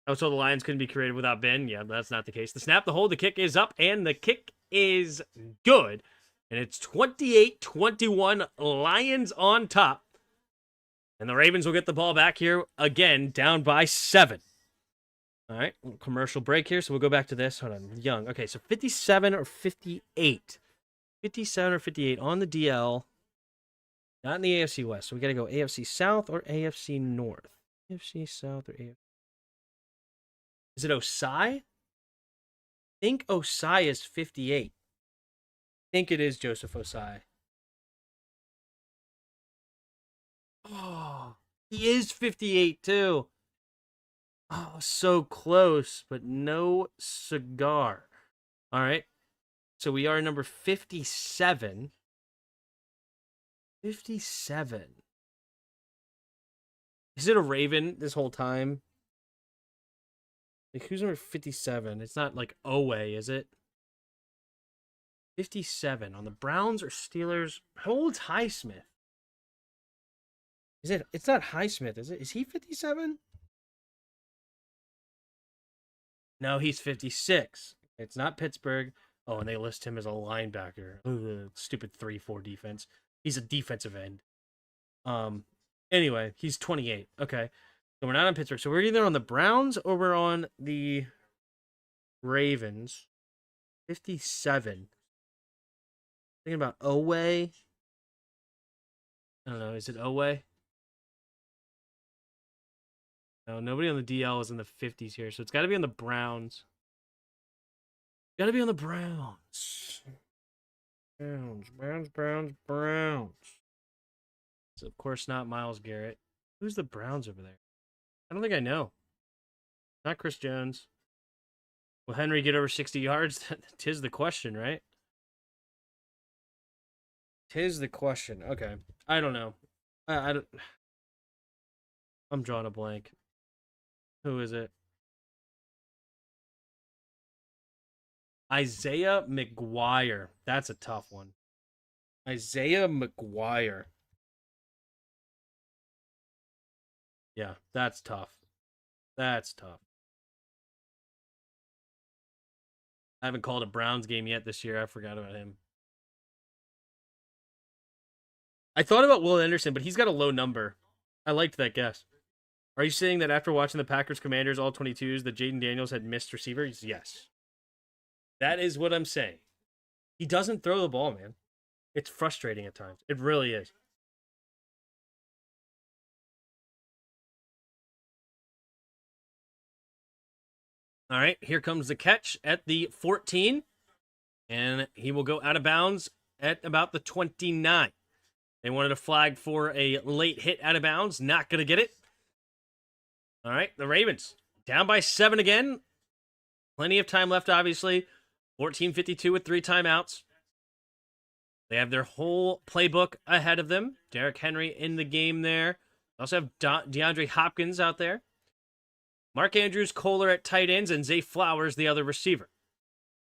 Oh, so the Lions couldn't be creative without Ben? Yeah, that's not the case. The snap, the hold, the kick is up, and the kick is good. And it's 28-21, Lions on top. And the Ravens will get the ball back here again, down by 7. All right, commercial break here, so we'll go back to this. Hold on, Young. Okay, so 57 or 58. 57 or 58 on the DL. Not in the AFC West. So we got to go AFC South or AFC North. AFC South or AFC. Is it Osai? I think Osai is 58. I think it is Joseph Osai. Oh, he is 58 too. Oh, so close, but no cigar. All right. So we are number 57. 57. Is it a Raven this whole time? Like, who's number 57? It's not like Owe, is it? 57 on the Browns or Steelers. How old's Highsmith? Is it? It's not Highsmith, is it? Is he 57? No, he's 56. It's not Pittsburgh. Oh, and they list him as a linebacker. Ugh, stupid 3-4 defense. He's a defensive end. Anyway, he's 28. Okay. So we're not on Pittsburgh. So we're either on the Browns or we're on the Ravens. 57. Thinking about Owe. I don't know. Is it Owe? No, nobody on the DL is in the 50s here. So it's got to be on the Browns. Got to be on the Browns. Browns. It's of course not Myles Garrett. Who's the Browns over there? I don't think I know. Not Chris Jones. Will Henry get over 60 yards? Tis the question, right? Tis the question. Okay. I don't know. I don't, I'm drawing a blank. Who is it? Isaiah McGuire. That's a tough one. Isaiah McGuire. Yeah, that's tough. That's tough. I haven't called a Browns game yet this year. I forgot about him. I thought about Will Anderson, but he's got a low number. I liked that guess. Are you saying that after watching the Packers Commanders all 22s, that Jaden Daniels had missed receivers? Yes. That is what I'm saying. He doesn't throw the ball, man. It's frustrating at times. It really is. All right, here comes the catch at the 14, and he will go out of bounds at about the 29. They wanted a flag for a late hit out of bounds. Not going to get it. All right, the Ravens down by 7 again. Plenty of time left, obviously. 14:52 with 3 timeouts. They have their whole playbook ahead of them. Derrick Henry in the game there. They also have DeAndre Hopkins out there. Mark Andrews, Kohler at tight ends, and Zay Flowers, the other receiver.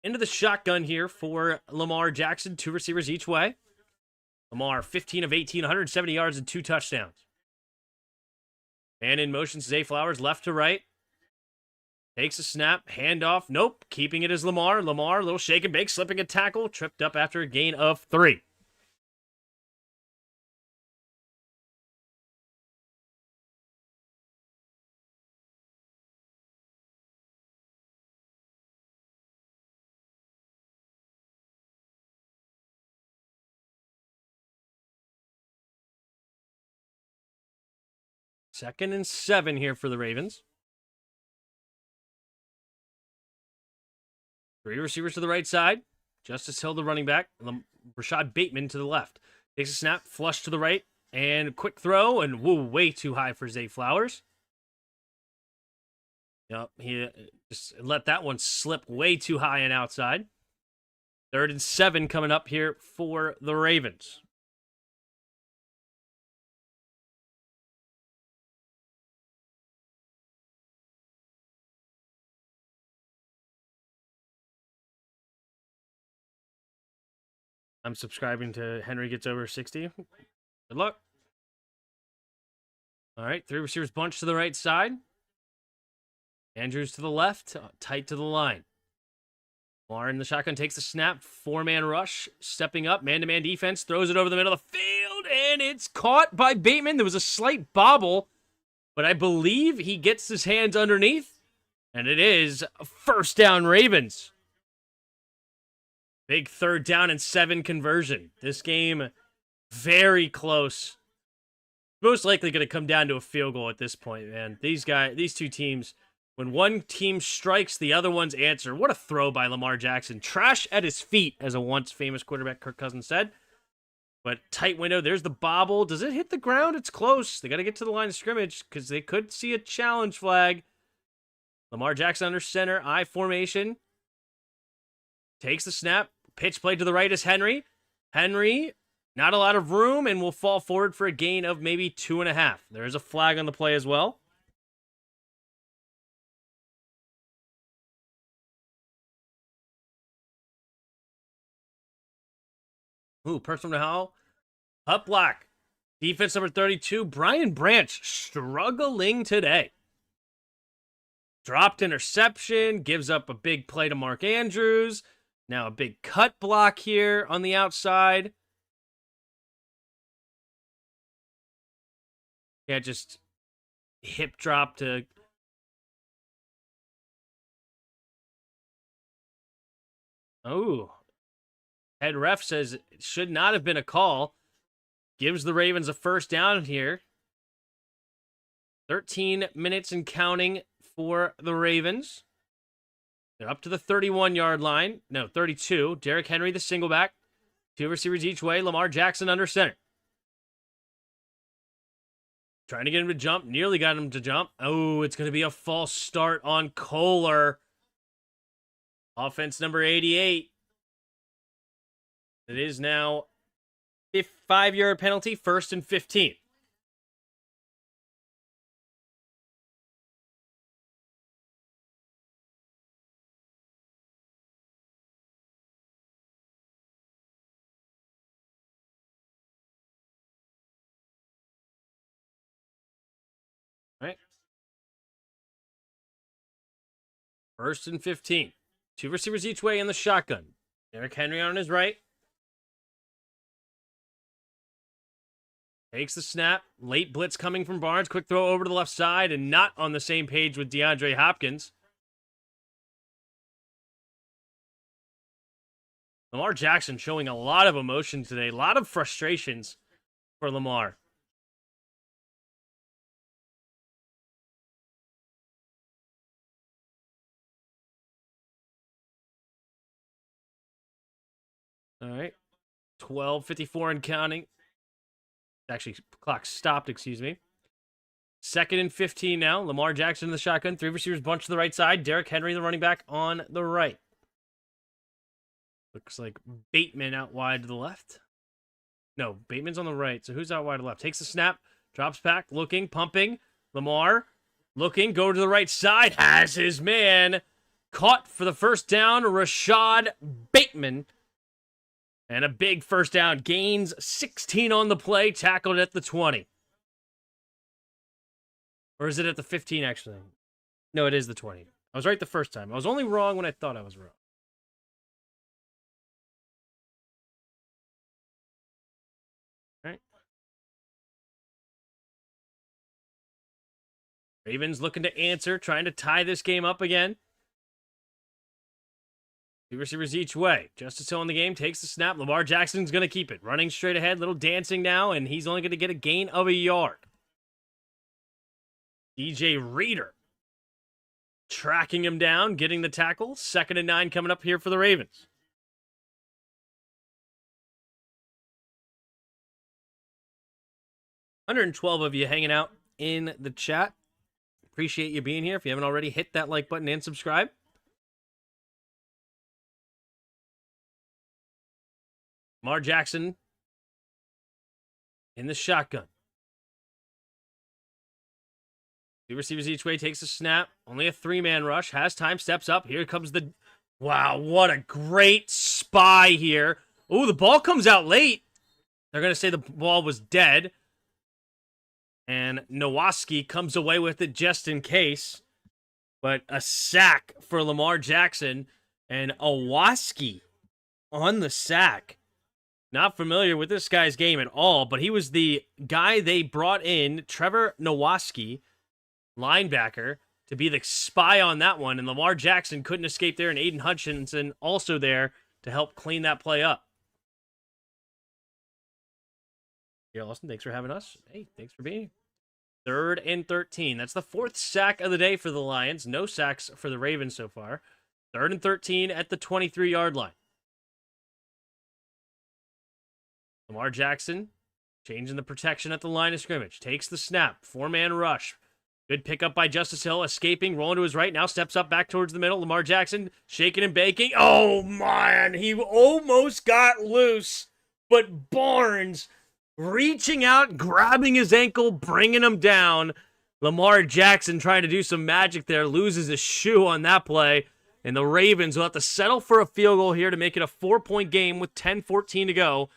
Into the shotgun here for Lamar Jackson. 2 receivers each way. Lamar, 15 of 18, 170 yards and 2 touchdowns. Man in motion, Zay Flowers, left to right. Takes a snap, handoff. Nope, keeping it as Lamar. Lamar, a little shake and bake, slipping a tackle, tripped up after a gain of 3. Second and 7 here for the Ravens. 3 receivers to the right side. Justice Hill, the running back. Rashad Bateman to the left. Takes a snap, flush to the right, and quick throw, and woo, way too high for Zay Flowers. Yep, he just let that one slip way too high and outside. 3rd and 7 coming up here for the Ravens. I'm subscribing to Henry Gets Over 60. Good luck. All right, 3 receivers bunch to the right side. Andrews to the left, tight to the line. Lamar in the shotgun takes the snap. 4-man rush, stepping up, man-to-man defense, throws it over the middle of the field, and it's caught by Bateman. There was a slight bobble, but I believe he gets his hands underneath, and it is first down Ravens. Big 3rd down and 7 conversion. This game, very close. Most likely going to come down to a field goal at this point, man. These 2 teams, when one team strikes, the other one's answer. What a throw by Lamar Jackson. Trash at his feet, as a once famous quarterback Kirk Cousins said. But tight window, there's the bobble. Does it hit the ground? It's close. They got to get to the line of scrimmage because they could see a challenge flag. Lamar Jackson under center, I formation. Takes the snap. Pitch play to the right is Henry. Henry, not a lot of room, and will fall forward for a gain of maybe 2.5. There's a flag on the play as well. Ooh, personal foul. Up block. Defense number 32, Brian Branch, struggling today. Dropped interception, gives up a big play to Mark Andrews. Now a big cut block here on the outside. Yeah, just hip drop to... Oh. Head ref says it should not have been a call. Gives the Ravens a first down here. 13 minutes and counting for the Ravens. They're up to the 31-yard line. No, 32. Derrick Henry, the single back. 2 receivers each way. Lamar Jackson under center. Trying to get him to jump. Nearly got him to jump. Oh, it's going to be a false start on Kohler. Offense number 88. It is now 5-yard penalty, 1st and 15. Right. 1st and 15. 2 receivers each way in the shotgun. Derrick Henry on his right. Takes the snap. Late blitz coming from Barnes. Quick throw over to the left side and not on the same page with DeAndre Hopkins. Lamar Jackson showing a lot of emotion today. A lot of frustrations for Lamar. All right. 12:54 and counting. Actually, clock stopped, excuse me. 2nd and 15 now. Lamar Jackson in the shotgun. 3 receivers bunch to the right side. Derrick Henry, the running back, on the right. Looks like Bateman out wide to the left. No, Bateman's on the right. So who's out wide to the left? Takes the snap. Drops back. Looking. Pumping. Lamar. Looking. Go to the right side. Has his man. Caught for the first down. Rashad Bateman. And a big first down. Gains 16 on the play. Tackled at the 20. Or is it at the 15, actually? No, it is the 20. I was right the first time. I was only wrong when I thought I was wrong. All right. Ravens looking to answer. Trying to tie this game up again. 2 receivers each way. Justice Hill in the game. Takes the snap. Lamar Jackson's going to keep it. Running straight ahead. Little dancing now. And he's only going to get a gain of a yard. DJ Reader tracking him down, getting the tackle. 2nd and 9 coming up here for the Ravens. $112 of you hanging out in the chat. Appreciate you being here. If you haven't already, hit that like button and subscribe. Lamar Jackson in the shotgun. 2 receivers each way, takes a snap. Only a 3-man rush. Has time, steps up. Here comes the... Wow, what a great spy here. Oh, the ball comes out late. They're going to say the ball was dead. And Nowaski comes away with it just in case. But a sack for Lamar Jackson. And Owaski on the sack. Not familiar with this guy's game at all, but he was the guy they brought in, Trevor Nowaski, linebacker, to be the spy on that one. And Lamar Jackson couldn't escape there, and Aiden Hutchinson also there to help clean that play up. Yeah, Austin, thanks for having us. Hey, thanks for being here. 3rd and 13. That's the 4th sack of the day for the Lions. No sacks for the Ravens so far. 3rd and 13 at the 23-yard line. Lamar Jackson changing the protection at the line of scrimmage. Takes the snap. 4-man rush. Good pickup by Justice Hill. Escaping. Rolling to his right. Now steps up back towards the middle. Lamar Jackson shaking and baking. Oh, man. He almost got loose. But Barnes reaching out, grabbing his ankle, bringing him down. Lamar Jackson trying to do some magic there. Loses his shoe on that play. And the Ravens will have to settle for a field goal here to make it a 4-point game with 10:14 to go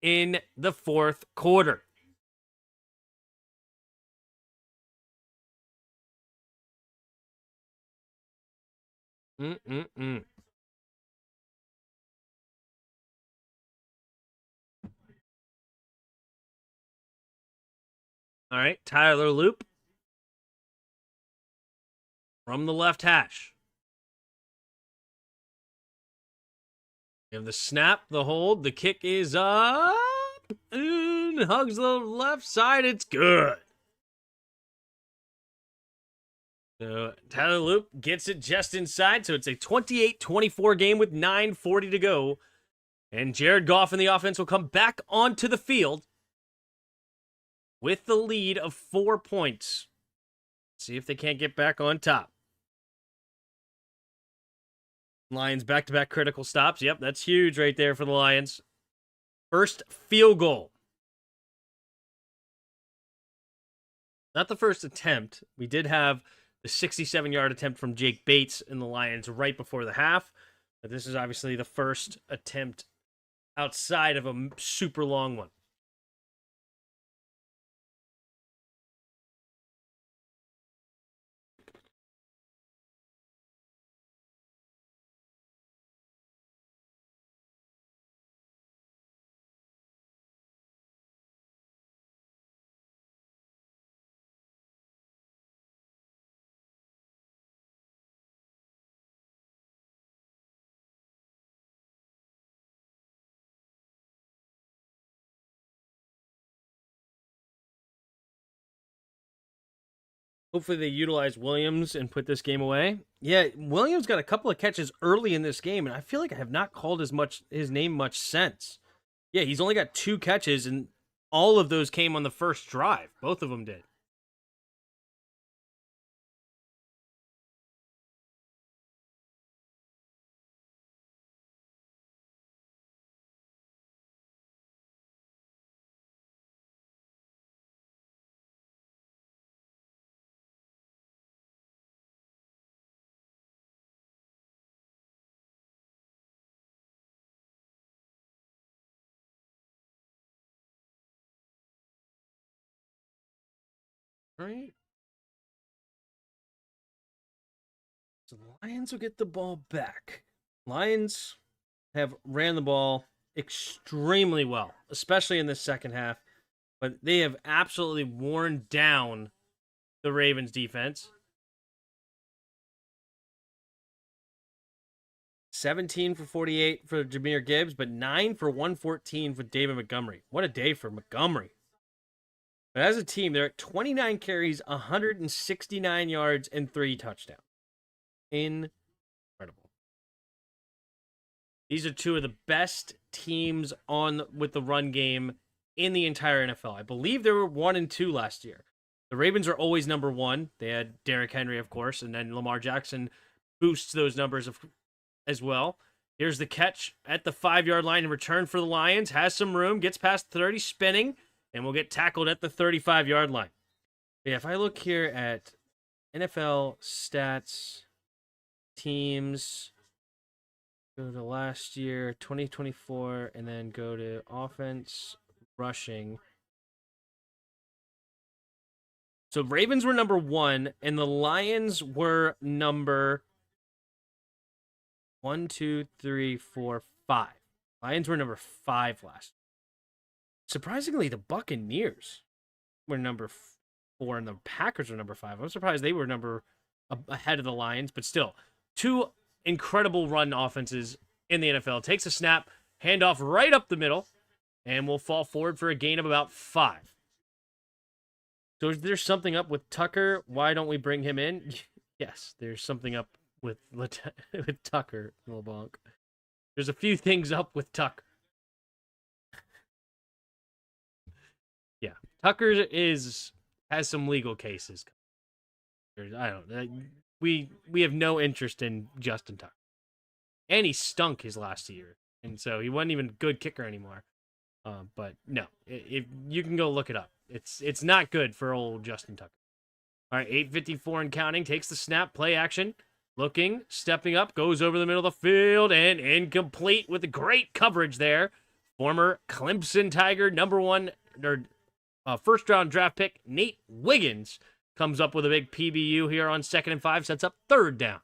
in the 4th quarter. All right, Tyler Loop from the left hash. You have the snap, the hold, the kick is up, and hugs the left side. It's good. So Tyler Loop gets it just inside, so it's a 28-24 game with 9:40 to go. And Jared Goff and the offense will come back onto the field with the lead of 4 points. See if they can't get back on top. Lions back-to-back critical stops. Yep, that's huge right there for the Lions. First field goal. Not the first attempt. We did have the 67-yard attempt from Jake Bates in the Lions right before the half. But this is obviously the first attempt outside of a super long one. Hopefully they utilize Williams and put this game away. Yeah, Williams got a couple of catches early in this game, and I feel like I have not called his name much since. Yeah, he's only got 2 catches, and all of those came on the first drive. Both of them did. All right. So the Lions will get the ball back. Lions have ran the ball extremely well, especially in the second half, but they have absolutely worn down the Ravens defense. 17 for 48 for Jahmyr Gibbs, but 9 for 114 for David Montgomery. What a day for Montgomery. But as a team, they're at 29 carries, 169 yards, and 3 touchdowns. Incredible. These are 2 of the best teams with the run game in the entire NFL. I believe they were 1 and 2 last year. The Ravens are always number 1. They had Derrick Henry, of course, and then Lamar Jackson boosts those numbers as well. Here's the catch at the 5-yard line in return for the Lions. Has some room, gets past 30, spinning, and will get tackled at the 35-yard line. Yeah, if I look here at NFL stats, teams, go to last year, 2024, and then go to offense, rushing. So Ravens were number 1, and the Lions were number 1, 2, 3, 4, 5. Lions were number 5 last year. Surprisingly, the Buccaneers were number 4, and the Packers were number 5. I'm surprised they were ahead of the Lions, but still, 2 incredible run offenses in the NFL. Takes a snap, handoff right up the middle, and will fall forward for a gain of about 5. So is there something up with Tucker? Why don't we bring him in? Yes, there's something up with Tucker, LeBlanc. There's a few things up with Tucker. Yeah, Tucker has some legal cases. I don't. We have no interest in Justin Tucker, and he stunk his last year, and so he wasn't even a good kicker anymore. But no, if you can go look it up, it's not good for old Justin Tucker. All right, 8:54 and counting. Takes the snap, play action, looking, stepping up, goes over the middle of the field, and incomplete with the great coverage there. Former Clemson Tiger, first round draft pick Nate Wiggins comes up with a big PBU here on 2nd and 5, sets up 3rd down.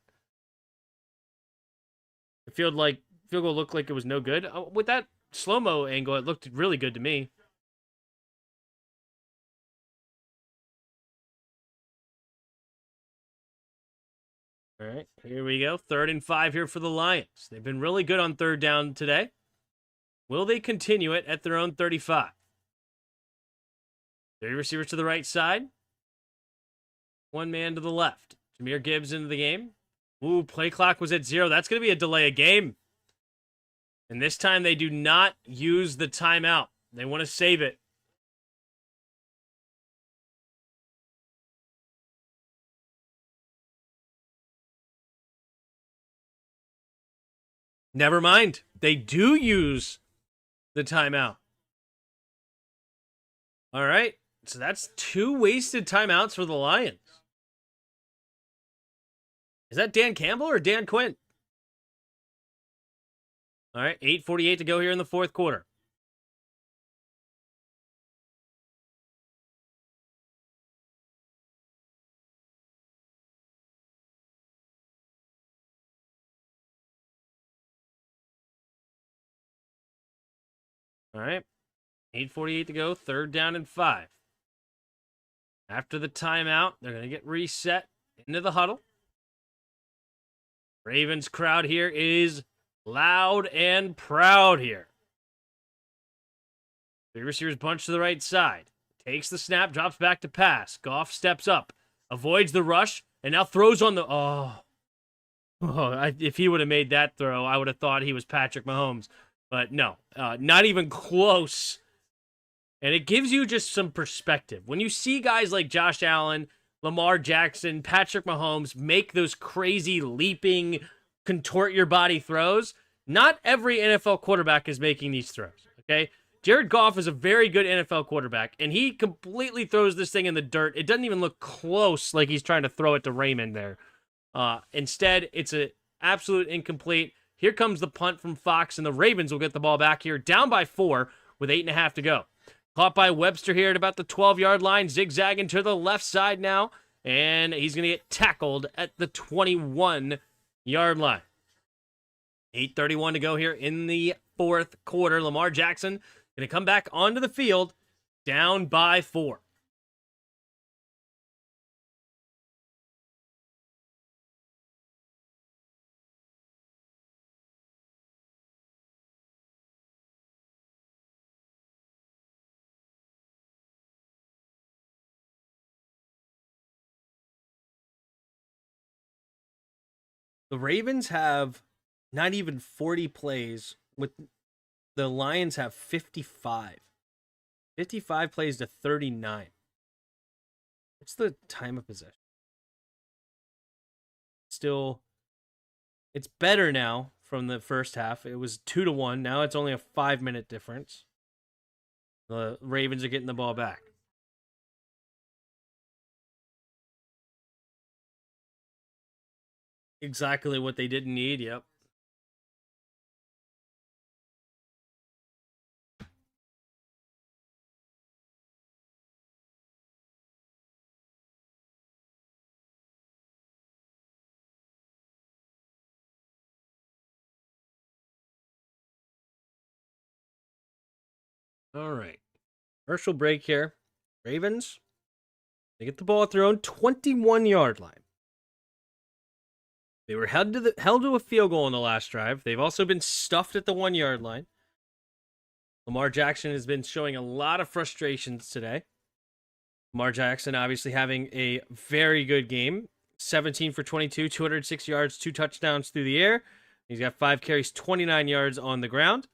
The field goal looked like it was no good. With that slow-mo angle, it looked really good to me. All right, here we go. 3rd and 5 here for the Lions. They've been really good on 3rd down today. Will they continue it at their own 35? 3 receivers to the right side. 1 man to the left. Jahmyr Gibbs into the game. Ooh, play clock was at 0. That's going to be a delay of game. And this time they do not use the timeout. They want to save it. Never mind. They do use the timeout. All right. So that's 2 wasted timeouts for the Lions. Is that Dan Campbell or Dan Quinn? All right. 8:48 to go here in the fourth quarter. All right. 8:48 to go. 3rd down and 5. After the timeout, they're going to get reset into the huddle. Ravens crowd here is loud and proud here. The receivers bunch to the right side. Takes the snap, drops back to pass. Goff steps up, avoids the rush, and now throws on the... if he would have made that throw, I would have thought he was Patrick Mahomes. But no, not even close. And it gives you just some perspective. When you see guys like Josh Allen, Lamar Jackson, Patrick Mahomes make those crazy leaping, contort your body throws, not every NFL quarterback is making these throws, okay? Jared Goff is a very good NFL quarterback, and he completely throws this thing in the dirt. It doesn't even look close like he's trying to throw it to Raymond there. Instead, it's an absolute incomplete. Here comes the punt from Fox, and the Ravens will get the ball back here, down by 4 with 8.5 to go. Caught by Webster here at about the 12-yard line, zigzagging to the left side now, and he's going to get tackled at the 21-yard line. 8:31 to go here in the fourth quarter. Lamar Jackson going to come back onto the field, down by 4. The Ravens have not even 40 plays, with the Lions have 55. 55 plays to 39. What's the time of possession? Still, it's better now from the first half. It was 2-1. Now it's only a 5-minute difference. The Ravens are getting the ball back. Exactly what they didn't need, yep. All right. Commercial break here. Ravens, they get the ball at their own 21-yard line. They were held to a field goal in the last drive. They've also been stuffed at the 1-yard line. Lamar Jackson has been showing a lot of frustrations today. Lamar Jackson obviously having a very good game. 17 for 22, 206 yards, 2 touchdowns through the air. He's got 5 carries, 29 yards on the ground.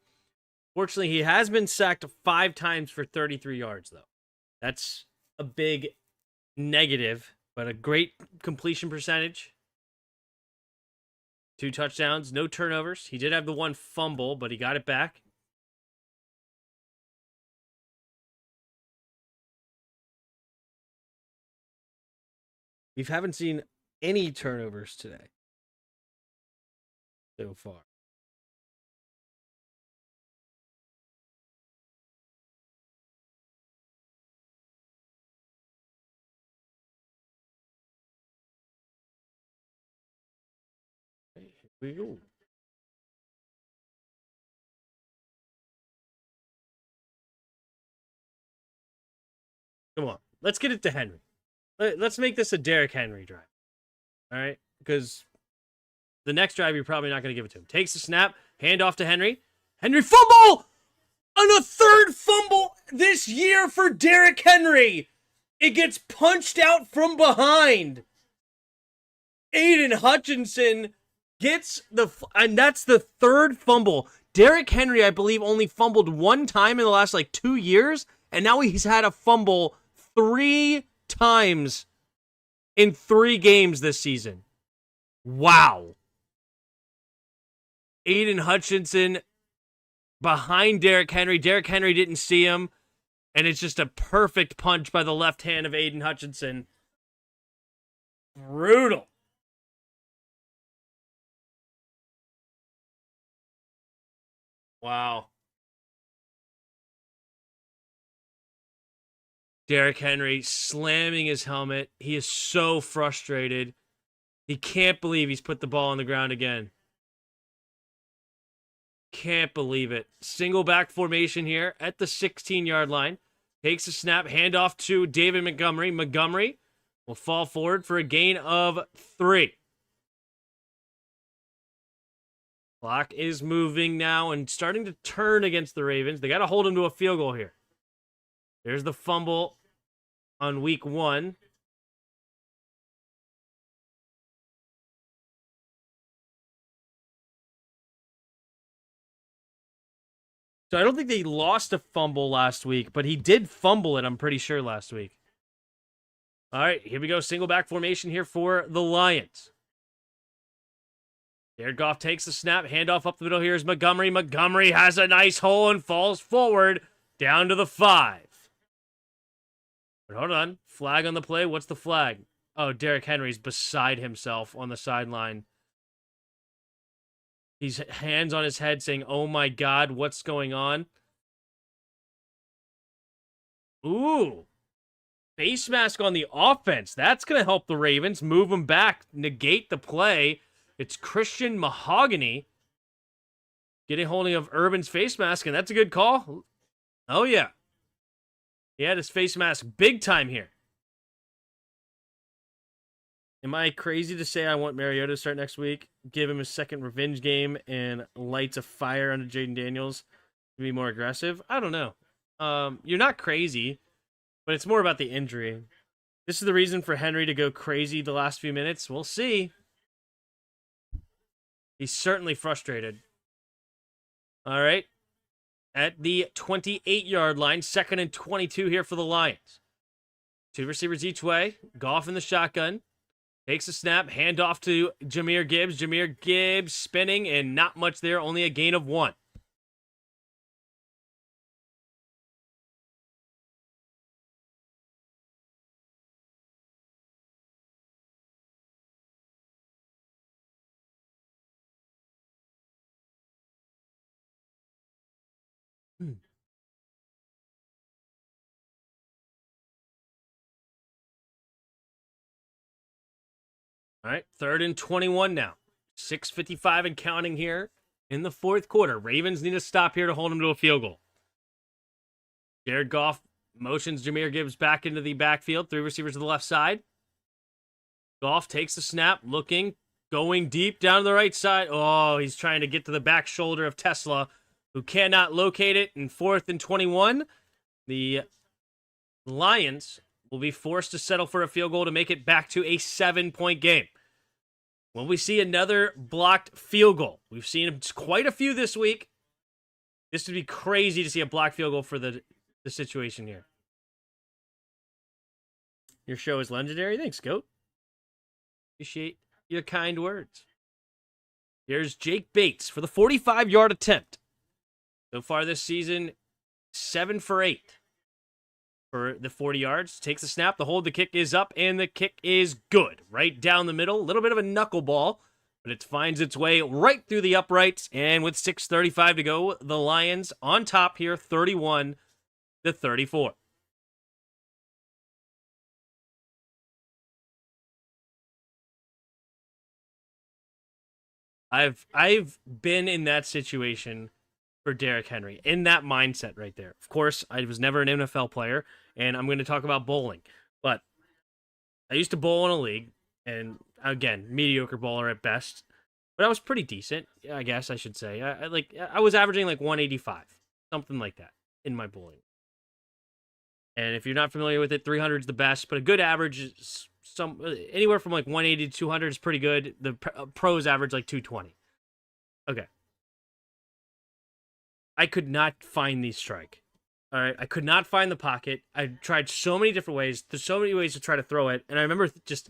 Fortunately, he has been sacked 5 times for 33 yards, though. That's a big negative, but a great completion percentage. 2 touchdowns, no turnovers. He did have the 1 fumble, but he got it back. We haven't seen any turnovers today so far. Okay, here we go. Come on, let's get it to Henry. Let's make this a Derrick Henry drive. All right, because the next drive you're probably not going to give it to him. Takes the snap, hand off to Henry. Henry fumble! On a 3rd fumble this year for Derrick Henry. It gets punched out from behind. Aiden Hutchinson gets and that's the 3rd fumble. Derrick Henry, I believe, only fumbled 1 time in the last 2 years, and now he's had a fumble 3 times in 3 games this season. Wow. Aiden Hutchinson behind Derrick Henry. Derrick Henry didn't see him, And it's just a perfect punch by the left hand of Aiden Hutchinson. Brutal. Wow. Derrick Henry slamming his helmet. He is so frustrated. He can't believe he's put the ball on the ground again. Can't believe it. Single back formation here at the 16-yard line. Takes a snap, handoff to David Montgomery. Montgomery will fall forward for a gain of 3. Clock is moving now and starting to turn against the Ravens. They got to hold him to a field goal here. There's the fumble on week 1. So I don't think they lost a fumble last week, but he did fumble it, I'm pretty sure, last week. All right, here we go. Single back formation here for the Lions. Jared Goff takes the snap. Handoff up the middle here is Montgomery. Montgomery has a nice hole and falls forward down to the 5. But hold on. Flag on the play. What's the flag? Oh, Derrick Henry's beside himself on the sideline. He's hands on his head saying, oh my God, what's going on? Ooh. Face mask on the offense. That's going to help the Ravens. Move them back. Negate the play. It's Christian Mahogany getting holding of Urban's face mask, and that's a good call. Oh, yeah. He had his face mask big time here. Am I crazy to say I want Mariota to start next week, give him a second revenge game, and lights a fire under Jaden Daniels to be more aggressive? I don't know. You're not crazy, but it's more about the injury. This is the reason for Henry to go crazy the last few minutes. We'll see. He's certainly frustrated. All right. At the 28-yard line, 2nd and 22 here for the Lions. 2 receivers each way. Goff in the shotgun. Takes a snap, handoff to Jahmyr Gibbs. Jahmyr Gibbs spinning, and not much there, only a gain of 1. All right, 3rd and 21 now. 6:55 and counting here in the 4th quarter. Ravens need to stop here to hold them to a field goal. Jared Goff motions Jahmyr Gibbs back into the backfield. 3 receivers to the left side. Goff takes the snap, looking, going deep down the right side. Oh, he's trying to get to the back shoulder of Tesla, who cannot locate it. In 4th and 21, the Lions will be forced to settle for a field goal to make it back to a 7-point game. Will we see another blocked field goal? We've seen quite a few this week. This would be crazy to see a blocked field goal for the situation here. Your show is legendary. Thanks, Goat. Appreciate your kind words. Here's Jake Bates for the 45-yard attempt. So far this season, 7 for 8. For the 40 yards, takes the snap, the hold, the kick is up, and the kick is good. Right down the middle, a little bit of a knuckleball, but it finds its way right through the uprights, and with 6:35 to go, the Lions on top here, 31-34. I've been in that situation for Derrick Henry, in that mindset right there. Of course, I was never an NFL player, and I'm going to talk about bowling. But I used to bowl in a league, and again, mediocre bowler at best. But I was pretty decent, I guess I should say. I was averaging like 185, something like that, in my bowling. And if you're not familiar with it, 300 is the best, but a good average is anywhere from like 180 to 200 is pretty good. The pros average like 220. Okay. I could not find the strike. All right, I could not find the pocket. I tried so many different ways. There's so many ways to try to throw it, and I remember just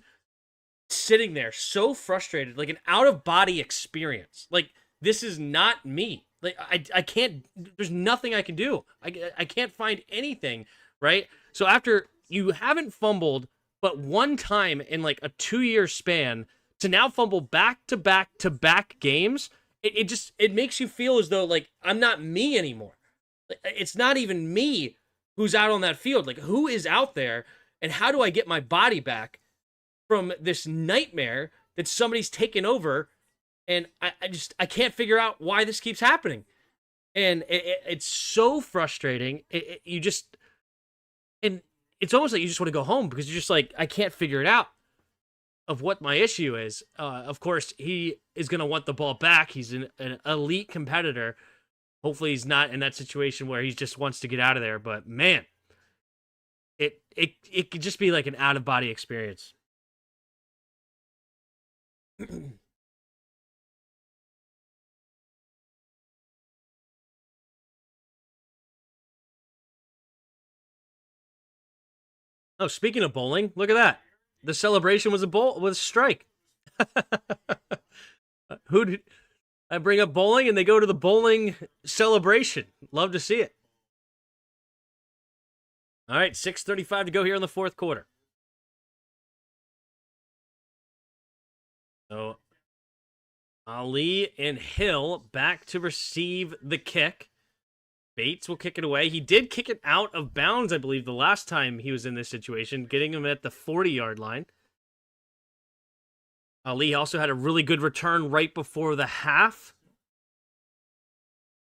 sitting there so frustrated, like an out-of-body experience. Like, this is not me. Like I can't. There's nothing I can do. I can't find anything. Right. So after you haven't fumbled but one time in like a 2-year span, to now fumble back to back to back games, it makes you feel as though like I'm not me anymore. It's not even me who's out on that field. Like, who is out there, and how do I get my body back from this nightmare that somebody's taken over? And I can't figure out why this keeps happening. And it's so frustrating. And it's almost like you just want to go home because you're just like, I can't figure it out of what my issue is. Of course, he is going to want the ball back. He's an elite competitor. Hopefully he's not in that situation where he just wants to get out of there. But man, it could just be like an out-of-body experience. Oh, speaking of bowling, look at that. The celebration was a strike. Who did I bring up bowling and they go to the bowling celebration? Love to see it. All right, 6:35 to go here in the fourth quarter. So Ali and Hill back to receive the kick. Bates will kick it away. He did kick it out of bounds, I believe, the last time he was in this situation, getting him at the 40-yard line. Ali also had a really good return right before the half.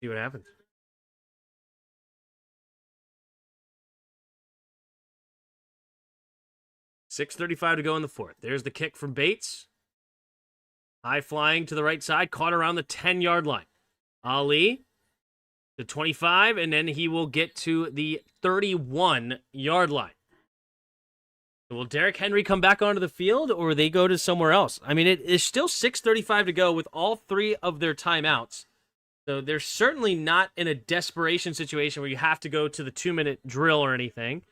See what happens. $6:35 to go in the fourth. There's the kick from Bates. High flying to the right side, caught around the 10-yard line. Ali to 25, and then he will get to the 31-yard line. Will Derrick Henry come back onto the field, or will they go to somewhere else? I mean, it is still 6:35 to go with all three of their timeouts. So they're certainly not in a desperation situation where you have to go to the 2-minute drill or anything.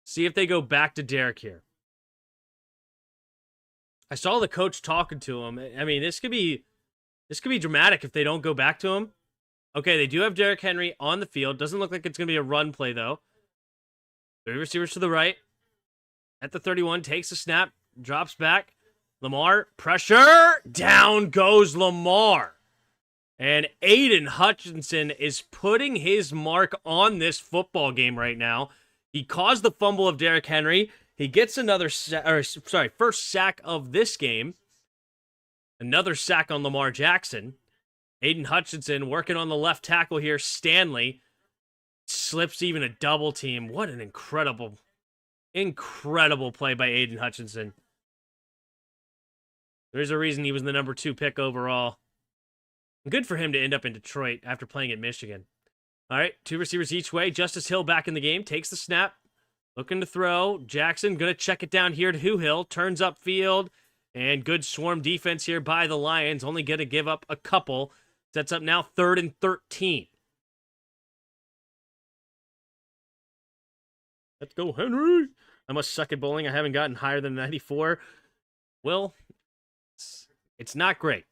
See if they go back to Derrick here. I saw the coach talking to him. I mean, this could be dramatic if they don't go back to him. Okay, they do have Derrick Henry on the field. Doesn't look like it's going to be a run play, though. Three receivers to the right. At the 31, takes a snap, drops back. Lamar, pressure. Down goes Lamar. And Aiden Hutchinson is putting his mark on this football game right now. He caused the fumble of Derrick Henry. He gets another first sack of this game. Another sack on Lamar Jackson. Aiden Hutchinson working on the left tackle here. Stanley slips even a double team. What an incredible play by Aiden Hutchinson. There's a reason he was the number 2 pick overall. Good for him to end up in Detroit after playing at Michigan. All right, 2 receivers each way. Justice Hill back in the game. Takes the snap. Looking to throw. Jackson going to check it down here to Hill. Turns upfield. And good swarm defense here by the Lions. Only going to give up a couple. Sets up now 3rd and 13. Let's go, Henry. I must suck at bowling. I haven't gotten higher than 94. Well, it's not great.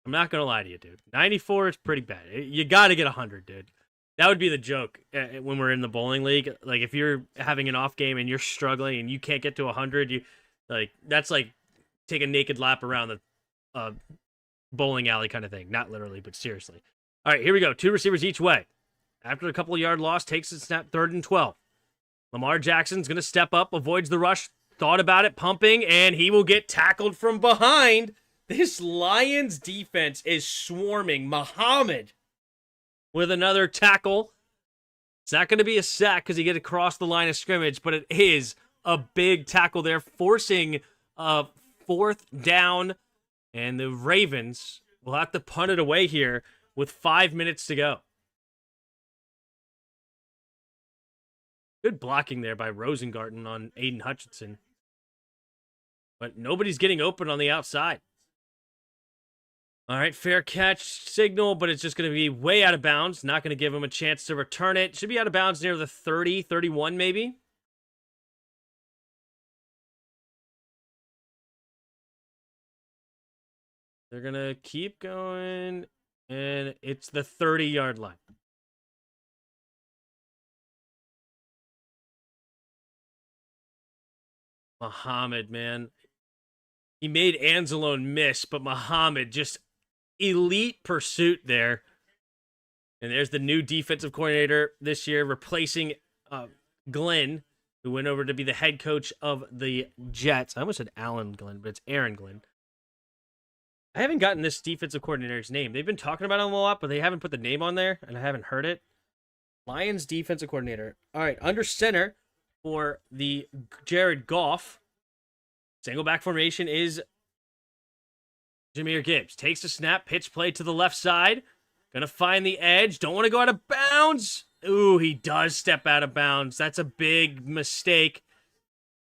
I'm not going to lie to you, dude. 94 is pretty bad. You got to get 100, dude. That would be the joke when we're in the bowling league. Like, if you're having an off game and you're struggling and you can't get to 100, that's like take a naked lap around the bowling alley kind of thing. Not literally, but seriously. All right, here we go. 2 receivers each way. After a couple of yard loss, takes a snap, 3rd and 12. Lamar Jackson's going to step up, avoids the rush, thought about it, pumping, and he will get tackled from behind. This Lions defense is swarming. Muhammad with another tackle. It's not going to be a sack because he gets across the line of scrimmage, but it is a big tackle there, forcing a 4th down, and the Ravens will have to punt it away here with 5 minutes to go. Good blocking there by Rosengarten on Aiden Hutchinson. But nobody's getting open on the outside. All right, fair catch signal, but it's just going to be way out of bounds. Not going to give him a chance to return it. Should be out of bounds near the 30, 31 maybe. They're going to keep going, and it's the 30-yard line. Muhammad, man. He made Anzalone miss, but Muhammad just elite pursuit there. And there's the new defensive coordinator this year, replacing Glenn, who went over to be the head coach of the Jets. I almost said Alan Glenn, but it's Aaron Glenn. I haven't gotten this defensive coordinator's name. They've been talking about him a lot, but they haven't put the name on there, and I haven't heard it. Lions defensive coordinator. All right, under center for the Jared Goff. Single back formation is Jahmyr Gibbs. Takes the snap, pitch play to the left side. Gonna find the edge. Don't want to go out of bounds. Ooh, he does step out of bounds. That's a big mistake.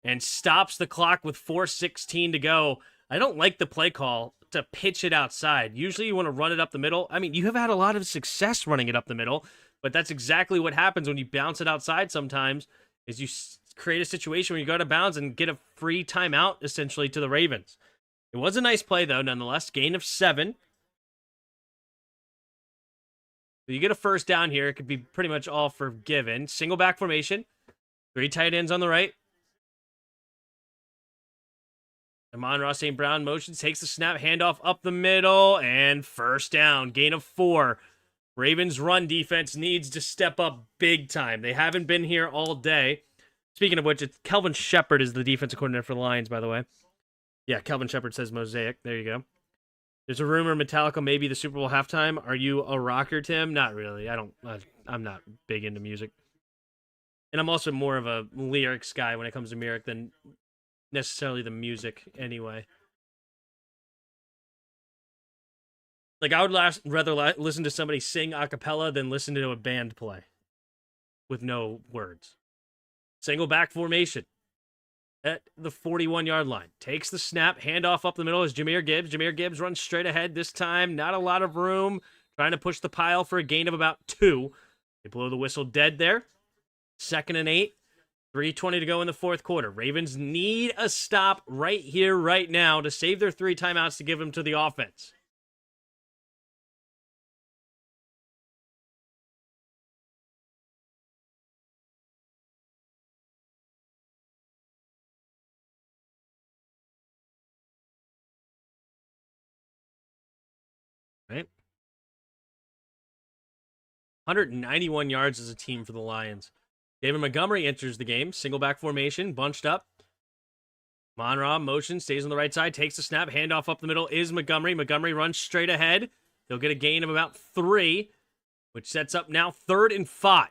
And stops the clock with 4:16 to go. I don't like the play call to pitch it outside. Usually you want to run it up the middle. I mean, you have had a lot of success running it up the middle, but that's exactly what happens when you bounce it outside sometimes, is you create a situation where you go out of bounds and get a free timeout, essentially, to the Ravens. It was a nice play, though, nonetheless. Gain of 7. So you get a first down here. It could be pretty much all forgiven. Single back formation. 3 tight ends on the right. Amon-Ra St. Brown motions, takes the snap, handoff up the middle, and first down. Gain of 4. Ravens' run defense needs to step up big time. They haven't been here all day. Speaking of which, it's Kelvin Shepard is the defensive coordinator for the Lions, by the way. Yeah, Kelvin Shepard says Mosaic. There you go. There's a rumor Metallica may be the Super Bowl halftime. Are you a rocker, Tim? Not really. I'm not big into music. And I'm also more of a lyrics guy when it comes to music than necessarily the music anyway. Like, I would rather listen to somebody sing a cappella than listen to a band play with no words. Single back formation at the 41-yard line. Takes the snap, handoff up the middle is Jahmyr Gibbs. Jahmyr Gibbs runs straight ahead this time. Not a lot of room. Trying to push the pile for a gain of about 2. They blow the whistle dead there. 2nd and 8. 3:20 to go in the fourth quarter. Ravens need a stop right here, right now, to save their 3 timeouts to give them to the offense. Right? 191 yards as a team for the Lions. David Montgomery enters the game. Single back formation, bunched up. Amon-Ra motion, stays on the right side, takes the snap, handoff up the middle is Montgomery. Montgomery runs straight ahead. He'll get a gain of about 3, which sets up now 3rd and 5.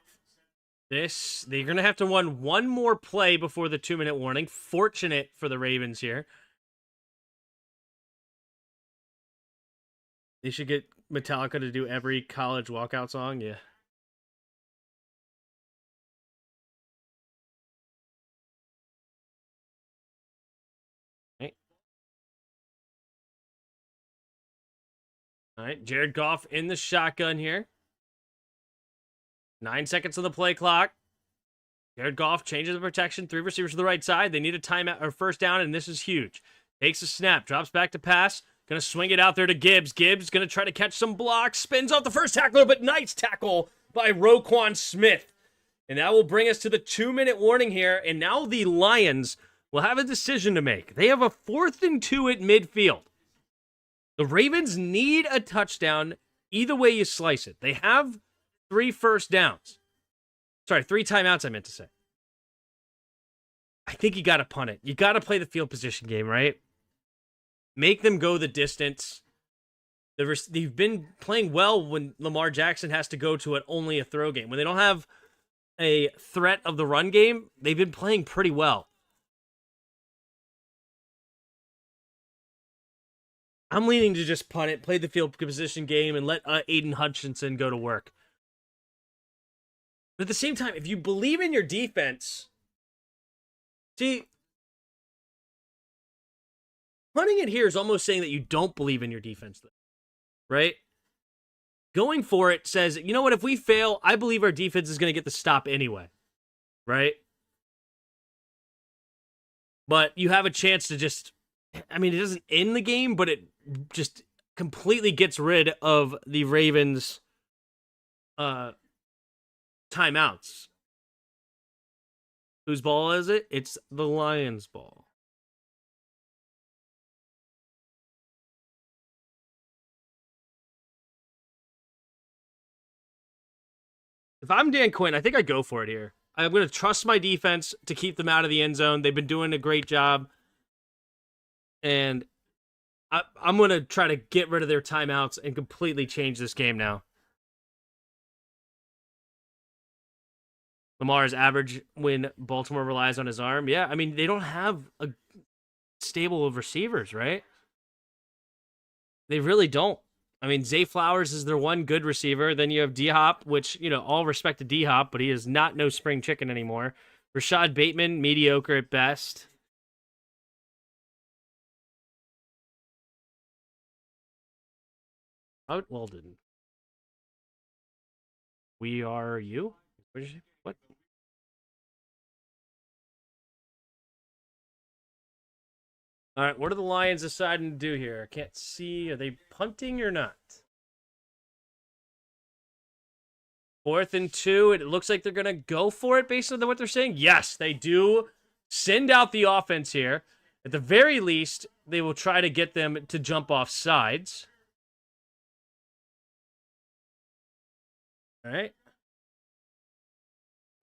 They're going to have to run one more play before the 2-minute warning. Fortunate for the Ravens here. They should get Metallica to do every college walkout song. Yeah. All right, Jared Goff in the shotgun here. 9 seconds on the play clock. Jared Goff changes the protection. 3 receivers to the right side. They need a timeout or first down, and this is huge. Takes a snap, drops back to pass. Going to swing it out there to Gibbs. Gibbs going to try to catch some blocks. Spins off the first tackler, but nice tackle by Roquan Smith. And that will bring us to the 2-minute warning here. And now the Lions will have a decision to make. They have a 4th and 2 at midfield. The Ravens need a touchdown either way you slice it. They have 3 first downs. Sorry, 3 timeouts, I meant to say. I think you got to punt it. You got to play the field position game, right? Make them go the distance. They've been playing well when Lamar Jackson has to go to only a throw game. When they don't have a threat of the run game, they've been playing pretty well. I'm leaning to just punt it, play the field position game, and let Aiden Hutchinson go to work. But at the same time, if you believe in your defense, see, punting it here is almost saying that you don't believe in your defense, right? Going for it says, you know what, if we fail, I believe our defense is going to get the stop anyway, right? But you have a chance to just, I mean, it doesn't end the game, but it just completely gets rid of the Ravens' timeouts. Whose ball is it? It's the Lions' ball. If I'm Dan Quinn, I think I go for it here. I'm going to trust my defense to keep them out of the end zone. They've been doing a great job. And I'm going to try to get rid of their timeouts and completely change this game now. Lamar's average when Baltimore relies on his arm. Yeah, I mean, they don't have a stable of receivers, right? They really don't. I mean, Zay Flowers is their one good receiver. Then you have D-Hop, which, all respect to D-Hop, but he is not no spring chicken anymore. Rashad Bateman, mediocre at best. Out Walden. We are you? What did you say? What? All right, what are the Lions deciding to do here? I can't see. Are they punting or not? 4th and 2. It looks like they're going to go for it based on what they're saying. Yes, they do send out the offense here. At the very least, they will try to get them to jump off sides. All right.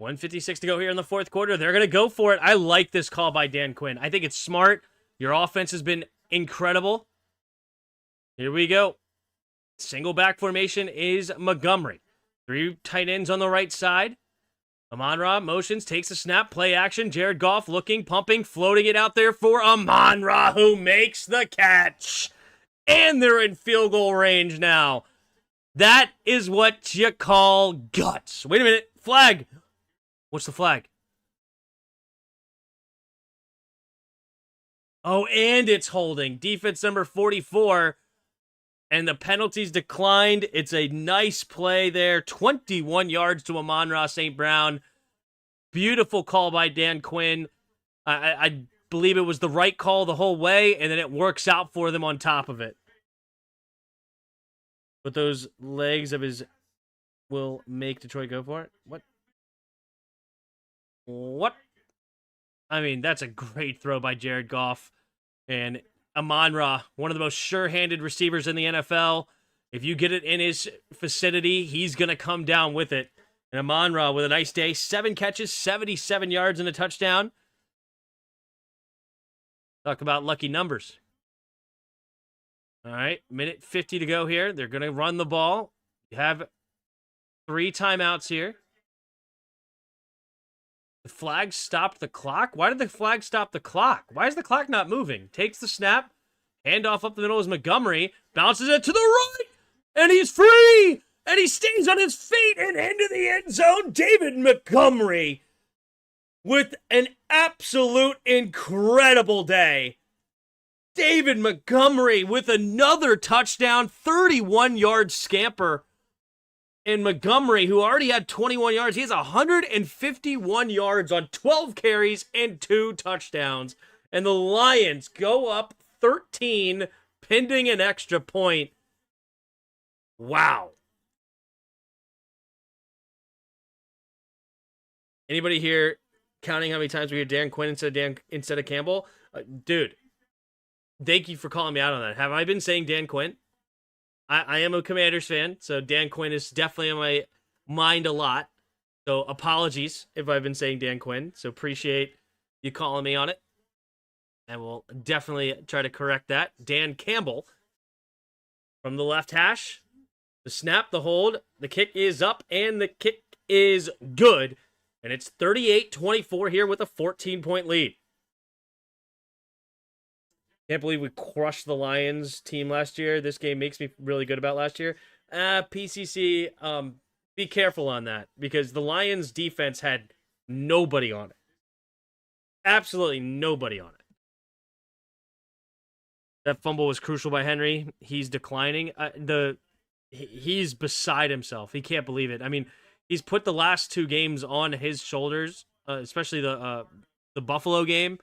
1:56 to go here in the fourth quarter. They're going to go for it. I like this call by Dan Quinn. I think it's smart. Your offense has been incredible. Here we go. Single back formation is Montgomery. 3 tight ends on the right side. Amon-Ra motions, takes a snap, play action. Jared Goff looking, pumping, floating it out there for Amon-Ra, who makes the catch. And they're in field goal range now. That is what you call guts. Wait a minute. Flag. What's the flag? Oh, and it's holding. Defense number 44. And the penalties declined. It's a nice play there. 21 yards to Amon-Ra St. Brown. Beautiful call by Dan Quinn. I believe it was the right call the whole way, and then it works out for them on top of it. But those legs of his will make Detroit go for it. What? I mean, that's a great throw by Jared Goff. And Amon-Ra, one of the most sure-handed receivers in the NFL. If you get it in his vicinity, he's going to come down with it. And Amon-Ra with a nice day. 7 catches, 77 yards, and a touchdown. Talk about lucky numbers. All right, minute 50 to go here. They're going to run the ball. You have 3 timeouts here. The flag stopped the clock? Why did the flag stop the clock? Why is the clock not moving? Takes the snap. Handoff up the middle is Montgomery. Bounces it to the right. And he's free. And he stays on his feet and into the end zone. David Montgomery with an absolute incredible day. David Montgomery with another touchdown. 31-yard scamper. And Montgomery, who already had 21 yards, he has 151 yards on 12 carries and 2 touchdowns. And the Lions go up 13, pending an extra point. Wow. Anybody here counting how many times we hear Dan Quinn instead of Campbell? Dude, thank you for calling me out on that. Have I been saying Dan Quinn? I am a Commanders fan, so Dan Quinn is definitely on my mind a lot. So apologies if I've been saying Dan Quinn. So appreciate you calling me on it. And we'll definitely try to correct that. Dan Campbell from the left hash. The snap, the hold, the kick is up, and the kick is good. And it's 38-24 here with a 14-point lead. Can't believe we crushed the Lions team last year. This game makes me really good about last year. PCC, be careful on that because the Lions defense had nobody on it. Absolutely nobody on it. That fumble was crucial by Henry. He's declining. He's beside himself. He can't believe it. I mean, he's put the last 2 games on his shoulders, especially the Buffalo game.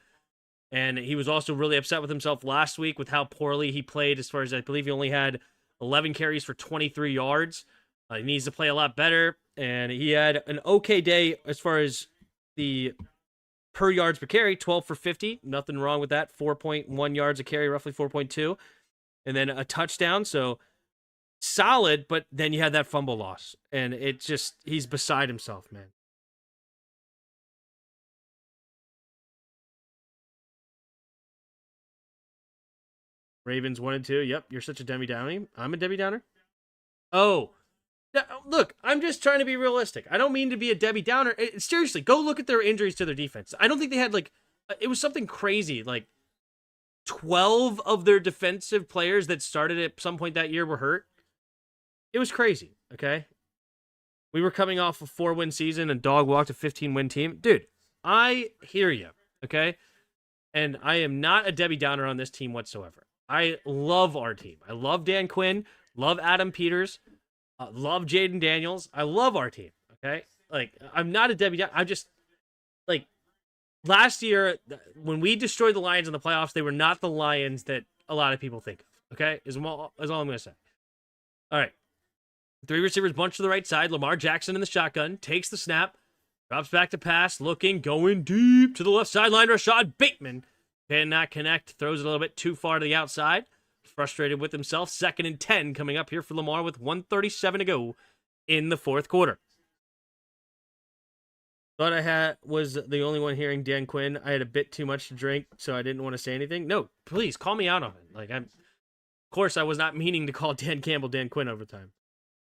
And he was also really upset with himself last week with how poorly he played, as far as I believe he only had 11 carries for 23 yards. He needs to play a lot better. And he had an okay day as far as the per yards per carry, 12 for 50. Nothing wrong with that. 4.1 yards a carry, roughly 4.2. And then a touchdown. So solid, but then you had that fumble loss. And it just, he's beside himself, man. Ravens 1-2. Yep, you're such a Debbie Downer. I'm a Debbie Downer. Oh, look, I'm just trying to be realistic. I don't mean to be a Debbie Downer. Seriously, go look at their injuries to their defense. I don't think they had, like, it was something crazy. Like, 12 of their defensive players that started at some point that year were hurt. It was crazy, okay? We were coming off a 4-win season and dog walked a 15-win team. Dude, I hear you, okay? And I am not a Debbie Downer on this team whatsoever. I love our team. I love Dan Quinn, love Adam Peters, love Jaden Daniels. I love our team, okay? Like, I'm not a Debbie Downer. I'm just, like, last year, when we destroyed the Lions in the playoffs, they were not the Lions that a lot of people think of, okay? Is all I'm going to say. All right. 3 receivers bunch to the right side. Lamar Jackson in the shotgun. Takes the snap. Drops back to pass. Looking. Going deep to the left sideline. Rashad Bateman cannot connect. Throws it a little bit too far to the outside. Frustrated with himself. 2nd and 10 coming up here for Lamar with 1:37 to go in the 4th quarter. Thought I was the only one hearing Dan Quinn. I had a bit too much to drink, so I didn't want to say anything. No, please call me out on it. Like, of course, I was not meaning to call Dan Campbell Dan Quinn overtime.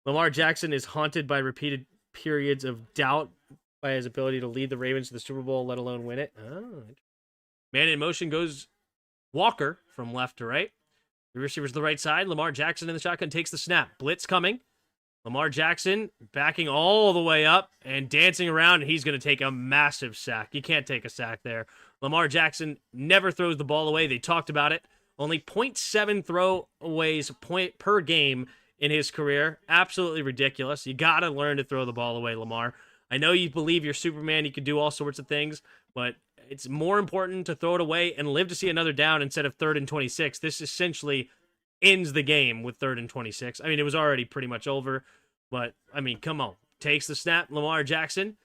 Lamar Jackson is haunted by repeated periods of doubt by his ability to lead the Ravens to the Super Bowl, let alone win it. Oh. Man in motion goes Walker from left to right. The receiver's to the right side. Lamar Jackson in the shotgun takes the snap. Blitz coming. Lamar Jackson backing all the way up and dancing around, and he's going to take a massive sack. You can't take a sack there. Lamar Jackson never throws the ball away. They talked about it. Only 0.7 throwaways per game in his career. Absolutely ridiculous. You got to learn to throw the ball away, Lamar. I know you believe you're Superman. You can do all sorts of things, but it's more important to throw it away and live to see another down instead of 3rd and 26. This essentially ends the game with 3rd and 26. I mean, it was already pretty much over, but, I mean, come on. Takes the snap, Lamar Jackson.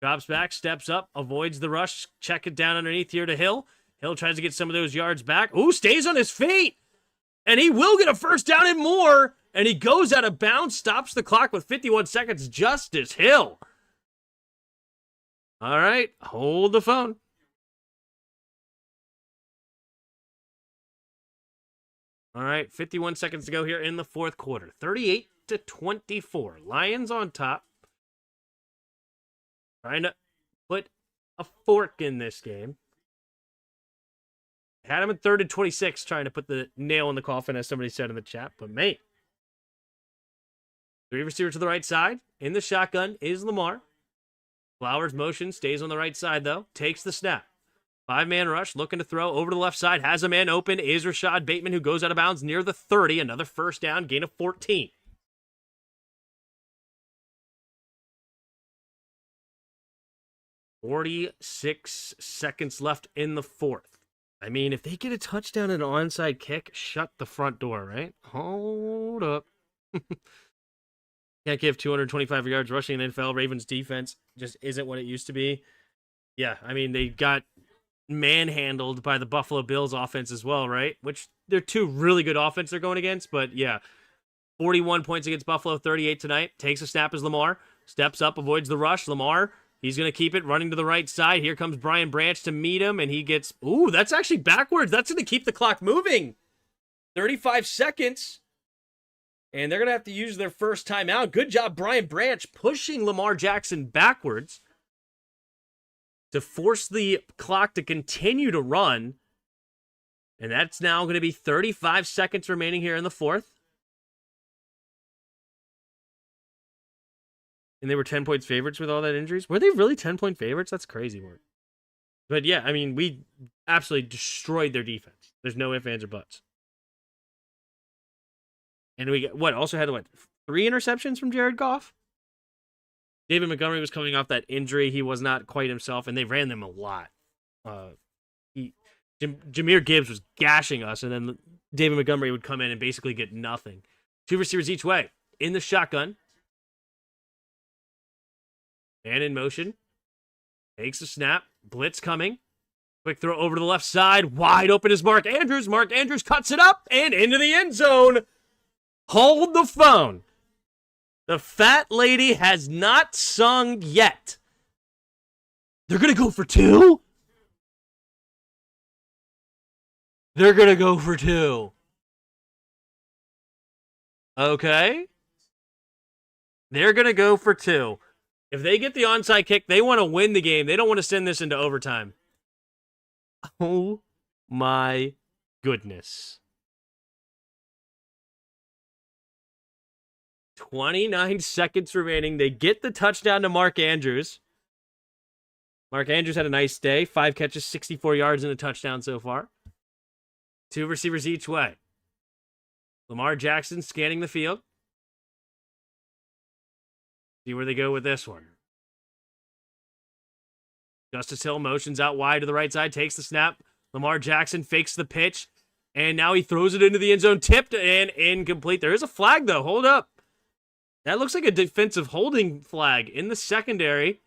Drops back, steps up, avoids the rush. Check it down underneath here to Hill. Hill tries to get some of those yards back. Ooh, stays on his feet. And he will get a first down and more. And he goes out of bounds, stops the clock with 51 seconds. Justice Hill. All right, hold the phone. All right, 51 seconds to go here in the 4th quarter. 38-24. Lions on top. Trying to put a fork in this game. Had him at 3rd and 26, trying to put the nail in the coffin, as somebody said in the chat. But, mate, 3 receivers to the right side. In the shotgun is Lamar. Flowers motion, stays on the right side, though. Takes the snap. 5-man rush, looking to throw over to the left side. Has a man open. Is Rashad Bateman, who goes out of bounds near the 30. Another first down, gain of 14. "46 seconds left in the 4th. I mean, if they get a touchdown and an onside kick, shut the front door, right? Hold up. Can't give 225 yards rushing in the NFL. Ravens defense just isn't what it used to be. Yeah, I mean, they got manhandled by the Buffalo Bills offense as well, right? Which they're 2 really good offense they're going against, but yeah. 41 points against Buffalo, 38 tonight. Takes a snap as Lamar. Steps up, avoids the rush. Lamar, he's going to keep it running to the right side. Here comes Brian Branch to meet him, and he gets... Ooh, that's actually backwards. That's going to keep the clock moving. 35 seconds. And they're going to have to use their first timeout. Good job, Brian Branch, pushing Lamar Jackson backwards to force the clock to continue to run. And that's now going to be 35 seconds remaining here in the 4th. And they were 10 points favorites with all that injuries. Were they really 10-point favorites? That's crazy work. But yeah, I mean, we absolutely destroyed their defense. There's no ifs, ands, or buts. And we got, also had, 3 interceptions from Jared Goff? David Montgomery was coming off that injury. He was not quite himself, and they ran them a lot. Jahmyr Gibbs was gashing us, and then David Montgomery would come in and basically get nothing. 2 receivers each way. In the shotgun. Man in motion. Takes the snap. Blitz coming. Quick throw over to the left side. Wide open is Mark Andrews. Mark Andrews cuts it up and into the end zone. Hold the phone. The fat lady has not sung yet. They're going to go for 2? They're going to go for 2. Okay. They're going to go for 2. If they get the onside kick, they want to win the game. They don't want to send this into overtime. Oh my goodness. 29 seconds remaining. They get the touchdown to Mark Andrews. Mark Andrews had a nice day. 5 catches, 64 yards, and a touchdown so far. 2 receivers each way. Lamar Jackson scanning the field. See where they go with this one. Justice Hill motions out wide to the right side, takes the snap. Lamar Jackson fakes the pitch, and now he throws it into the end zone, tipped and incomplete. There is a flag, though. Hold up. That looks like a defensive holding flag in the secondary.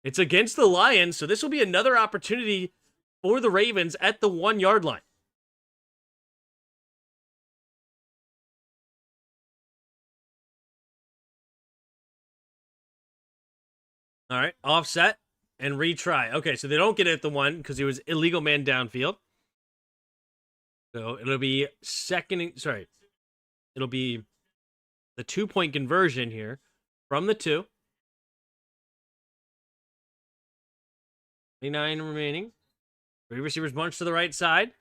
It's against the Lions, so this will be another opportunity for the Ravens at the 1-yard line. All right, offset and retry. Okay, so they don't get it at the 1 because it was illegal man downfield. So it'll be it'll be the 2-point conversion here from the 2. 29 remaining. 3 receivers bunch to the right side.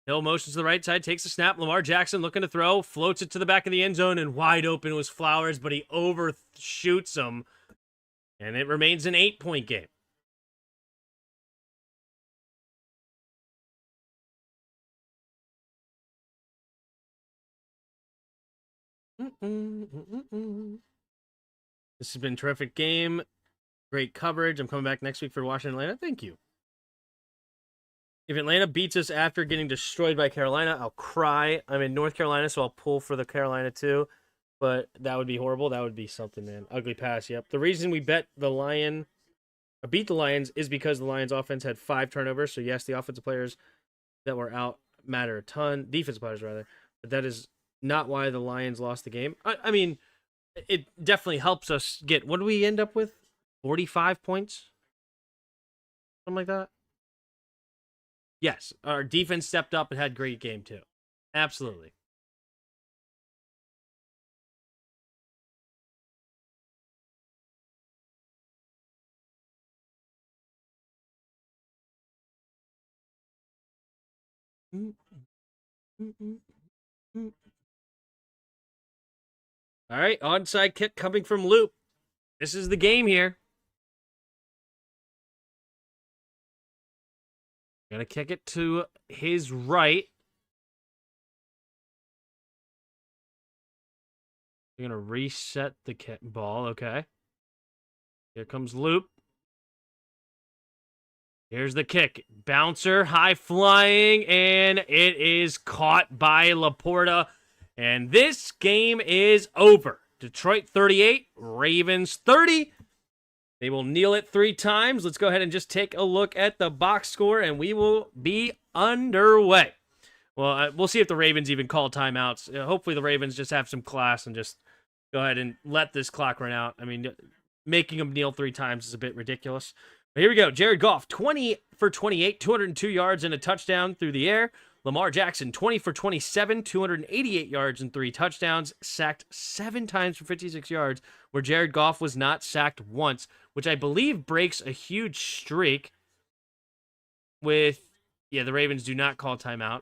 Hill motions to the right side, takes the snap. Lamar Jackson looking to throw, floats it to the back of the end zone, and wide open was Flowers, but he overshoots him. And it remains an 8-point game. This has been a terrific game. Great coverage. I'm coming back next week for Washington, Atlanta. Thank you. If Atlanta beats us after getting destroyed by Carolina, I'll cry. I'm in North Carolina, so I'll pull for the Carolina too. But that would be horrible. That would be something, man. Ugly pass, yep. The reason we beat the Lions is because the Lions offense had 5 turnovers. So, yes, the offensive players that were out matter a ton. Defensive players, rather. But that is not why the Lions lost the game. I mean, it definitely helps us get, what do we end up with? 45 points? Something like that? Yes, our defense stepped up and had a great game, too. Absolutely. All right, onside kick coming from Loop. This is the game here. Gonna kick it to his right. You're gonna reset the ball, okay. Here comes Loop. Here's the kick. Bouncer, high flying, and it is caught by Laporta. And this game is over. Detroit 38, Ravens 30. They will kneel it 3 times. Let's go ahead and just take a look at the box score, and we will be underway. Well, we'll see if the Ravens even call timeouts. Hopefully the Ravens just have some class and just go ahead and let this clock run out. I mean, making them kneel 3 times is a bit ridiculous. But here we go. Jared Goff, 20 for 28, 202 yards and a touchdown through the air. Lamar Jackson, 20 for 27, 288 yards and 3 touchdowns, sacked 7 times for 56 yards, where Jared Goff was not sacked once, which I believe breaks a huge streak with, the Ravens do not call timeout.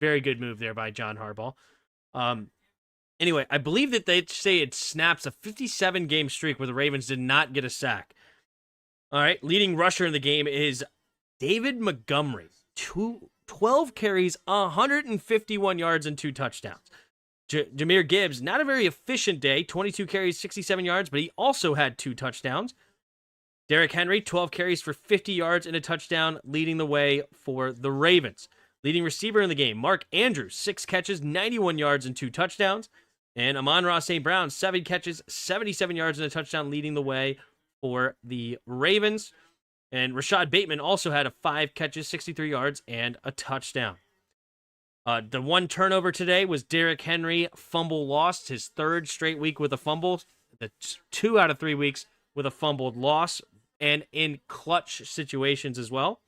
Very good move there by John Harbaugh. Anyway, I believe that they say it snaps a 57-game streak where the Ravens did not get a sack. All right, leading rusher in the game is David Montgomery. 12 carries, 151 yards, and 2 touchdowns. Jahmyr Gibbs, not a very efficient day. 22 carries, 67 yards, but he also had 2 touchdowns. Derrick Henry, 12 carries for 50 yards and a touchdown, leading the way for the Ravens. Leading receiver in the game, Mark Andrews, 6 catches, 91 yards and 2 touchdowns. And Amon-Ra St. Brown, 7 catches, 77 yards and a touchdown, leading the way for the Ravens. And Rashad Bateman also had 5 catches, 63 yards, and a touchdown. The one turnover today was Derrick Henry, fumble lost, his 3rd straight week with a fumble. The 2 out of 3 weeks with a fumbled loss, and in clutch situations as well.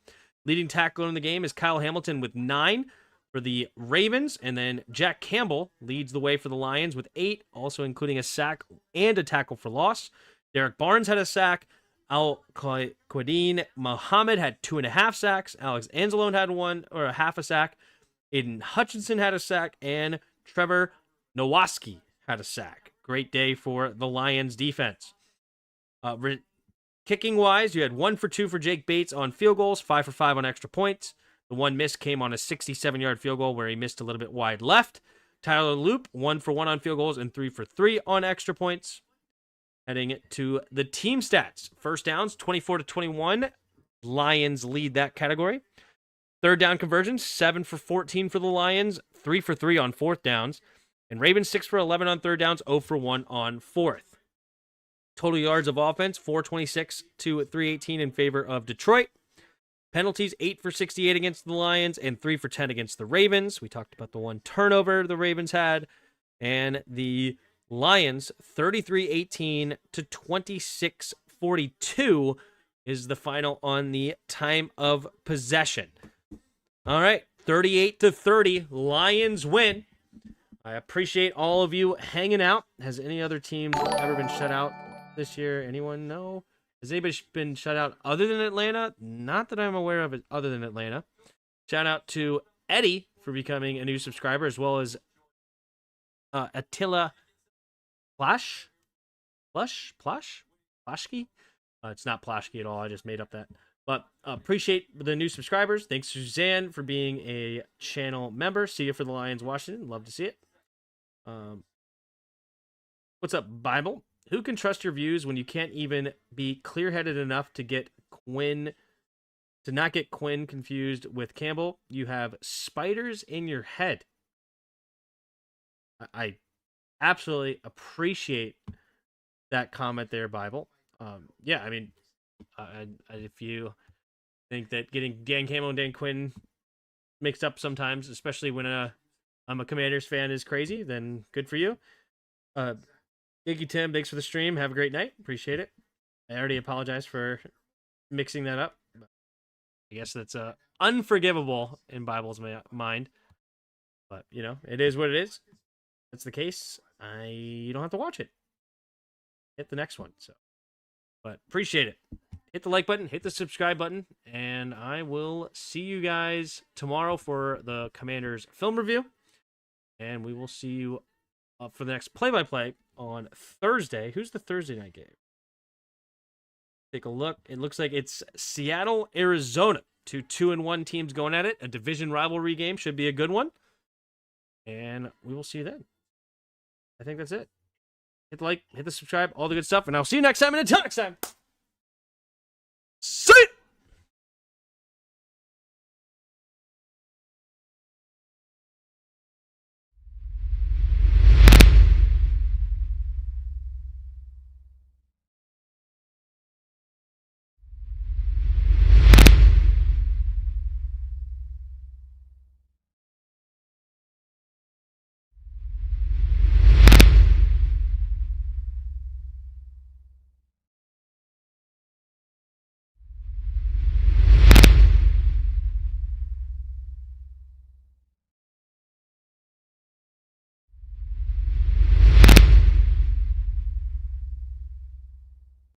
Leading tackler in the game is Kyle Hamilton with 9 for the Ravens, and then Jack Campbell leads the way for the Lions with 8, also including a sack and a tackle for loss. Derek Barnes had a sack. Al-Qaedin Muhammad had 2.5 sacks. Alex Anzalone had 1 or a half a sack. Aiden Hutchinson had a sack, and Trevor Nowaski had a sack. Great day for the Lions defense. Kicking wise, you had 1 for 2 for Jake Bates on field goals, 5 for 5 on extra points. The one miss came on a 67-yard field goal where he missed a little bit wide left. Tyler Loop, 1 for 1 on field goals and 3 for 3 on extra points. Heading to the team stats. First downs, 24-21. Lions lead that category. Third down conversions, 7 for 14 for the Lions, 3 for 3 on fourth downs. And Ravens, 6 for 11 on third downs, 0 for 1 on fourth. Total yards of offense, 426 to 318 in favor of Detroit. Penalties, 8 for 68 against the Lions and 3 for 10 against the Ravens. We talked about the one turnover the Ravens had. And the Lions, 33-18 to 26-42 is the final on the time of possession. All right, 38-30, Lions win. I appreciate all of you hanging out. Has any other team ever been shut out this year? Anyone know? Has anybody been shut out other than Atlanta? Not that I'm aware of it other than Atlanta. Shout out to Eddie for becoming a new subscriber, as well as Attila Plashki? It's not Plashki at all. I just made up that. But appreciate the new subscribers. Thanks to Suzanne for being a channel member. See you for the Lions Washington. Love to see it. What's up, Bible? Who can trust your views when you can't even be clear-headed enough to not get Quinn confused with Campbell? You have spiders in your head. I absolutely appreciate that comment there, Bible. Yeah, I mean, if you think that getting Dan Campbell and Dan Quinn mixed up sometimes, especially when I'm a Commanders fan, is crazy, then good for you. Iggy Tim, thanks for the stream. Have a great night. Appreciate it. I already apologize for mixing that up. I guess that's unforgivable in Bible's mind. But, you know, it is what it is. That's the case. You don't have to watch it. Hit the next one. But appreciate it. Hit the like button, hit the subscribe button, and I will see you guys tomorrow for the Commanders film review. And we will see you for the next play-by-play on Thursday. Who's the Thursday night game? Take a look. It looks like it's Seattle, Arizona. 2-1 teams going at it. A division rivalry game. Should be a good one. And we will see you then. I think that's it. Hit the like, hit the subscribe, all the good stuff, and I'll see you next time. And until next time, see ya!